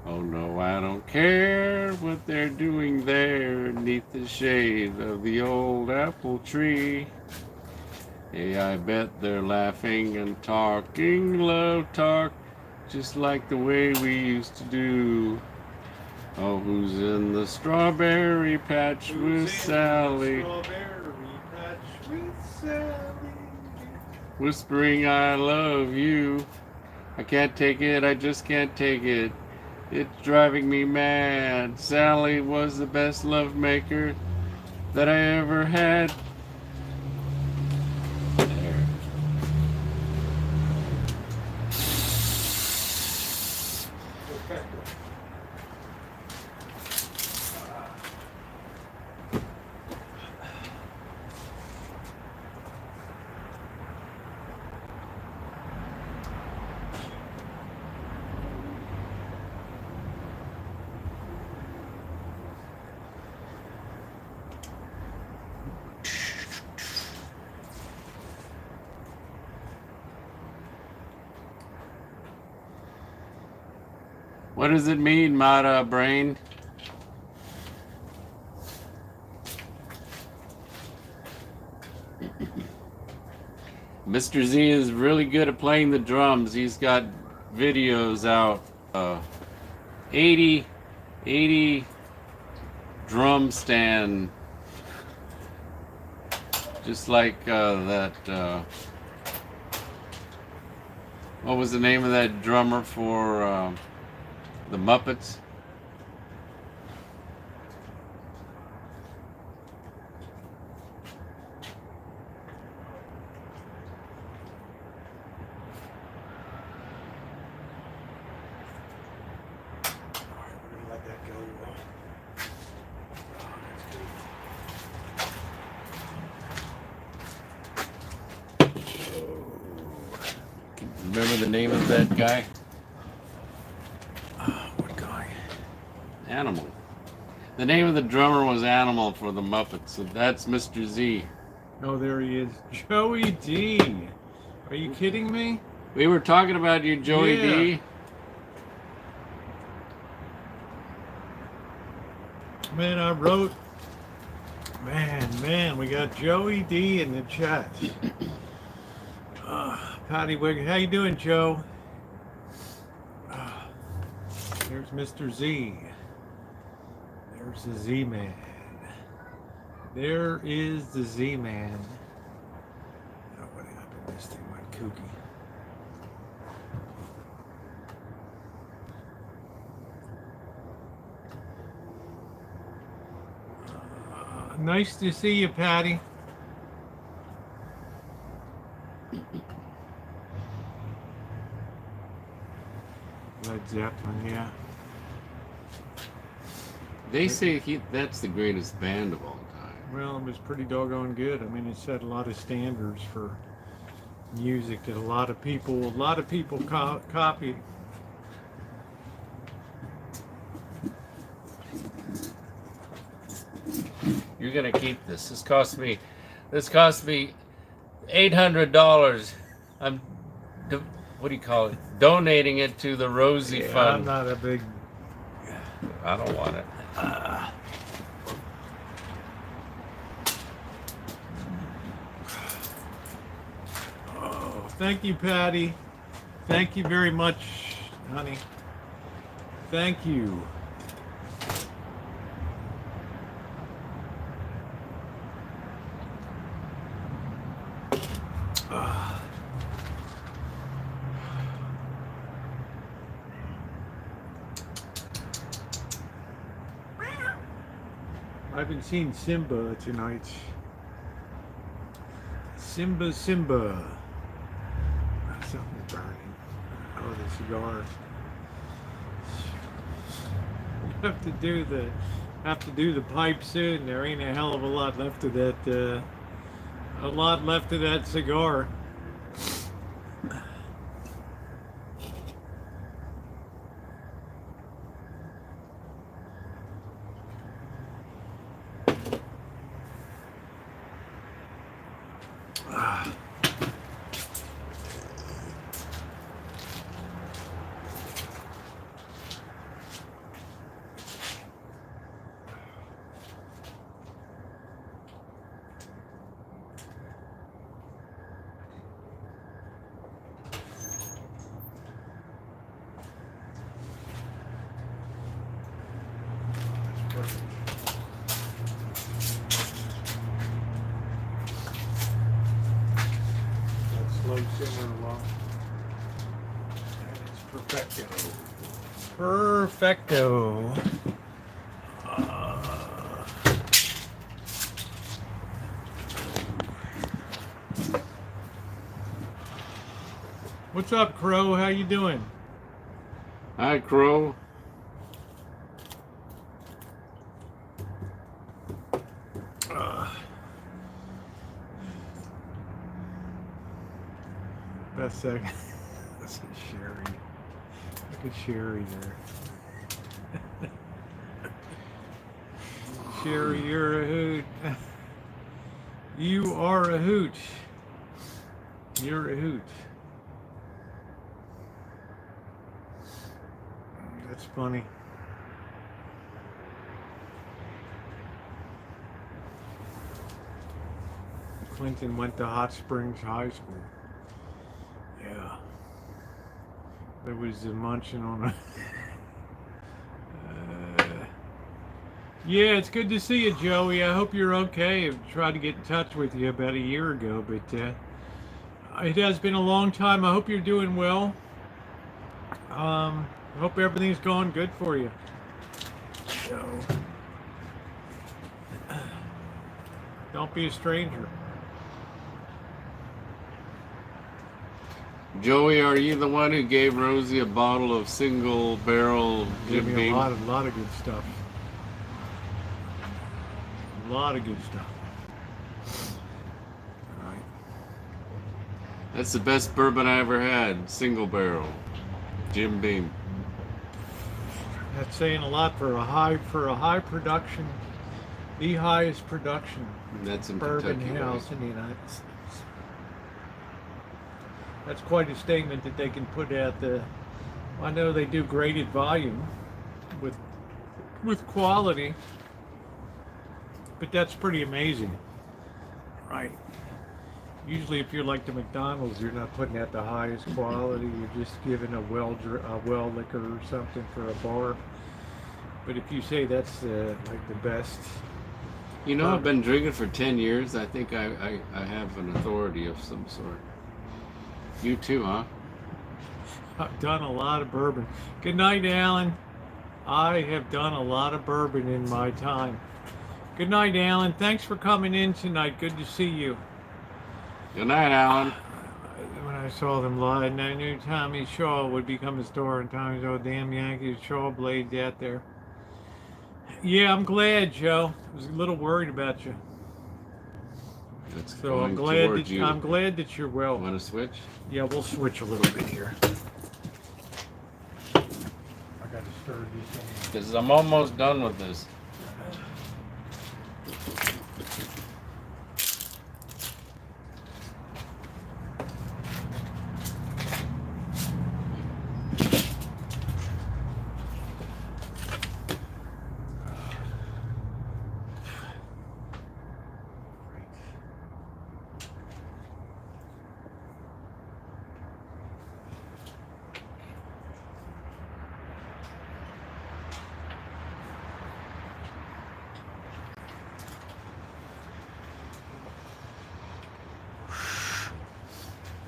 B: Oh no, I don't care what they're doing there neath the shade of the old apple tree. Hey, I bet they're laughing and talking love talk just like the way we used to do. Oh, who's in the strawberry patch with Sally?
A: Strawberry patch with Sally.
B: Whispering I love you. I can't take it, I just can't take it. It's driving me mad. Sally was the best love maker that I ever had. There. What does it mean, Mata Brain? Mr. Z is really good at playing the drums. He's got videos out. 80 drum stand. Just like that. What was the name of that drummer for the Muppets?
A: Let that go.
B: Remember the name of that guy?
A: What guy?
B: Animal. The name of the drummer was Animal for the Muppets. So that's Mr. Z.
A: Oh, there he is. Joey D. Are you kidding me?
B: We were talking about you, Joey D.
A: Man, I wrote. Man, we got Joey D in the chat. Patty Wig, how you doing, Joe? There's Mr. Z. There's the Z-Man. There is the Z-Man. Oh, what happened? This thing went kooky. Nice to see you, Patty. Led Zeppelin, yeah.
B: They say that's the greatest band of all time.
A: Well, it was pretty doggone good. I mean, it set a lot of standards for music that a lot of people copied.
B: You're gonna keep this. This cost me $800. I'm what do you call it? Donating it to the Rosie
A: Yeah,
B: Fund.
A: I'm not a big.
B: I don't want it.
A: Oh, thank you, Patty. Thank you very much, honey. Thank you. I haven't seen Simba tonight. Simba. Something's burning. Oh, the cigar. Have to do the pipe soon. There ain't a hell of a lot left of that. A lot left of that cigar. Slow simmer along. It's perfecto. Perfecto. What's up, Crow? How you doing?
B: Hi, Crow. Best second. That's Sherry. Look at Sherry there. Sherry, you're a hoot. You are a hoot. You're a hoot. That's funny. Clinton went to Hot Springs High School. Yeah. There was a munching on a... Yeah, it's good to see you, Joey. I hope you're okay. I've tried to get in touch with you about a year ago, but it has been a long time. I hope you're doing well. I hope everything's going good for you. So, don't be a stranger. Joey, are you the one who gave Rosie a bottle of single barrel
A: Give
B: Jim
A: me
B: Beam?
A: a lot of good stuff. A lot of good stuff. All right.
B: That's the best bourbon I ever had. Single barrel. Jim Beam.
A: That's saying a lot for a high production, the highest production
B: That's in
A: bourbon
B: Kentucky.
A: house in the United States. That's quite a statement that they can put out the. I know they do graded volume with quality, but that's pretty amazing, right? Usually, if you're like the McDonald's, you're not putting out the highest quality. You're just giving a well liquor or something for a bar. But if you say that's like the best,
B: You know, I've been drinking for 10 years. I think I have an authority of some sort. You too, huh?
A: I've done a lot of bourbon. Good night, Alan. I have done a lot of bourbon in my time. Good night, Alan. Thanks for coming in tonight. Good to see you.
B: Good night, Alan.
A: When I saw them live, I knew Tommy Shaw would become a star, and Tommy Shaw, damn Yankees, Shaw blades out there. Yeah, I'm glad, Joe. I was a little worried about you.
B: It's
A: So I'm
B: going
A: glad
B: towards
A: that
B: you.
A: I'm glad that you're well.
B: Want to switch?
A: Yeah, we'll switch a little bit here. I got to stir these things.
B: Because I'm almost done with this.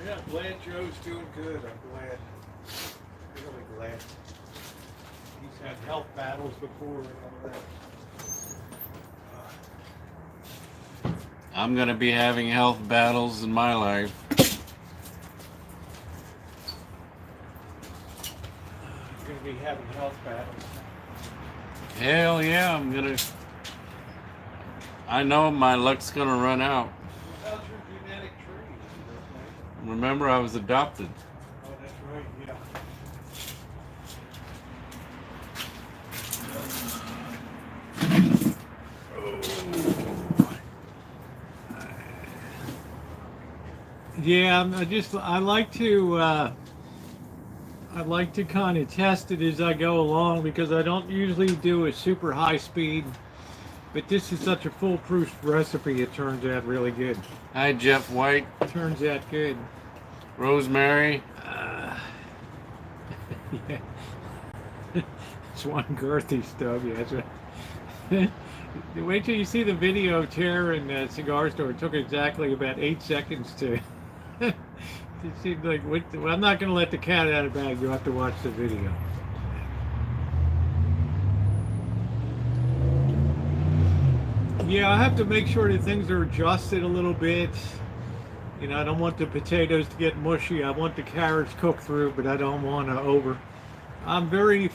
A: Yeah, I'm glad Joe's doing good. I'm glad. Really glad. He's had health battles before and all that.
B: I'm going to be having health battles in my life.
A: He's going to be having health battles.
B: Hell yeah, I'm going to. I know my luck's going to run out.
A: How's your genetic tree?
B: Remember, I was adopted.
A: Oh, that's right, yeah. Yeah, I like to kind of test it as I go along because I don't usually do a super high speed, but this is such a foolproof recipe. It turns out really good.
B: Hi, Jeff White.
A: Turns out good.
B: Rosemary.
A: Yeah. It's one girthy stub. Yeah, that's right. Wait till you see the video of Tara in the cigar store. It took exactly about 8 seconds to. It seemed like, well, I'm not going to let the cat out of the bag. You'll have to watch the video. Yeah, I have to make sure that things are adjusted a little bit. You know, I don't want the potatoes to get mushy. I want the carrots cooked through, but I don't want to over. I'm very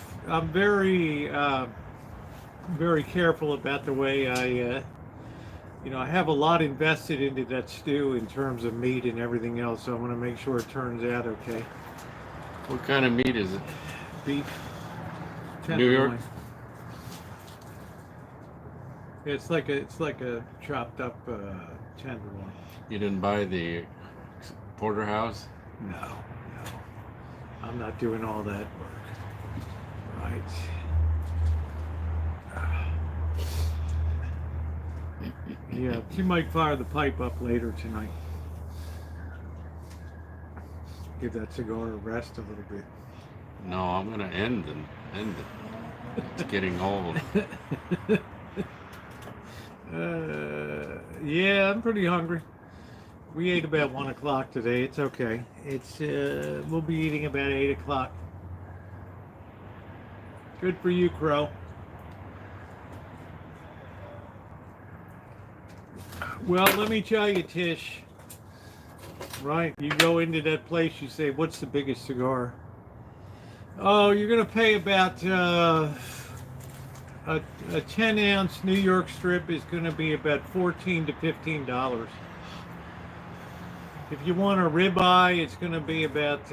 A: careful about the way I have a lot invested into that stew in terms of meat and everything else, so I want to make sure it turns out okay.
B: What kind of meat is it?
A: Beef.
B: New York?
A: Tenderloin. It's like a chopped up tenderloin.
B: You didn't buy the porterhouse?
A: No. I'm not doing all that work. Right. Yeah, she might fire the pipe up later tonight. Give that cigar a rest a little bit.
B: No, I'm gonna end it. It's getting old.
A: Yeah, I'm pretty hungry. We ate about 1 o'clock today. It's okay. We'll be eating about 8 o'clock. Good for you, Crow. Well, let me tell you, Tish. Right, you go into that place, you say, what's the biggest cigar? Oh, you're going to pay about a 10-ounce New York strip is going to be about $14 to $15. If you want a ribeye, it's going to be about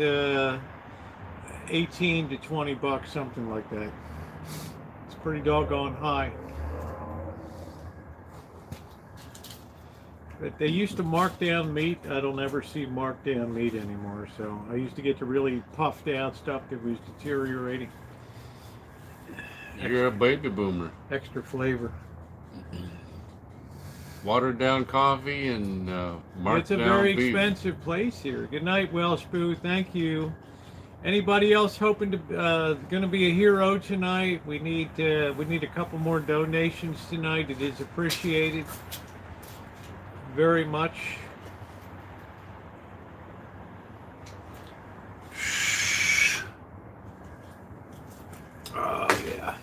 A: 18 to 20 bucks, something like that. It's pretty doggone high. But they used to mark down meat. I don't ever see marked down meat anymore. So I used to get the really puffed out stuff that was deteriorating.
B: You're a baby boomer.
A: Extra flavor.
B: watered down coffee and marked
A: It's a
B: down
A: very
B: beef.
A: expensive place here. Good night, Welsh Boo. Thank you. Anybody else hoping to going to be a hero tonight? We need a couple more donations tonight. It is appreciated very much. Oh yeah.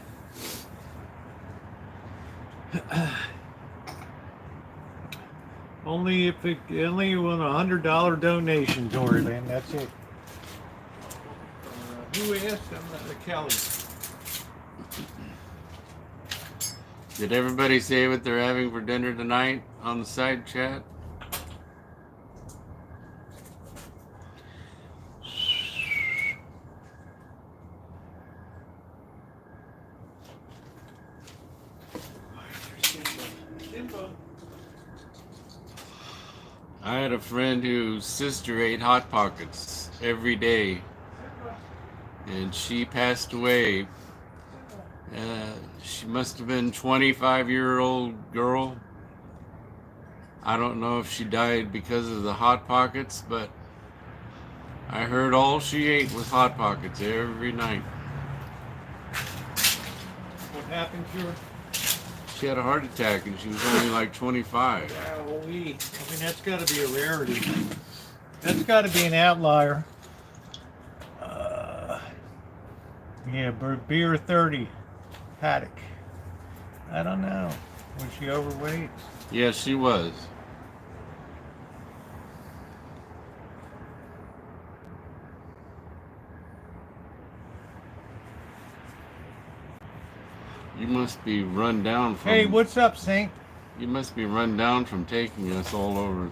A: Only only want $100 donation, Tori Lynn. That's it. Who asked? I'm not the Kelly.
B: Did everybody say what they're having for dinner tonight on the side chat? I had a friend whose sister ate Hot Pockets every day, and she passed away. She must have been 25-year-old girl. I don't know if she died because of the Hot Pockets, but I heard all she ate was Hot Pockets every night.
A: What happened to her?
B: She had a heart attack and she was only like 25.
A: Golly. I mean, that's got to be a rarity. That's got to be an outlier. Yeah, beer 30. Haddock. I don't know. Was she overweight?
B: Yes, she was. You must be run down from.
A: Hey, what's up, Saint?
B: You must be run down from taking us all over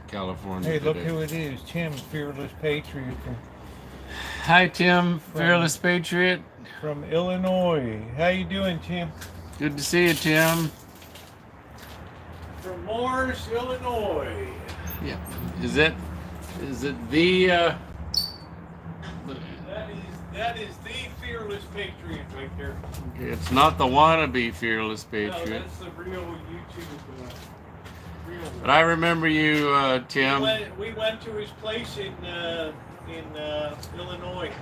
B: California.
A: Hey, look
B: today.
A: who it is. Tim, Fearless Patriot
B: Hi, Tim, Fearless Patriot.
A: from Illinois. How you doing, Tim?
B: Good to see you, Tim.
A: From Morris, Illinois.
B: Yeah. Is it the
A: That is the Fearless Patriot right there.
B: it's not the wannabe Fearless
A: No,
B: Patriot.
A: that's the real YouTube. Real one.
B: But I remember you, Tim.
A: We went to his place in Illinois.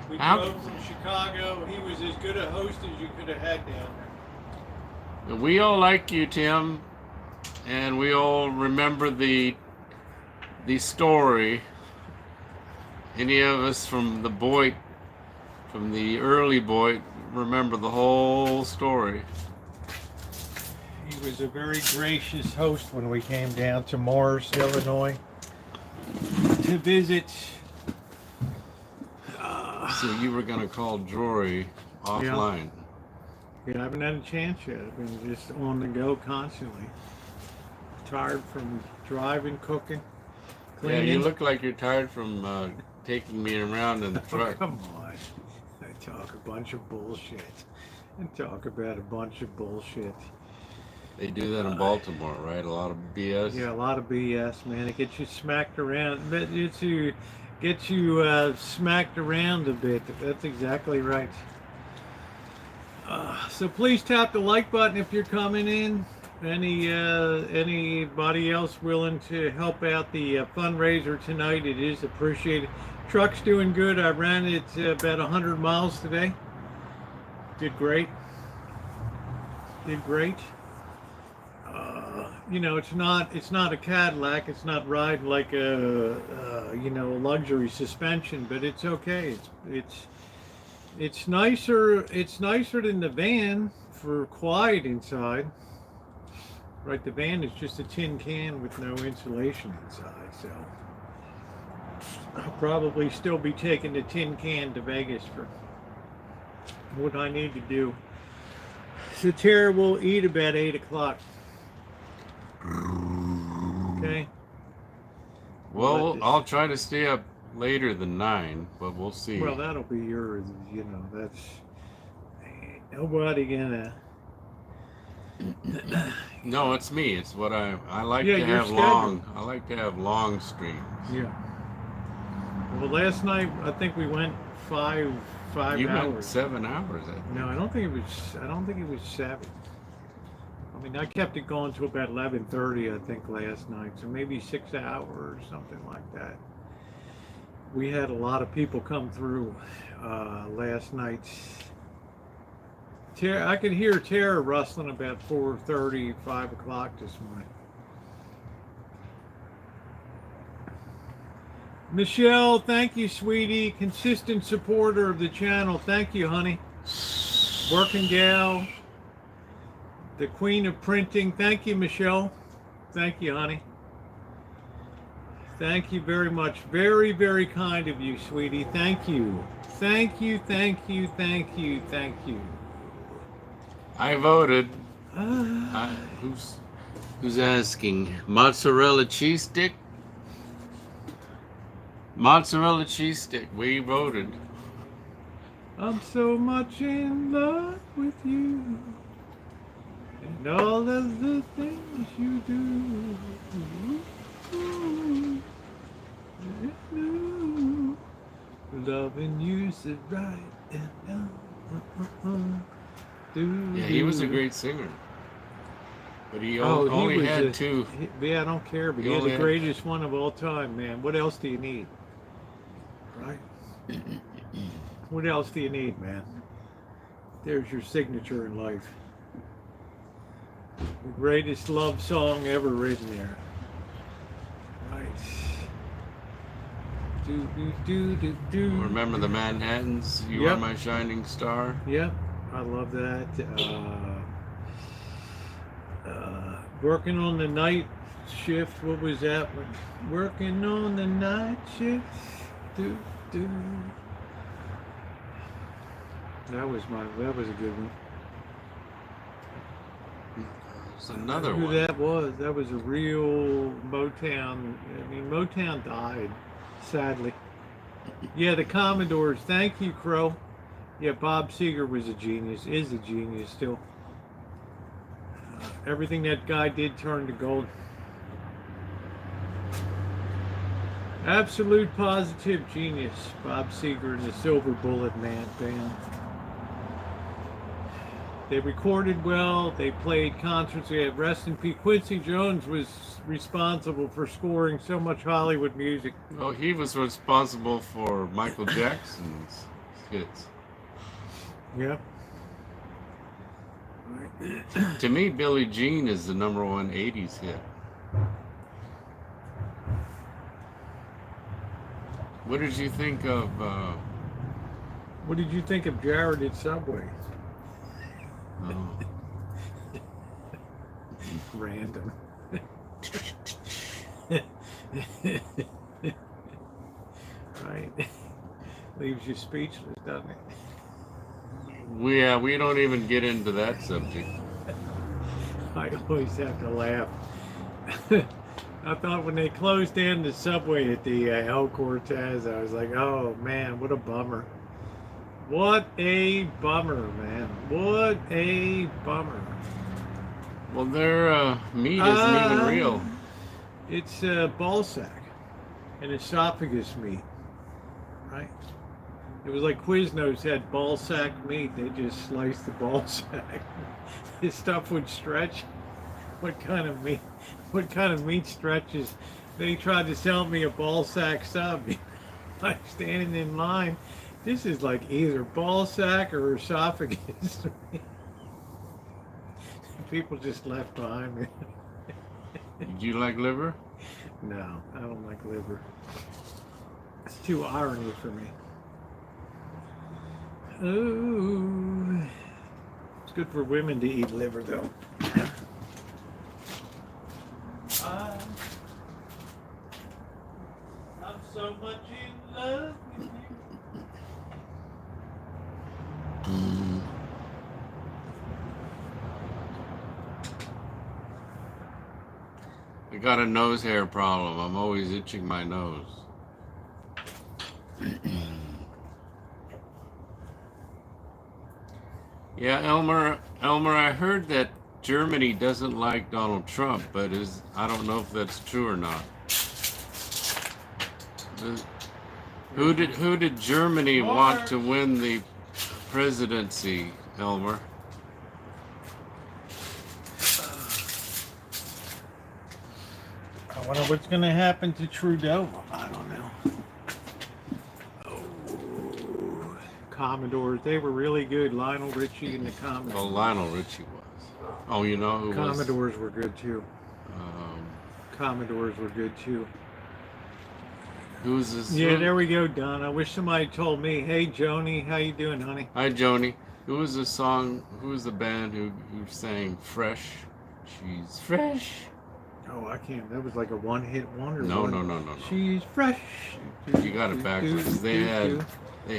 A: We
B: How-
A: drove from Chicago. He was as good a host as you could have had down there.
B: We all like you, Tim, and we all remember the story. Any of us from the early Boyd, remember the whole story.
A: He was a very gracious host when we came down to Morris, Illinois, to visit.
B: So you were gonna call Jory offline.
A: Yeah, I haven't had a chance yet. I've been just on the go constantly. Tired from driving, cooking,
B: Yeah,
A: cleaning.
B: you look like you're tired from taking me around in the
A: Oh,
B: truck.
A: come on. I talk a bunch of bullshit. And talk about a bunch of bullshit.
B: They do that in Baltimore, right? A lot of BS.
A: Yeah, a lot of BS, man. It gets you smacked around. But gets you smacked around a bit. That's exactly right. So please tap the like button if you're coming in. Anybody else willing to help out the fundraiser tonight? It is appreciated. Truck's doing good. I ran it about 100 miles today. Did great. You know, it's not a Cadillac. It's not riding like a luxury suspension, but it's okay. It's nicer. It's nicer than the van for quiet inside. Right, the van is just a tin can with no insulation inside, so I'll probably still be taking the tin can to Vegas for what I need to do. So Tara will eat about 8 o'clock. Okay.
B: Well, I'll try to stay up later than 9, but we'll see.
A: Well, that'll be yours. You know, that's ain't nobody gonna.
B: No, it's me. It's what I like
A: Yeah,
B: to
A: your
B: have
A: schedule.
B: long. I like to have long streams.
A: Yeah. Well, last night I think we went five
B: You went
A: hours.
B: 7 hours. I think.
A: No, I don't think it was 7. I mean, I kept it going till about 11:30, I think, last night. So maybe 6 hours or something like that. We had a lot of people come through last night. I could hear Tara rustling about 4:30, 5 o'clock this morning. Michelle, thank you, sweetie. Consistent supporter of the channel. Thank you, honey. Working gal. The queen of printing. Thank you, Michelle. Thank you, honey. Thank you very much. Very, very kind of you, sweetie. Thank you. Thank you, thank you, thank you, thank you.
B: I voted. Who's asking? Mozzarella cheese stick? Mozzarella cheese stick. We voted.
A: I'm so much in love with you and all of the things you do. Loving you's the right and
B: Yeah, he was a great singer. But he only had two.
A: Yeah, I don't care, but he's the greatest one of all time, man. What else do you need? Right? What else do you need, man? There's your signature in life. The greatest love song ever written there. Right.
B: Remember the Manhattans? You Are My Shining Star?
A: Yep, I love that. Working on the night shift. What was that one? Working on the night shift. That was a good one.
B: There's another
A: Who
B: one.
A: that was? That was a real Motown. I mean, Motown died, sadly. Yeah, the Commodores. Thank you, Crow. Yeah, Bob Seger was a genius. Is a genius still. Everything that guy did turned to gold. Absolute positive genius. Bob Seger and the Silver Bullet Band. They recorded well. They played concerts. They had Rest in Peace. Quincy Jones was responsible for scoring so much Hollywood music.
B: Oh, he was responsible for Michael Jackson's hits.
A: Yep.
B: To me, Billie Jean is the #1 80s hit. What did you think of...
A: What did you think of Jared at Subway?
B: Oh.
A: Random. Right. Leaves you speechless, doesn't it?
B: We don't even get into that subject.
A: I always have to laugh. I thought when they closed down the Subway at the El Cortez, I was like, oh man, what a bummer. What a bummer, man. What a bummer.
B: Well, their meat isn't even real.
A: It's ball sack and esophagus meat, right? It was like Quiznos had ball sack meat. They just sliced the ball sack. This stuff would stretch. What kind of meat? What kind of meat stretches? They tried to sell me a ball sack sub. I'm standing in line. This is like either ball sack or esophagus. People just left behind me.
B: Did you like liver?
A: No, I don't like liver. It's too irony for me. Oh, it's good for women to eat liver, though. I'm so much in love with you.
B: I got a nose hair problem. I'm always itching my nose. Yeah, Elmer, I heard that Germany doesn't like Donald Trump, but I don't know if that's true or not. Who did Germany want to win the presidency, Elmer?
A: wonder what's going to happen to Trudeau. I don't know. Oh, Commodores, they were really good. Lionel Richie and the Commodores.
B: Well, Lionel Richie was. Oh, you know who
A: Commodores were good too.
B: was?
A: Commodores were good too.
B: Who's this?
A: Yeah, there we go, Don. I wish somebody told me, hey, Joni, how you doing, honey?
B: Hi, Joni. Who was the song? Who was the band who sang "Fresh"? She's fresh.
A: Oh, I can't. That was like a one-hit wonder.
B: No.
A: She's fresh.
B: You got it backwards. They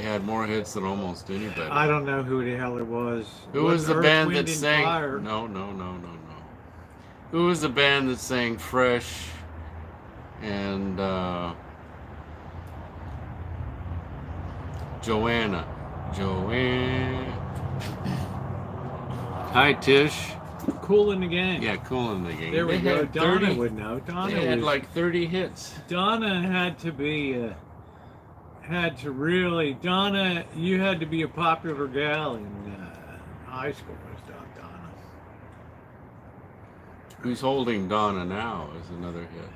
B: had more hits than almost anybody.
A: I don't know who the hell it was.
B: Who was the band that
A: Wind,
B: sang?
A: Fire?
B: No. Who was the band that sang "Fresh"? And Joanna. Hi, Tish.
A: Cool in the Gang.
B: Yeah, Cool in the Gang.
A: There we
B: They
A: go.
B: had
A: Donna
B: 30
A: would know. Donna
B: They had
A: was,
B: like 30 hits.
A: Donna had to be, Donna, you had to be a popular gal in high school, was Donna.
B: Who's Holding Donna Now is another hit.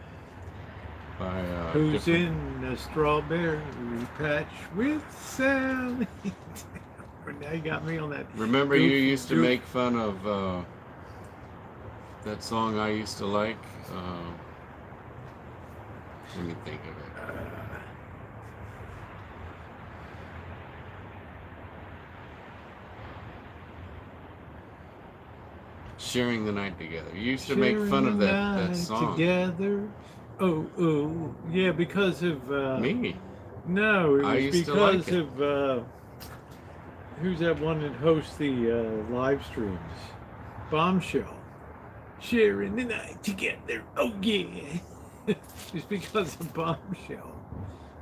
B: By,
A: Who's in a strawberry patch with Sally? Now you got me on that.
B: Remember you used to make fun of that song I used to like? Let me think of it. Sharing the Night Together. You used to make fun of that song.
A: Together. Oh, yeah, because of
B: Me.
A: No, it
B: I
A: was
B: used to like
A: because
B: it.
A: of who's that one that hosts the live streams? Bombshell. Sharing the night together. Oh yeah. It's because of Bombshell.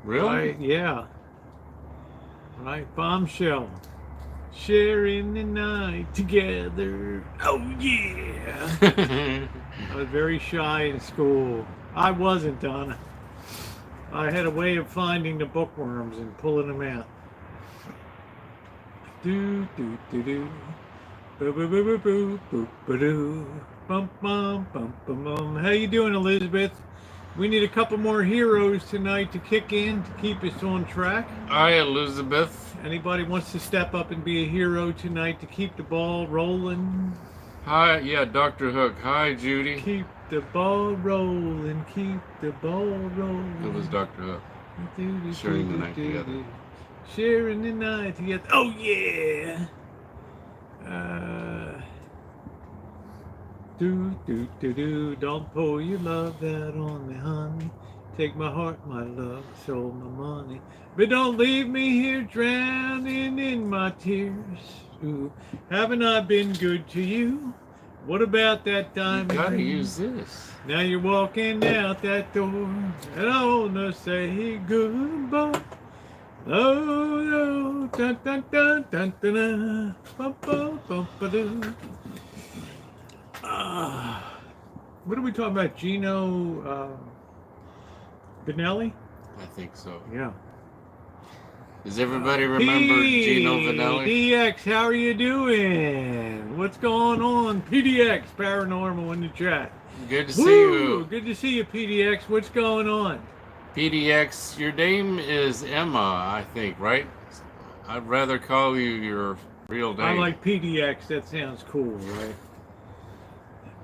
B: Really?
A: Right? Yeah. Right, Bombshell. Sharing the night together. Oh yeah. I was very shy in school. I wasn't, Donna. I had a way of finding the bookworms and pulling them out. Do do do do. Boo boo boo boo boo boo boo doo. Bum bum bum bum bum. How you doing, Elizabeth? We need a couple more heroes tonight to kick in to keep us on track.
B: Hi, Elizabeth.
A: Anybody wants to step up and be a hero tonight to keep the ball rolling?
B: Hi, yeah, Dr. Hook. Hi, Judy.
A: Keep the ball rolling, keep the ball rolling.
B: It was Dr. Hook. Sharing the night together.
A: Sharing the night together. Oh yeah. Do. Don't pour your love out on me, honey. Take my heart, my love, soul, my money. But don't leave me here drowning in my tears. Ooh, haven't I been good to you? What about that diamond
B: You gotta
A: ring?
B: use this.
A: Now you're walking out that door, and I wanna say goodbye. Oh no, dun dun dun dun dun dun, bum bum bum ba-doo. What are we talking about? Gino Vanelli?
B: I think so.
A: Yeah.
B: Does everybody remember Gino Vanelli?
A: PDX, how are you doing? What's going on? PDX, Paranormal in the chat.
B: Good to see
A: Woo!
B: you.
A: Good to see you, PDX. What's going on?
B: PDX, your name is Emma, I think, right? I'd rather call you your real name.
A: I like PDX. That sounds cool, right?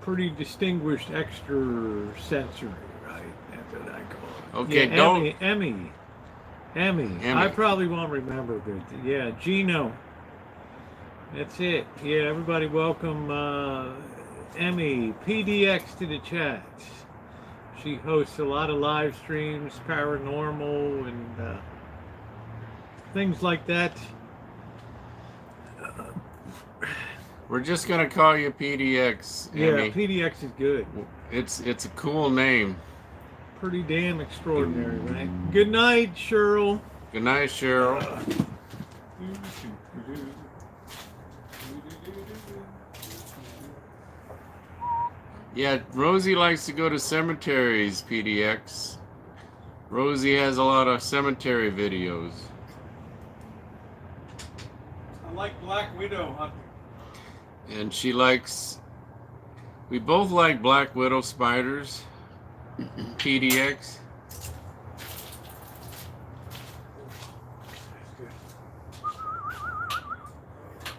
A: Pretty distinguished extrasensory, right? That's what I call it.
B: Okay,
A: yeah,
B: don't...
A: Emmy. I probably won't remember, but yeah, Gino. That's it. Yeah, everybody welcome Emmy, PDX to the chat. She hosts a lot of live streams, paranormal, and things like that.
B: We're just gonna call you PDX, Emmy.
A: Yeah, PDX is good.
B: It's a cool name.
A: Pretty damn extraordinary, right? Good night, Cheryl.
B: Good night, Cheryl. Yeah, Rosie likes to go to cemeteries, PDX. Rosie has a lot of cemetery videos.
A: I like Black Widow hunting.
B: And we both like Black Widow spiders. PDX.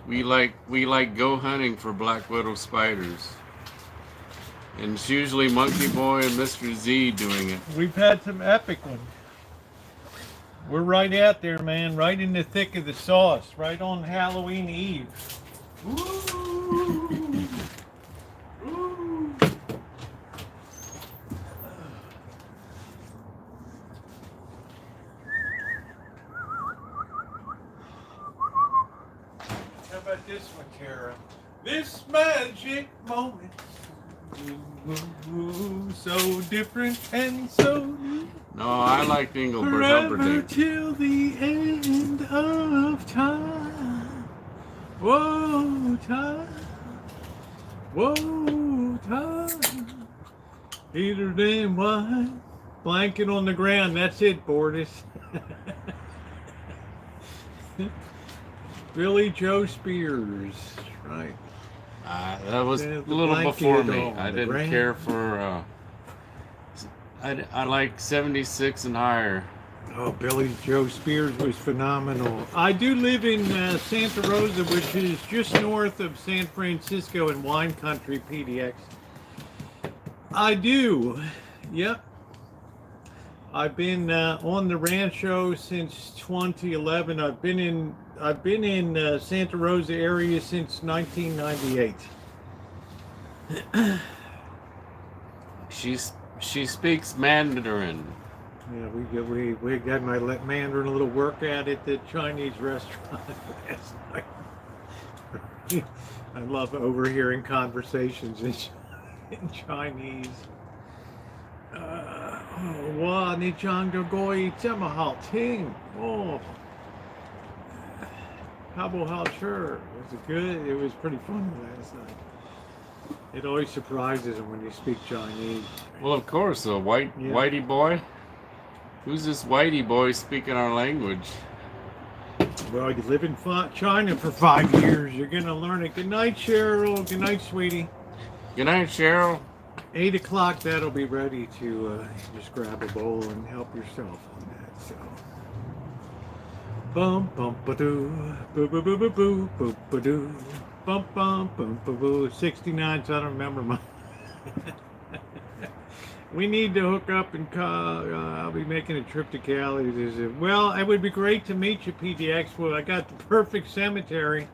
B: We like go hunting for black widow spiders. And it's usually Monkey Boy and Mr. Z doing it.
A: We've had some epic ones. We're right out there, man, right in the thick of the sauce, right on Halloween Eve. Ooh. Ooh. How about this one, Kara? This magic moment. Ooh, so different and so new.
B: No, I like Engelbert
A: Forever
B: Humperdinck.
A: till the end of time. Whoa, time. Whoa, time. Peter than wine. Blanket on the ground. That's it, Bortis. Billy Joe Spears. Right.
B: That was a
A: The
B: little
A: blanket
B: before me.
A: on
B: I
A: the
B: didn't
A: ground.
B: care for. I like 76 and higher.
A: Oh, Billy Joe Spears was phenomenal. I do live in Santa Rosa, which is just north of San Francisco in wine country, PDX. I do. Yep. I've been on the Rancho since 2011. I've been in Santa Rosa area since 1998.
B: She speaks Mandarin.
A: Yeah, we got my Mandarin a little workout at the Chinese restaurant last night. I love overhearing conversations in Chinese. Wow, ni chang de goi zema hao ting. Oh, how hao sure. Was it good? It was pretty fun last night. It always surprises them when you speak Chinese.
B: Well, of course, a whitey boy. Who's this whitey boy speaking our language?
A: Well, you live in China for 5 years. You're going to learn it. Good night, Cheryl. Good night, sweetie.
B: Good night, Cheryl.
A: 8 o'clock, that'll be ready to just grab a bowl and help yourself on that. So, bum bum ba doo, boo boo boo boo boo boo ba doo, bum bum bum boo boo. 69, so I don't remember my. We need to hook up and call. I'll be making a trip to Cali. Well, it would be great to meet you, PDX. Well, I got the perfect cemetery.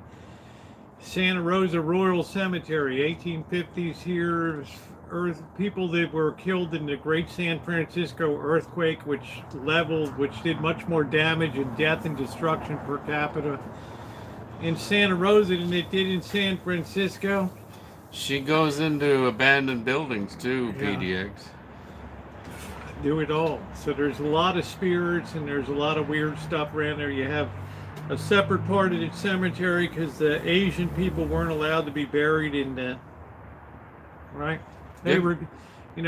A: Santa Rosa Royal Cemetery, 1850s here. People that were killed in the Great San Francisco earthquake, which did much more damage and death and destruction per capita in Santa Rosa than it did in San Francisco.
B: She goes into abandoned buildings too,
A: Yeah.
B: PDX.
A: Do it all. So there's a lot of spirits and there's a lot of weird stuff around there. You have a separate part of the cemetery because the Asian people weren't allowed to be buried in the right. They
B: Yep.
A: were,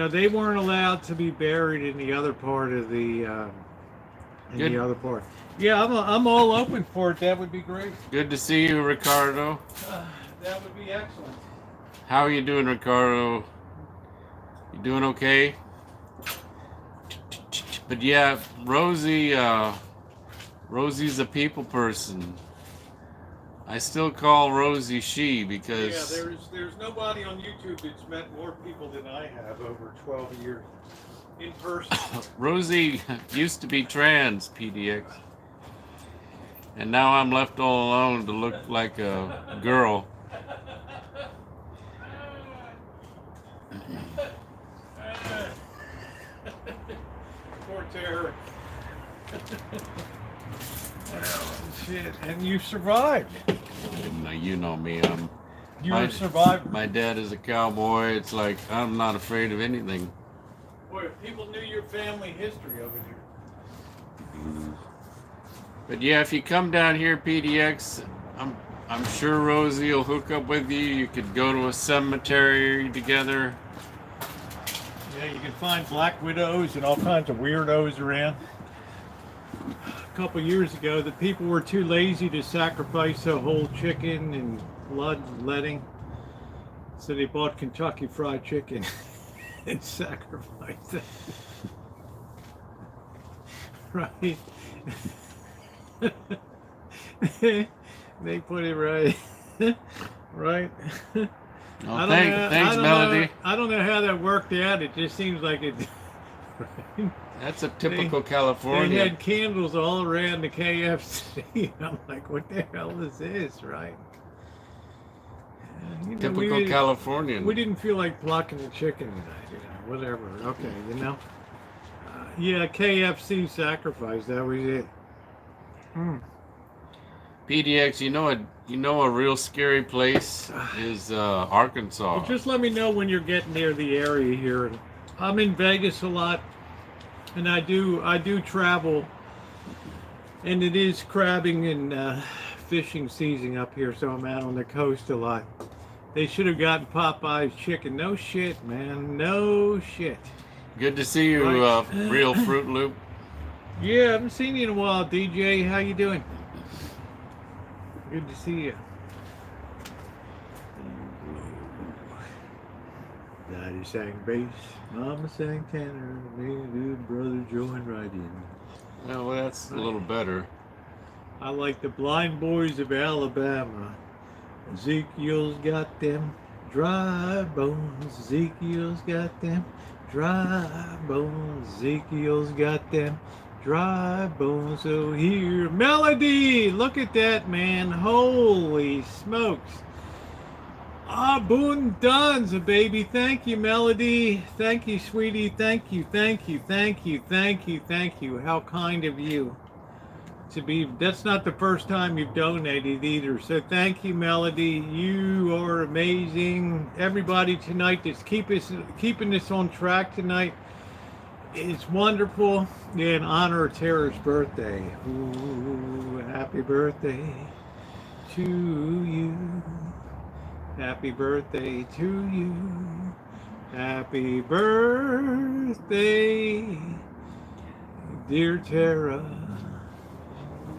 A: they weren't allowed to be buried in the other part of the
B: Good.
A: the other part. Yeah, I'm all open for it. That would be great.
B: Good to see you, Ricardo.
A: That would be excellent.
B: How are you doing, Ricardo? You doing okay? But yeah, Rosie's a people person. I still call Rosie she because
A: There's nobody on YouTube that's met more people than I have over 12 years in person.
B: Rosie used to be trans, PDX. And now I'm left all alone to look like a girl.
A: Poor Tara. Shit, and you survived.
B: You know me,
A: You're a survivor.
B: my dad is a cowboy. It's like I'm not afraid of anything.
A: Boy, if people knew your family history over here.
B: But yeah, if you come down here, PDX, I'm sure Rosie will hook up with you. You could go to a cemetery together.
A: Yeah, you can find black widows and all kinds of weirdos around. A couple years ago, the people were too lazy to sacrifice a whole chicken and bloodletting, so they bought Kentucky Fried Chicken and sacrificed it. Right. They put it right. Right.
B: Well,
A: I don't know.
B: thanks, Melody.
A: I don't know how that worked out. It just seems like it.
B: That's a
A: They
B: typical California.
A: had candles all around the KFC. I'm like, what the hell is this, right? You know,
B: Typical Californian.
A: we didn't feel like plucking the chicken tonight, whatever. Okay, yeah, KFC sacrifice. That was it.
B: PDX, you know a real scary place is Arkansas.
A: Well, just let me know when you're getting near the area here. I'm in Vegas a lot, and I do travel, and it is crabbing and fishing season up here, so I'm out on the coast a lot. They should have gotten Popeye's chicken. No shit, man. No shit.
B: Good to see you,
A: Right.
B: real Fruit Loop.
A: Yeah, I haven't seen you in a while, DJ. How you doing? Good to see you. Daddy sang bass, Mama sang tenor, me and good brother joined right in.
B: Well, that's a little better.
A: I like the Blind Boys of Alabama. Ezekiel's got them dry bones. Ezekiel's got them dry bones. Ezekiel's got them dry bones. So here, Melody, look at that, man. Holy smokes. Boon Duns, baby. Thank you, Melody. Thank you, sweetie. Thank you, thank you, thank you, thank you, thank you. How kind of you. That's not the first time you've donated either. So thank you, Melody. You are amazing. Everybody tonight that's keeping this on track tonight. It's wonderful. In honor of Tara's birthday. Ooh, happy birthday to you. Happy birthday to you. Happy birthday, dear Tara.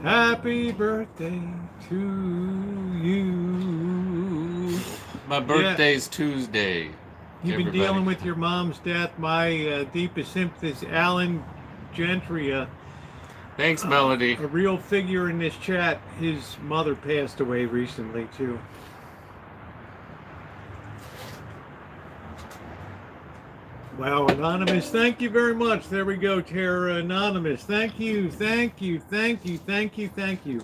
A: Happy birthday to you.
B: My birthday's Tuesday.
A: You've been
B: everybody.
A: dealing with your mom's death. My deepest sympathies, Alan Gentry,
B: Thanks, Melody.
A: a real figure in this chat. His mother passed away recently, too. Wow, Anonymous, thank you very much. There we go, Tara. Anonymous, thank you, thank you, thank you, thank you, thank you.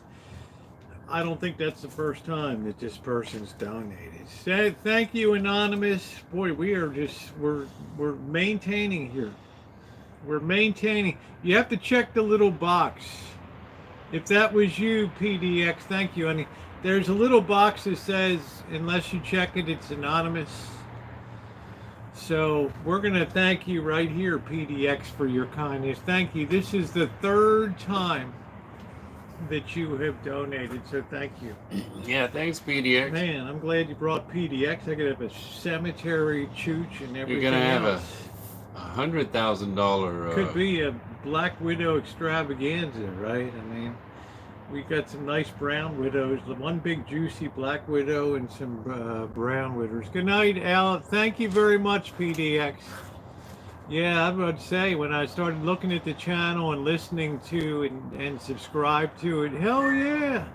A: I don't think that's the first time that this person's donated. Thank you, Anonymous. Boy, we're maintaining here. We're maintaining. You have to check the little box. If that was you, PDX, thank you, honey. There's a little box that says, unless you check it, it's anonymous. So we're going to thank you right here, PDX, for your kindness. Thank you. This is the third time that you have donated, so thank you.
B: Yeah, thanks, PDX.
A: Man, I'm glad you brought PDX. I could have a cemetery chooch and everything.
B: You're gonna have
A: else.
B: $100,000.
A: Could be a Black Widow extravaganza, right? I mean, we got some nice brown widows. One big juicy black widow and some brown widows. Good night, Al. Thank you very much, PDX. Yeah, I would say when I started looking at the channel and listening to and subscribe to it, hell yeah.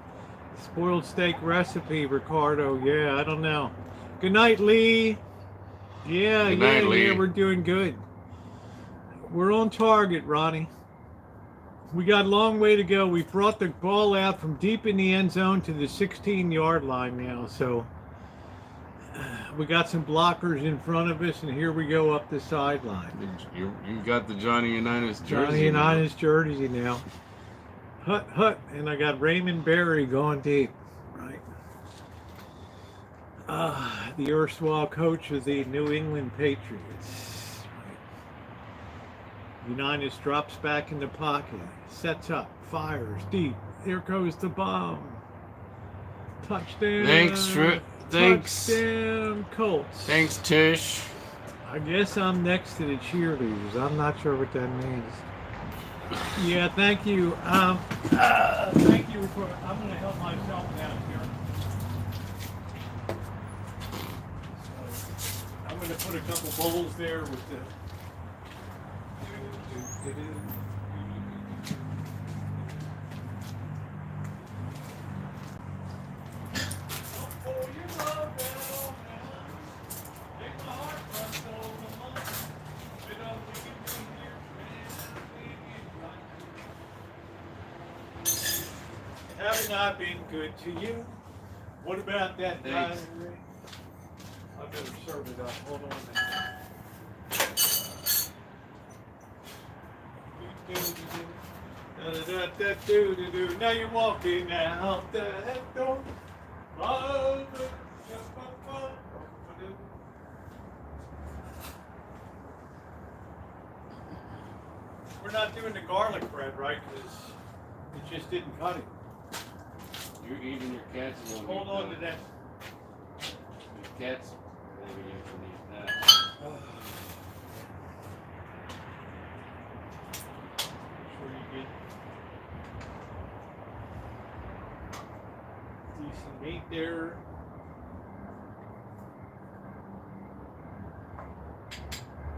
A: Spoiled steak recipe, Ricardo. Yeah, I don't know. Good night, Lee. Yeah,
B: Good night, Lee.
A: we're doing good. We're on target, Ronnie. We got a long way to go. We brought the ball out from deep in the end zone to the 16-yard line now. So we got some blockers in front of us, and here we go up the sideline.
B: You got the Johnny Unitas jersey.
A: Johnny Unitas jersey now. Hut, hut. And I got Raymond Berry going deep. Right. The erstwhile coach of the New England Patriots. Right. Unitas drops back in the pocket. Sets up. Fires deep. Here goes the bomb. Touchdown.
B: Thanks.
A: Touchdown, Colts.
B: Thanks, Tish.
A: I guess I'm next to the cheerleaders. I'm not sure what that means. Yeah, thank you. Thank you. I'm going to help myself down here. So, I'm going to put a couple bowls there with the. Haven't I been good to you? What about that guy?
B: Thanks.
A: I better serve it up. Hold on a minute. Da-da-da-da-do-do-do. Now you're walking out that door. We're not doing the garlic bread, right? Because it just didn't cut it.
B: You're eating your cats.
A: Hold on to that.
B: Your cats. Maybe you can eat that.
A: Sure you get decent meat there.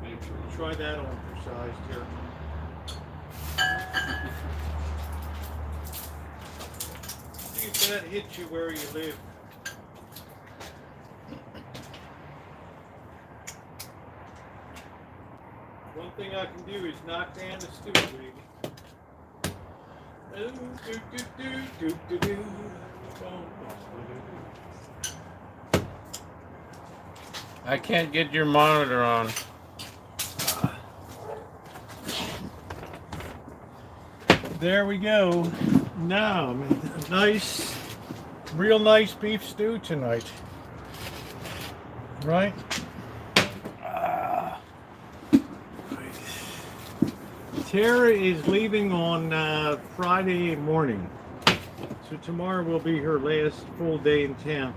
B: Make sure.
A: Try that on for size here. See if that hits you where you live. One thing I can do is knock down the stew, baby. Oh, do, do, do, do, do, do.
B: I can't get your monitor on.
A: There we go. Now, nice, real nice beef stew tonight. Right? Tara is leaving on Friday morning. So tomorrow will be her last full day in town.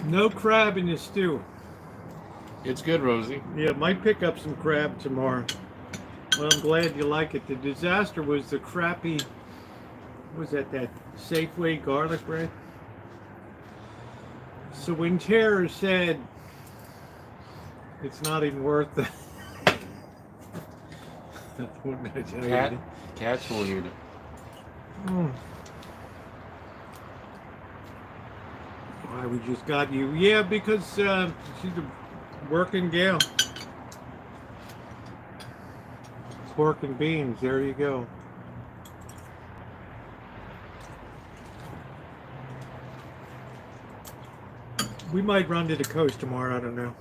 A: No crab in the stew.
B: It's good, Rosie.
A: Yeah, might pick up some crab tomorrow. Well, I'm glad you like it. The disaster was the crappy, what was that Safeway garlic bread? So when Tara said it's not even worth it, what did I tell you?
B: Cats will eat it.
A: Why, we just got you. Yeah, because she's a working gal. Pork and beans, there you go. We might run to the coast tomorrow, I don't know.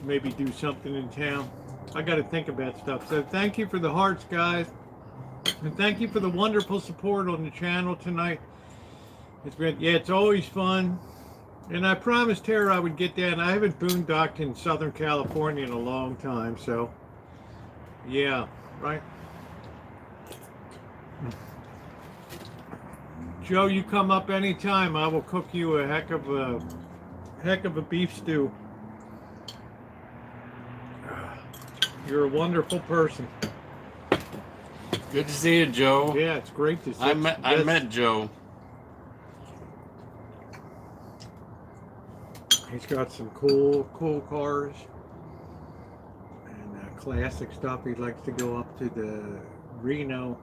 A: Maybe do something in town. I got to think about stuff. So thank you for the hearts, guys. And thank you for the wonderful support on the channel tonight. It's been, yeah, it's always fun. And I promised Tara I would get down. I haven't boondocked in Southern California in a long time, so yeah, right. Joe, you come up anytime. I will cook you a heck of a beef stew. You're a wonderful person.
B: Good to see you, Joe.
A: Yeah, it's great to see.
B: I met Joe.
A: He's got some cool cars and classic stuff. He likes to go up to the Reno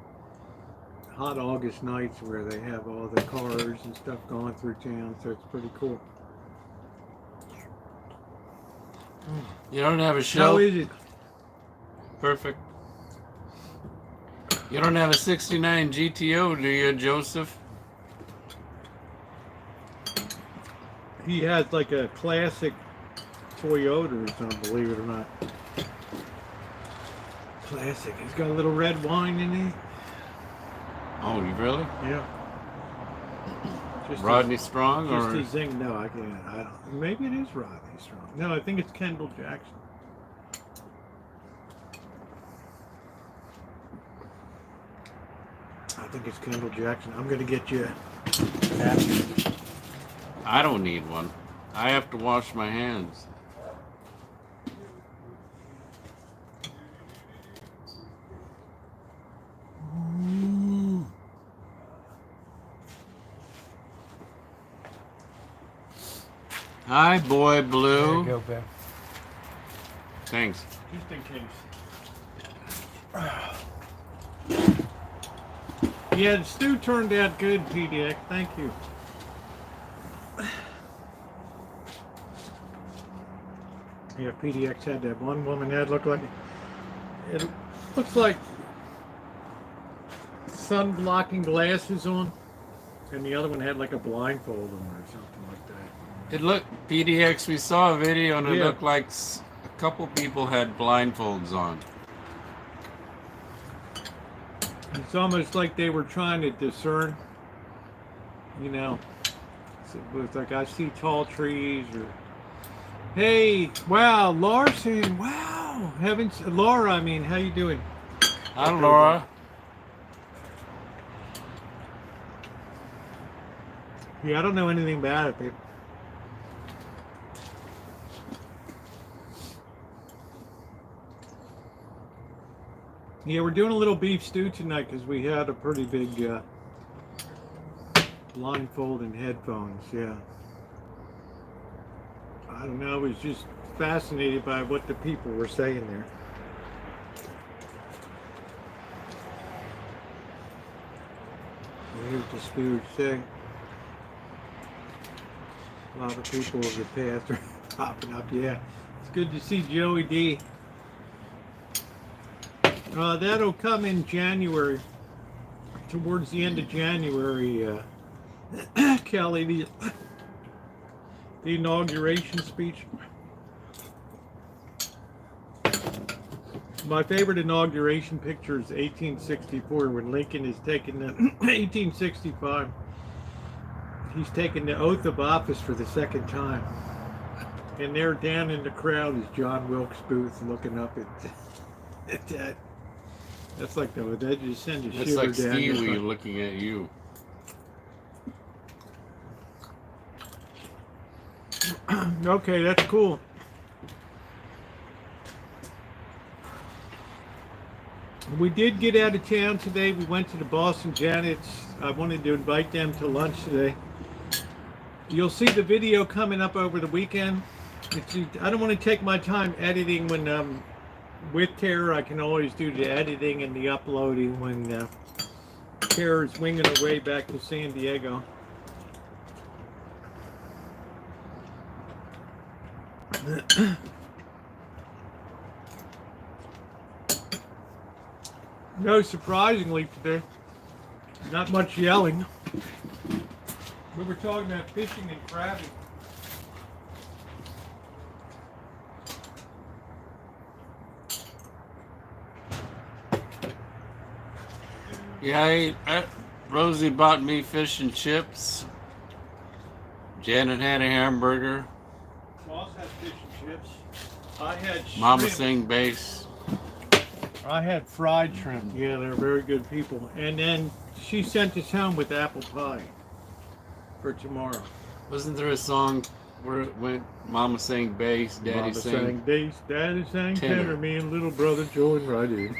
A: hot August nights where they have all the cars and stuff going through town, so it's pretty cool.
B: You don't have a
A: How
B: show?
A: is it?
B: Perfect. You don't have a 69 GTO, do you, Joseph?
A: He has like a classic Toyota or something, believe it or not. Classic. He's got a little red wine in it.
B: Oh, you really?
A: Yeah. Just
B: Rodney Strong,
A: Just
B: or
A: a zing. No, I can't. I don't. Maybe it is Rodney Strong. No, I think it's Kendall Jackson. I think it's Kendall Jackson. I'm gonna get you a napkin.
B: I don't need one. I have to wash my hands. Hi, boy blue.
A: There you go, Ben.
B: Thanks.
A: Just in case. Yeah, the stew turned out good, PDX. Thank you. Yeah, PDX had that one woman that looked like it looks like sun blocking glasses on, and the other one had like a blindfold on or something like that.
B: It looked PDX. We saw a video and it
A: Yeah.
B: looked like a couple people had blindfolds on.
A: It's almost like they were trying to discern, you know. So it was like I see tall trees or hey, wow, Larson, wow, heavens, Laura, I mean, how you doing?
B: Hi, Laura.
A: Yeah, I don't know anything about it, babe. Yeah, we're doing a little beef stew tonight because we had a pretty big blindfold and headphones, yeah. I don't know, I was just fascinated by what the people were saying there. Here's the stew thing. A lot of people of the past are popping up, yeah. It's good to see Joey D. That'll come in January, towards the end of January, Kelly, the inauguration speech. My favorite inauguration picture is 1864 when Lincoln is taking the 1865. He's taking the oath of office for the second time. And there down in the crowd is John Wilkes Booth looking up at that. That's like that just send a
B: It's
A: shiver
B: like
A: down your
B: Stewie
A: spine.
B: looking at you.
A: Okay, that's cool. We did get out of town today. We went to the Boston Janets. I wanted to invite them to lunch today. You'll see the video coming up over the weekend. I don't want to take my time editing when with Tara. I can always do the editing and the uploading when Tara's winging her way back to San Diego. No, surprisingly today, not much yelling. We were talking about fishing and crabbing.
B: Yeah, Rosie bought me fish and chips. Janet had a hamburger.
A: Boss had fish and chips. I had shrimp.
B: Mama sang bass.
A: I had fried shrimp. Yeah, they're very good people. And then she sent us home with apple pie for tomorrow.
B: Wasn't there a song where it went Mama sang bass, Daddy
A: Mama
B: sang?
A: sang bass, Daddy sang tenor, me and little brother joined right in.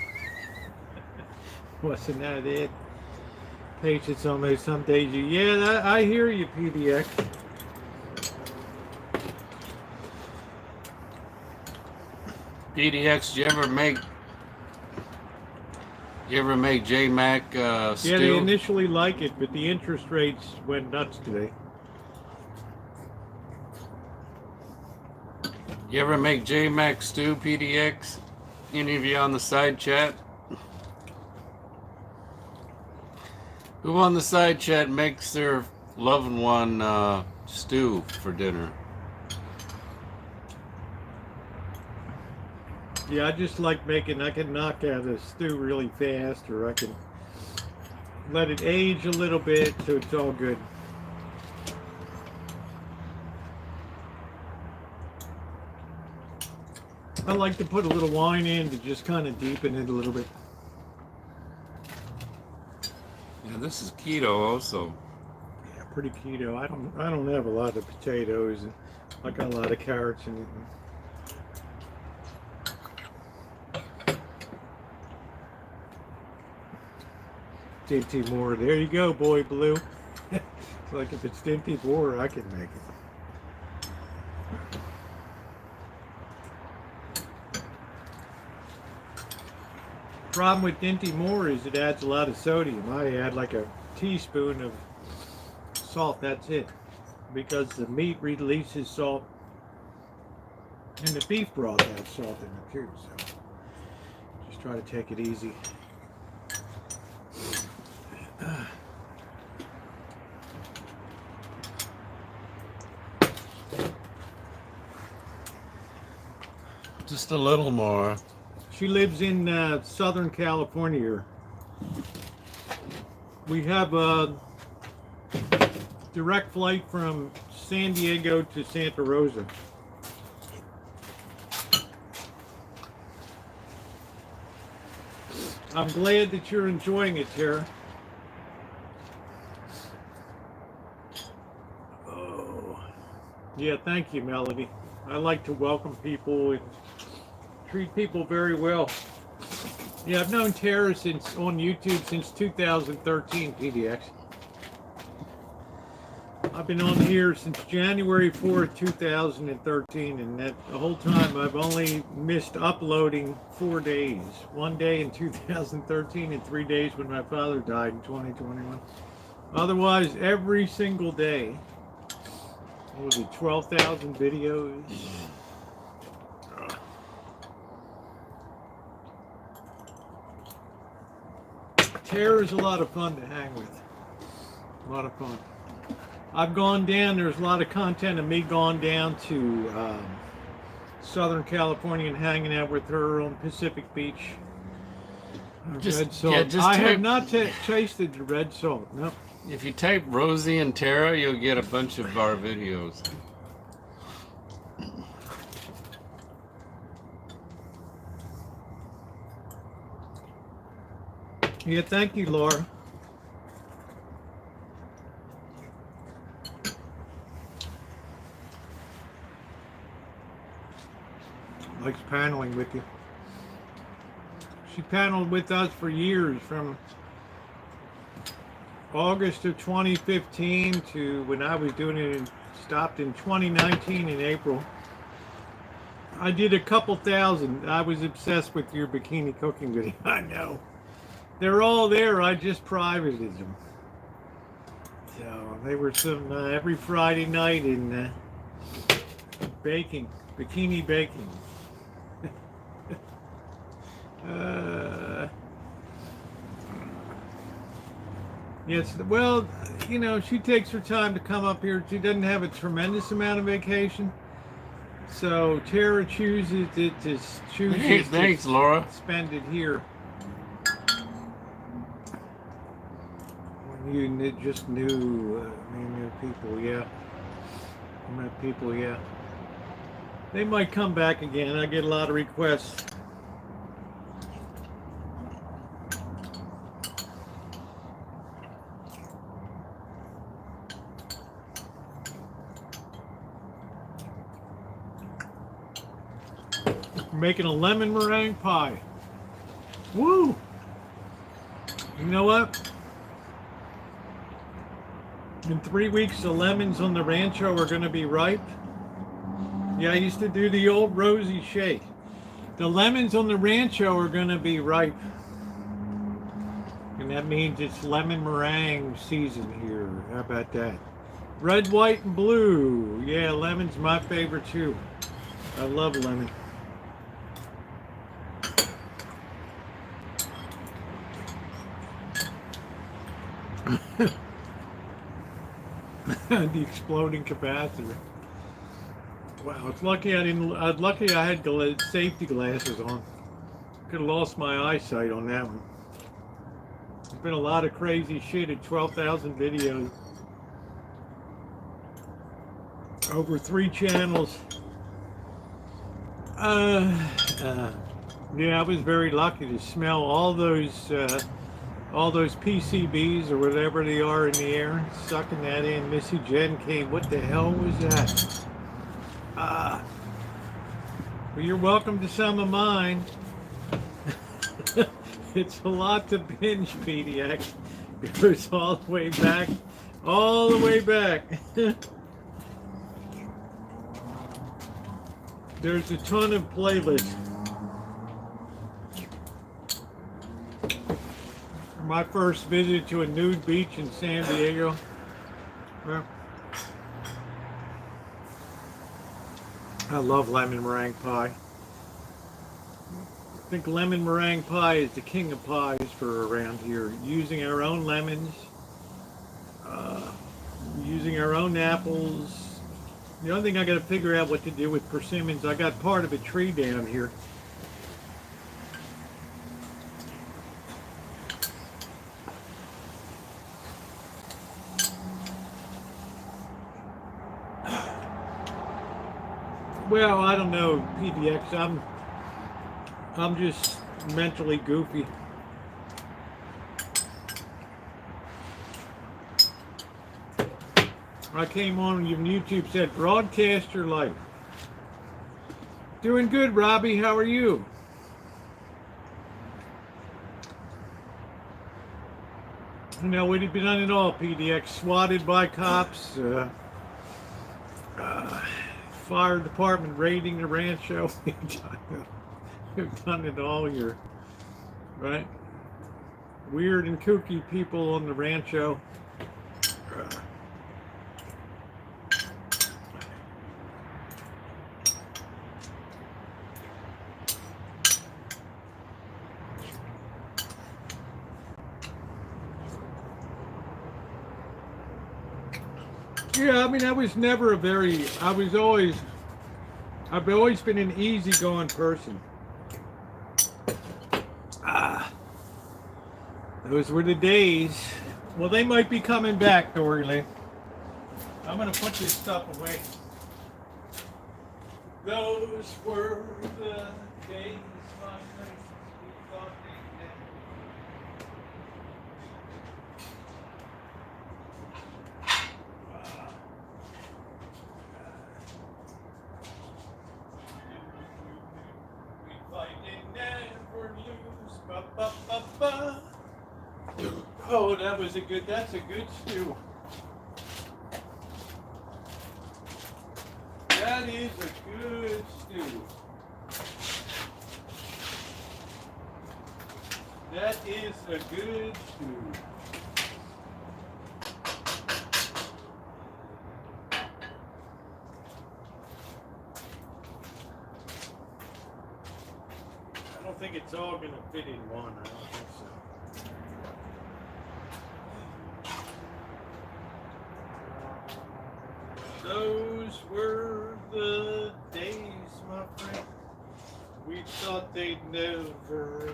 A: Wasn't that it? Patience almost some days. Yeah, I hear you, PDX.
B: PDX, you ever make J-Mac stew?
A: Yeah, they initially like it, but the interest rates went nuts today.
B: You ever make J-Mac stew, PDX? Any of you on the side chat? Who on the side chat makes their loved one stew for dinner?
A: Yeah, I just like making, I can knock out a stew really fast, or I can let it age a little bit so it's all good. I like to put a little wine in to just kind of deepen it a little bit.
B: Yeah, this is keto also.
A: Yeah, pretty keto. I don't have a lot of potatoes. I got a lot of carrots and Stinty Moore. There you go, boy blue. It's like if it's Stinty Moore, I can make it. Problem with Dinty Moore is it adds a lot of sodium. I add like a teaspoon of salt, that's it. Because the meat releases salt And the beef broth has salt in it too, so just try to take it easy.
B: Just a little more.
A: She lives in Southern California. We have a direct flight from San Diego to Santa Rosa. I'm glad that you're enjoying it, Tara. Oh, yeah, thank you, Melody. I like to welcome people and treat people very well. Yeah, I've known Tara on YouTube since 2013, PDX. I've been on here since January 4th, 2013, and the whole time I've only missed uploading 4 days. 1 day in 2013 and 3 days when my father died in 2021. Otherwise, every single day. What was it, 12,000 videos? Tara's a lot of fun to hang with. A lot of fun. I've gone down, there's a lot of content of me going down to Southern California and hanging out with her on Pacific Beach. Red salt. I have not tasted the red salt, no.
B: If you type Rosie and Tara, you'll get a bunch of our videos.
A: Yeah, thank you, Laura. Likes paneling with you. She paneled with us for years, from August of 2015 to when I was doing it and stopped in 2019 in April. I did a couple thousand. I was obsessed with your bikini cooking video. I know. They're all there. I just privated them. So they were some every Friday night in baking, bikini baking. Yes, well, you know, she takes her time to come up here. She doesn't have a tremendous amount of vacation. So Tara chooses
B: Thanks, Laura.
A: Spend it here. When you just knew people, yeah. Met people, yeah. They might come back again. I get a lot of requests. Making a lemon meringue pie. Woo! You know what? In 3 weeks, the lemons on the Rancho are going to be ripe. Yeah, I used to do the old Rosie shake. The lemons on the Rancho are going to be ripe. And that means it's lemon meringue season here. How about that? Red, white, and blue. Yeah, lemon's my favorite too. I love lemon. The exploding capacitor. Wow, it's lucky I didn't. Lucky I had safety glasses on. Could have lost my eyesight on that one. There's been a lot of crazy shit at 12,000 videos. Over 3 channels. Yeah, I was very lucky to smell all those PCBs or whatever they are in the air, sucking that in. Missy Jen came. What the hell was that? Well, you're welcome to some of mine. It's a lot to binge, PDX. It goes all the way back. All the way back. There's a ton of playlists. My first visit to a nude beach in San Diego. Well, I love lemon meringue pie. I think lemon meringue pie is the king of pies for around here. Using our own lemons, uh, using our own apples. The only thing I got to figure out what to do with persimmons, I got part of a tree down here. Well, I don't know, PDX. I'm just mentally goofy. I came on YouTube, said broadcast your life. Doing good, Robbie. How are you? You know, we'd have done it all, PDX. Swatted by cops. Fire department raiding the Rancho. We've done it all here, right? Weird and kooky people on the Rancho. Yeah, I mean, I was never a very, I've always been an easygoing person. Those were the days. Well, they might be coming back, Dorley. I'm going to put this stuff away. Those were the days, my friends. We thought they had. Oh, that's a good stew. That is a good stew. That is a good stew. I don't think it's all going to fit in one. I don't think so. Those were the days, my friend. We thought they'd never.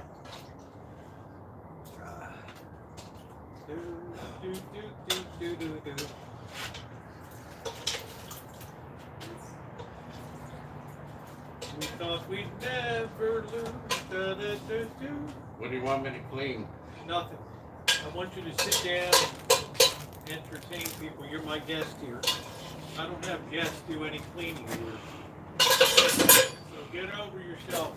A: We thought we'd never lose.
B: What do you want me to clean?
A: Nothing. I want you to sit down and entertain people. You're my guest here. I don't have guests do any cleaning here. So get over yourself.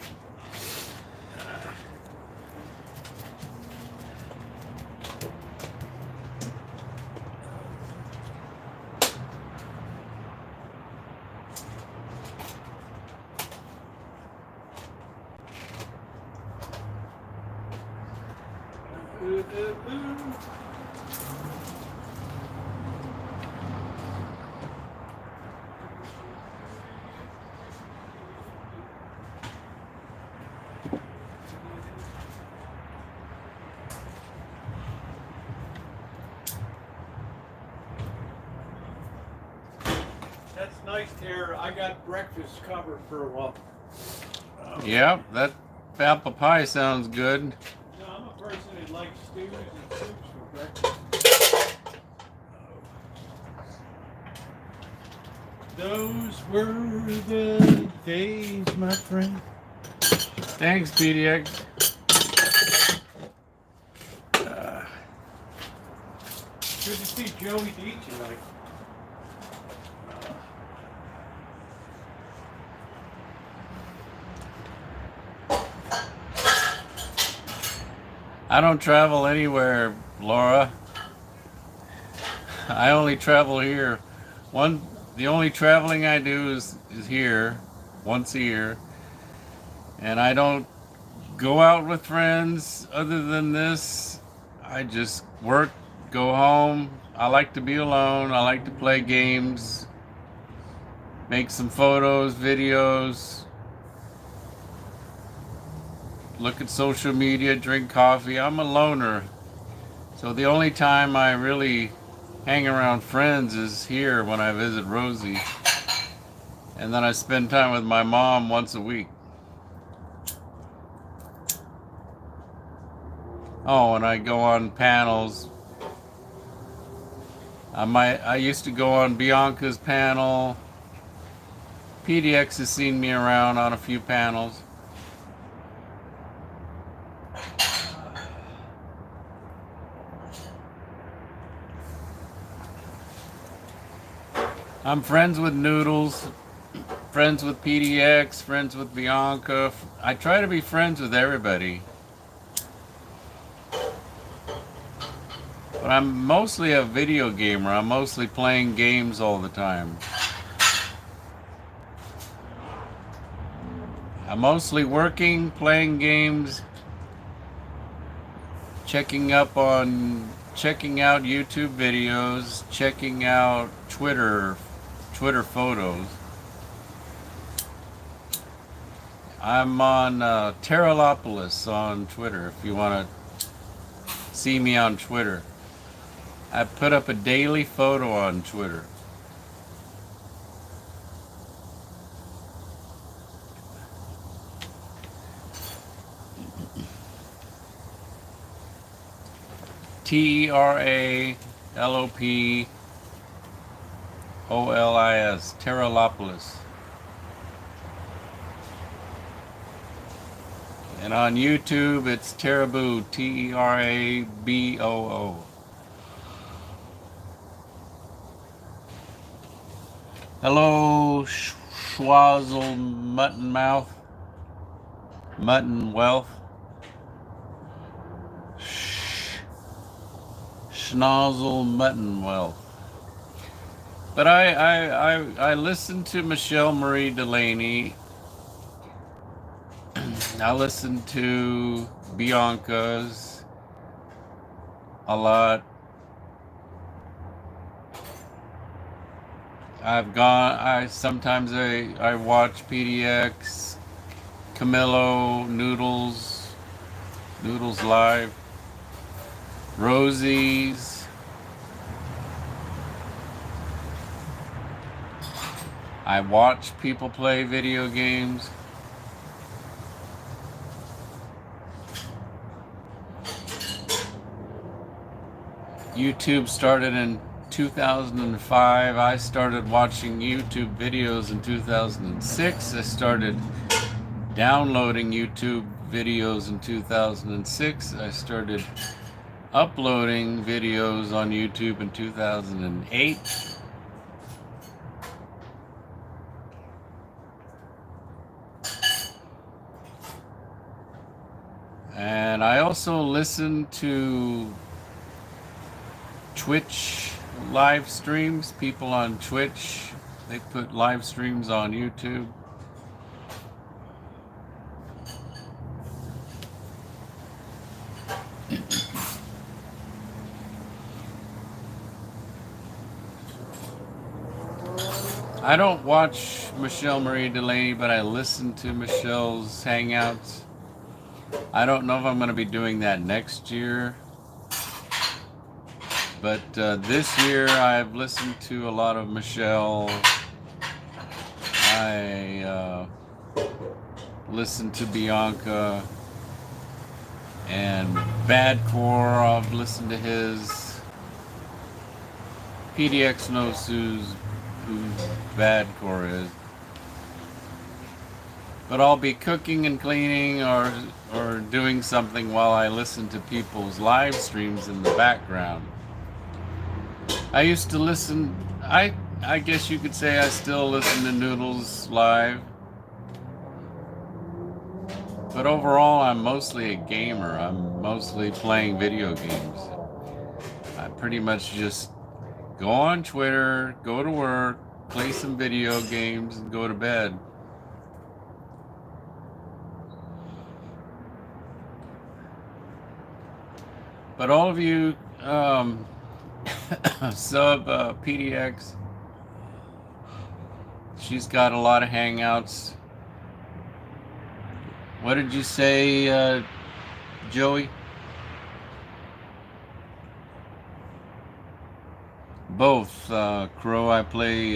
A: That's nice there. I got breakfast covered for a while.
B: Yep, that apple pie sounds good.
A: No, I'm a person that likes stews and soups for breakfast. Those were the days, my friend.
B: Thanks, PDX.
A: Good to see Joey D tonight.
B: I don't travel anywhere, Laura. I only travel here. The only traveling I do is here, once a year. And I don't go out with friends other than this. I just work, go home. I like to be alone. I like to play games. make some photos, videos, look at social media, drink coffee. I'm a loner. So the only time I really hang around friends is here when I visit Rosie. And then I spend time with my mom once a week. Oh, and I go on panels. I used to go on Bianca's panel. PDX has seen me around on a few panels. I'm friends with Noodles, friends with PDX, friends with Bianca. I try to be friends with everybody. But I'm mostly a video gamer. I'm mostly playing games all the time. I'm mostly working, playing games, checking out YouTube videos, checking out Twitter photos. I'm on Terralopolis on Twitter if you want to see me on Twitter. I put up a daily photo on Twitter. Teralopolis, Terralopolis. And on YouTube, it's Teraboo, Teraboo. Hello, Schwazzle Mutton Mouth, Mutton Wealth, Schnozzle Mutton Wealth. But I listened to Michelle Marie Delaney. I listened to Bianca's a lot. Sometimes I watch PDX, Camillo, Noodles Live, Rosie's. I watch people play video games. YouTube started in 2005. I started watching YouTube videos in 2006. I started downloading YouTube videos in 2006. I started uploading videos on YouTube in 2008. And I also listen to Twitch live streams. People on Twitch, they put live streams on YouTube. I don't watch Michelle Marie Delaney, but I listen to Michelle's Hangouts. I don't know if I'm going to be doing that next year. But this year I've listened to a lot of Michelle. I listened to Bianca and Badcore. I've listened to his. PDX knows who Badcore is. But I'll be cooking and cleaning or doing something while I listen to people's live streams in the background. I used to listen, I guess you could say I still listen to Noodles live. But overall, I'm mostly a gamer. I'm mostly playing video games. I pretty much just go on Twitter, go to work, play some video games, and go to bed. But all of you sub PDX. She's got a lot of hangouts. What did you say, Joey? Both, Crow. I play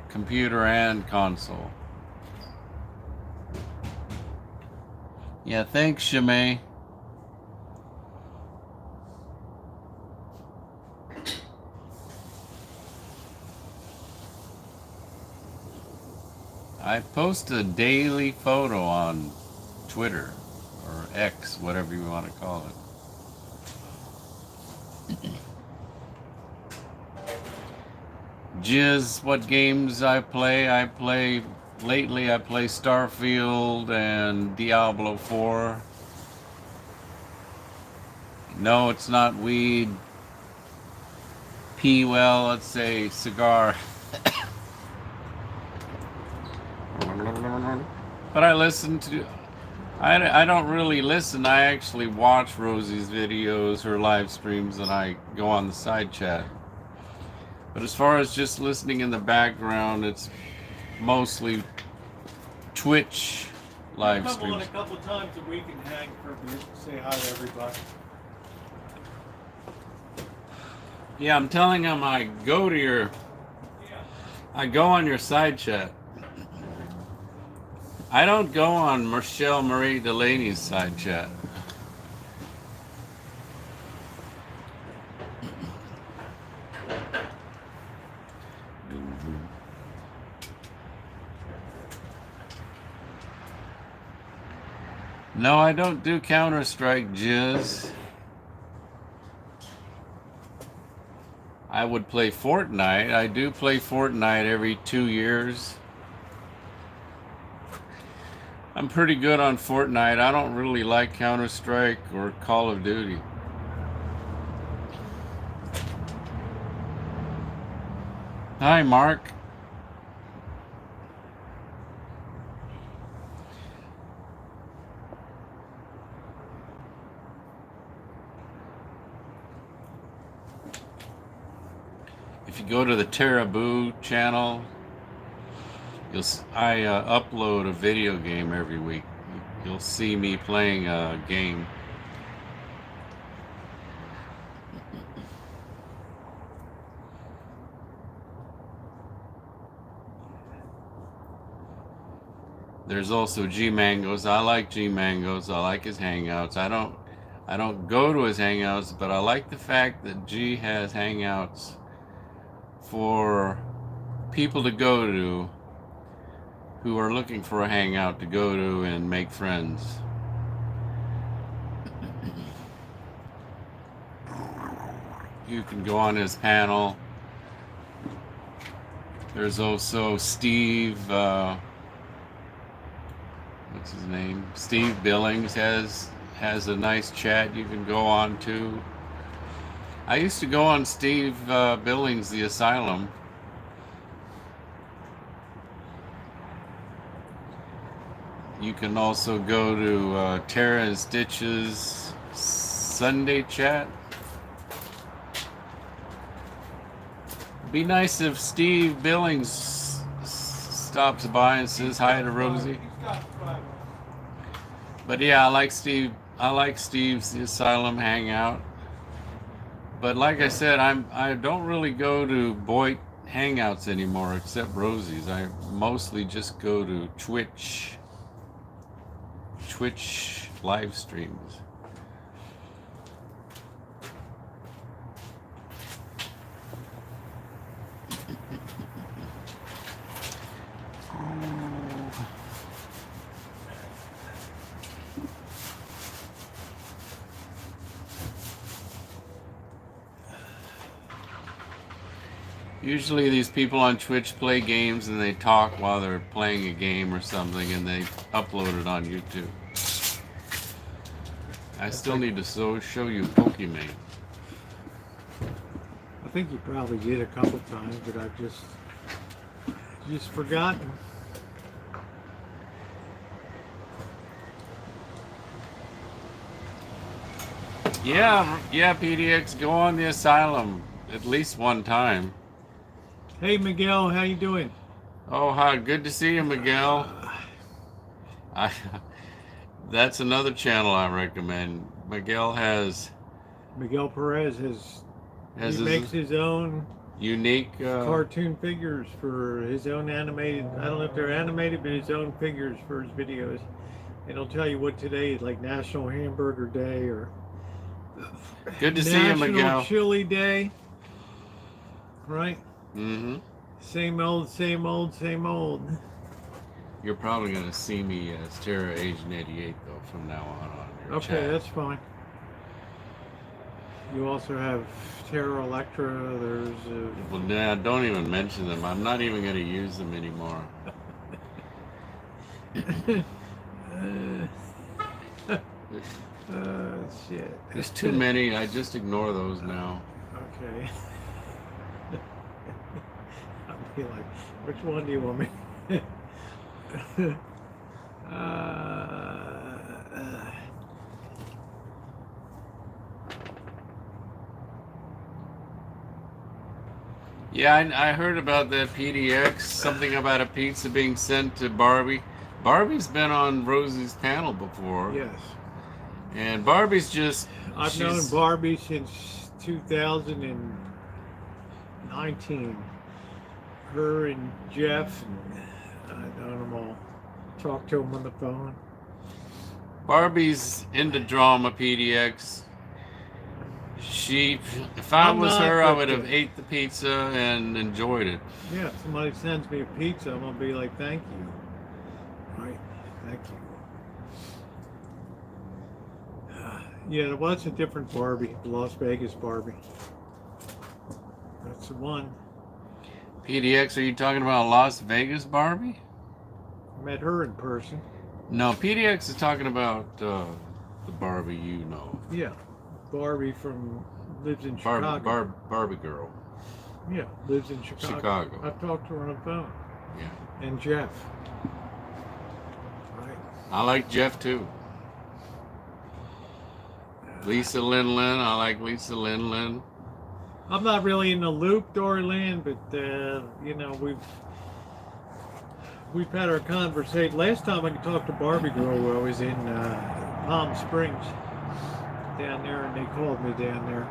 B: computer and console. Yeah, thanks, Shimei. I post a daily photo on Twitter or X, whatever you want to call it. Jizz, what games I play? Lately I play Starfield and Diablo 4. No, it's not weed. Well, let's say cigar. But I listen to... I don't really listen. I actually watch Rosie's videos, her live streams, and I go on the side chat. But as far as just listening in the background, it's mostly Twitch live streams.
A: Come on a couple times a week and hang for a bit, say hi to everybody.
B: Yeah, I'm telling him I go on your side chat. I don't go on Michelle Marie Delaney's side chat. No, I don't do Counter-Strike, Jizz. I would play Fortnite. I do play Fortnite every 2 years. I'm pretty good on Fortnite. I don't really like Counter-Strike or Call of Duty. Hi, Mark. If you go to the Teraboo channel, I upload a video game every week. You'll see me playing a game. There's also G Mangoes. I like G Mangoes. I like his hangouts. I don't go to his hangouts, but I like the fact that G has hangouts for people to go to who are looking for a hangout to go to and make friends. You can go on his panel. There's also Steve, what's his name? Steve Billings has a nice chat you can go on to. I used to go on Steve Billings, the Asylum. You can also go to Tara and Stitch's Sunday chat. Be nice if Steve Billings stops by and says hi to Rosie. But yeah, I like Steve's the Asylum hangout. But like I said, I don't really go to Boyd hangouts anymore except Rosie's. I mostly just go to Twitch live streams. Usually these people on Twitch play games and they talk while they're playing a game or something and they upload it on YouTube. I still need to show you Pokemon.
A: I think you probably did a couple times, but I've just forgotten.
B: Yeah, PDX, go on the Asylum at least one time.
A: Hey Miguel, how you doing?
B: Oh, hi. Good to see you, Miguel. I That's another channel I recommend. Miguel
A: Miguel Perez has
B: has
A: he makes his own
B: unique.
A: cartoon figures for his own animated. I don't know if they're animated, but his own figures for his videos. And he'll tell you what today is, like National Hamburger Day or
B: Good to see you,
A: National
B: Miguel.
A: Chili Day. Right?
B: Mm-hmm.
A: Same old, same old, same old.
B: You're probably gonna see me as Terra Agent 88 though from now on your
A: Okay,
B: chat.
A: that's fine. You also have Terra Electra. There's
B: Well, nah, don't even mention them. I'm not even gonna use them anymore.
A: shit.
B: There's too many. I just ignore those now.
A: Okay. I'll be like, which one do you want me?
B: Yeah, I heard about that PDX. Something about a pizza being sent to Barbie. Barbie's been on Rosie's panel before.
A: Yes.
B: And Barbie's just.
A: I've known Barbie since 2019. Her and Jeff, and I've known them all. Talked to them on the phone.
B: Barbie's into drama, PDX. If I was her, I would have ate the pizza and enjoyed it.
A: Yeah, if somebody sends me a pizza, I'm gonna be like, thank you. Right, thank you. Yeah, there was a different Barbie, the Las Vegas Barbie. That's the one.
B: PDX, are you talking about Las Vegas Barbie?
A: I met her in person.
B: No, PDX is talking about the Barbie you know.
A: Yeah, Barbie lives in Chicago.
B: Barbie girl.
A: Yeah, lives in Chicago. I've talked to her on the phone.
B: Yeah.
A: And Jeff. Right.
B: I like Jeff too. Lisa Lin Lin, I like Lisa Lin Lin.
A: I'm not really in the loop, Dory Lynn, but you know, we've had our conversation. Last time I talked to Barbie Girl, I was in Palm Springs down there, and they called me down there.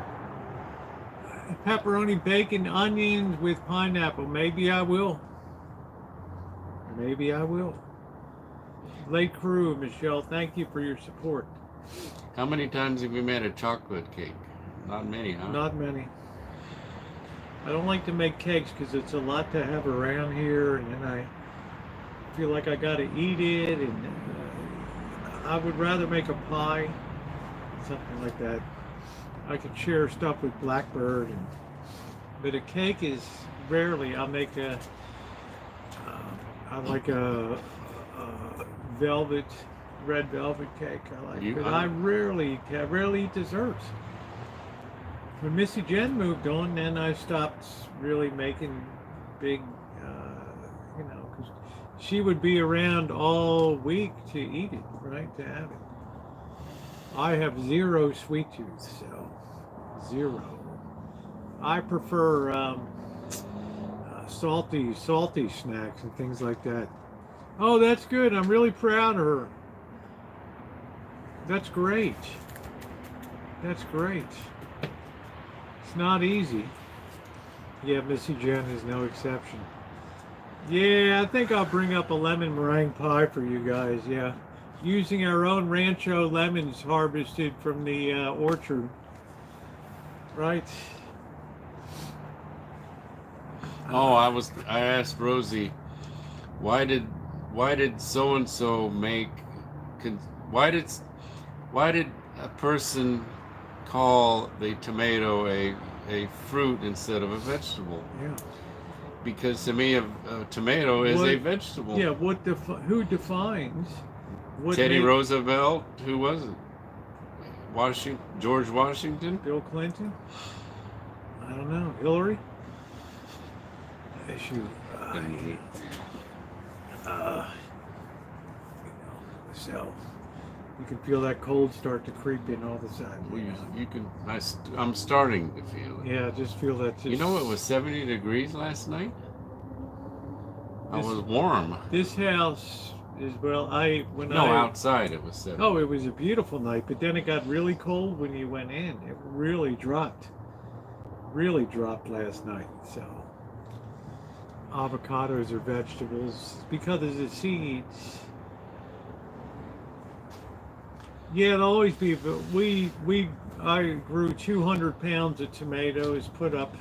A: Pepperoni, bacon, onions with pineapple. Maybe I will. Maybe I will. Late crew, Michelle, thank you for your support.
B: How many times have you made a chocolate cake? Not many, huh?
A: Not many. I don't like to make cakes because it's a lot to have around here, and then I feel like I got to eat it, and I would rather make a pie, something like that. I could share stuff with Blackbird, but a cake is rarely. I'll make I like a red velvet cake. I like, but I rarely eat desserts. When Missy Jen moved on, then I stopped really making big, you know, because she would be around all week to eat it, right, to have it. I have zero sweet tooth, so zero. I prefer salty snacks and things like that. Oh, that's good. I'm really proud of her. That's great. That's great. It's not easy. Yeah, Missy Jen is no exception. Yeah, I think I'll bring up a lemon meringue pie for you guys, yeah. Using our own Rancho lemons harvested from the orchard. Right?
B: Oh, I asked Rosie, why did so and so make? Why did a person call the tomato a fruit instead of a vegetable?
A: Yeah.
B: Because to me, a tomato is a vegetable.
A: Yeah. Who defines?
B: Teddy Roosevelt. Who was it? George Washington.
A: Bill Clinton. I don't know. Hillary. Shoot. So you can feel that cold start to creep in all of a sudden.
B: Well, you can. I'm starting to feel it.
A: Yeah, just feel that.
B: You know, it was 70 degrees last night. I was warm.
A: This house is, well,
B: outside it was 7.
A: Oh, it was a beautiful night, but then it got really cold when you went in. It really dropped last night. So avocados or vegetables because of the seeds. Yeah, it'll always be, but I grew 200 pounds of tomatoes, put up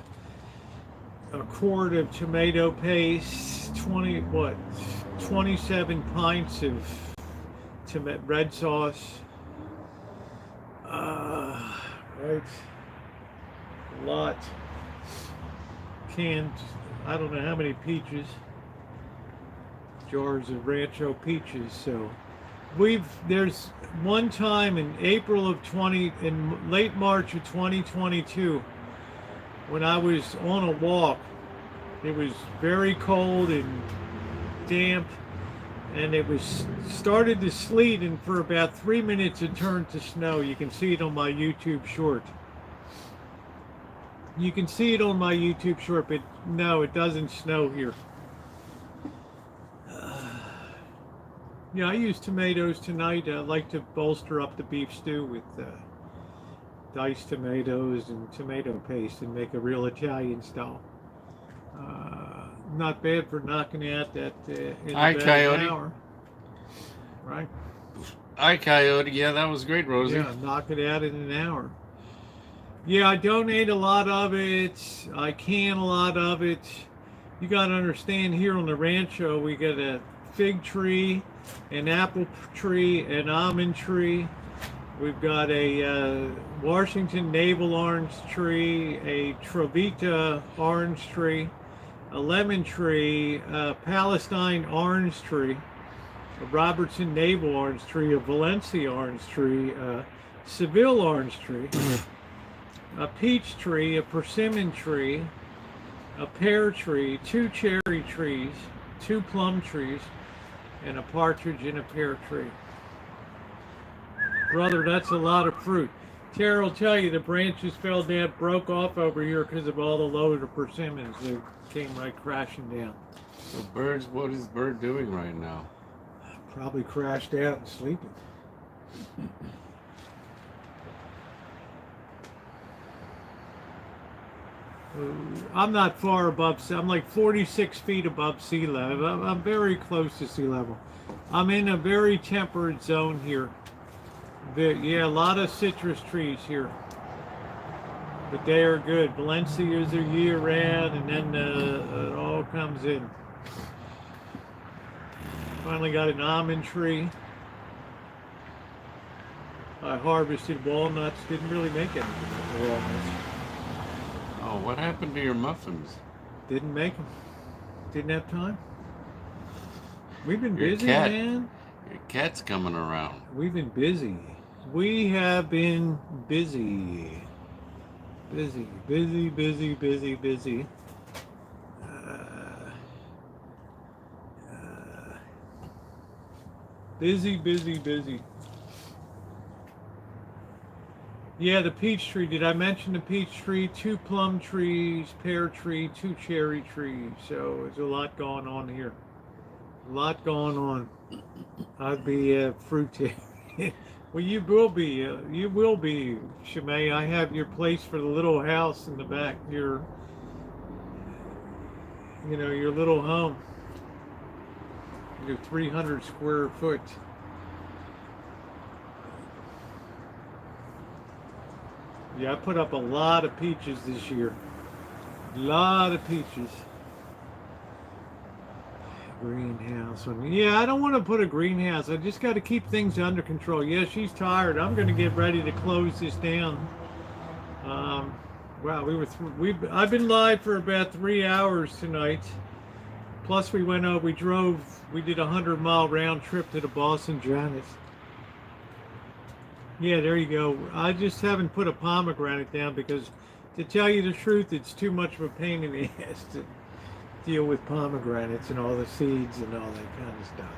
A: a quart of tomato paste, 27 pints of red sauce. Right. A lot. Canned, I don't know how many peaches. Jars of Rancho peaches. So there's one time in late March of 2022, when I was on a walk, it was very cold and damp, and it was started to sleet, and for about 3 minutes it turned to snow. You can see it on my YouTube short. But no, it doesn't snow here. Yeah, I use tomatoes tonight. I like to bolster up the beef stew with diced tomatoes and tomato paste and make a real Italian style. Not bad for knocking out that in
B: Hi,
A: about
B: Coyote.
A: an hour. Right?
B: Hi, Coyote. Yeah, that was great, Rosie.
A: Yeah, knock it out in an hour. Yeah, I donate a lot of it. I can a lot of it. You got to understand, here on the Rancho, we got a fig tree, an apple tree, an almond tree. We've got a Washington navel orange tree, a Trovita orange tree, a lemon tree, a Palestine orange tree, a Robertson navel orange tree, a Valencia orange tree, a Seville orange tree, a peach tree, a persimmon tree, a pear tree, 2 cherry trees, 2 plum trees, and a partridge in a pear tree. Brother, that's a lot of fruit. Tara will tell you the branches fell down, broke off over here because of all the load of persimmons. They came right crashing down.
B: So what is Bird doing right now?
A: Probably crashed out and sleeping. I'm not far above, I'm like 46 feet above sea level. I'm very close to sea level. I'm in a very temperate zone here. Yeah, a lot of citrus trees here. But they are good. Valencias are year round, and then it all comes in. Finally got an almond tree. I harvested walnuts, didn't really make anything with the walnuts.
B: Oh, what happened to your muffins?
A: Didn't make them. Didn't have time. We've been
B: Your
A: busy,
B: cat.
A: man.
B: Your cat's coming around.
A: We've been busy. We have been busy. Busy. Busy. Yeah, the peach tree. Did I mention the peach tree? 2 plum trees, pear tree, 2 cherry trees. So there's a lot going on here. A lot going on. I'd be a fruit tree. Well, you will be, Shimei. I have your place for the little house in the back. Your little home. Your 300 square foot. Yeah, I put up a lot of peaches this year. A lot of peaches. Greenhouse. Yeah, I don't want to put a greenhouse. I just got to keep things under control. Yeah, she's tired. I'm going to get ready to close this down. Wow, I've been live for about 3 hours tonight. Plus we did a 100-mile round trip to the Boston Giants. Yeah, there you go. I just haven't put a pomegranate down because, to tell you the truth, it's too much of a pain in the ass to deal with pomegranates and all the seeds and all that kind of stuff.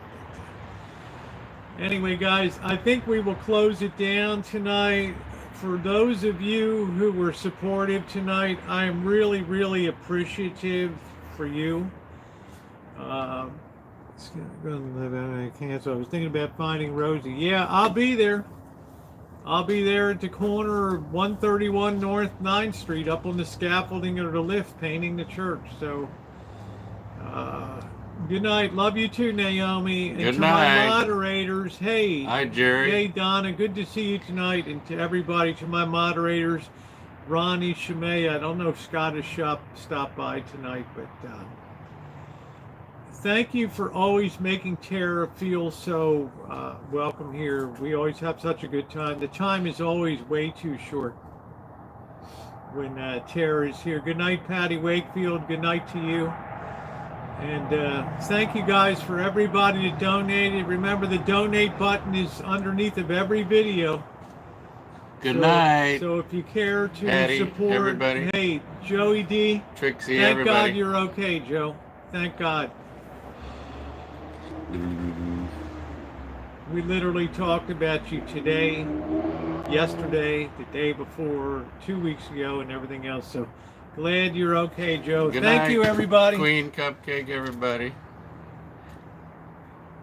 A: Anyway, guys, I think we will close it down tonight. For those of you who were supportive tonight, I am really, really appreciative for you. It's gonna live out. I can't. So I was thinking about finding Rosie. Yeah, I'll be there. I'll be there at the corner of 131 North 9th Street, up on the scaffolding or the lift, painting the church. So, good night. Love you too, Naomi. And
B: Good
A: to
B: night.
A: my moderators, hey.
B: Hi, Jerry.
A: Hey, Donna. Good to see you tonight. And to everybody, to my moderators, Ronnie, Shemay. I don't know if Scott has stopped by tonight, but thank you for always making Tara feel so welcome here. We always have such a good time. The time is always way too short when Tara is here. Good night, Patty Wakefield. Good night to you. And thank you guys for everybody that donated. Remember, the donate button is underneath of every video.
B: Good night.
A: So if you care to
B: Patty,
A: support,
B: everybody.
A: hey, Joey D.
B: Trixie,
A: Thank
B: everybody.
A: God you're okay, Joe. Thank God. We literally talked about you today, yesterday, the day before, 2 weeks ago, and everything else. So glad you're okay, Joe.
B: Good
A: Thank
B: night,
A: you, everybody.
B: Queen Cupcake, everybody.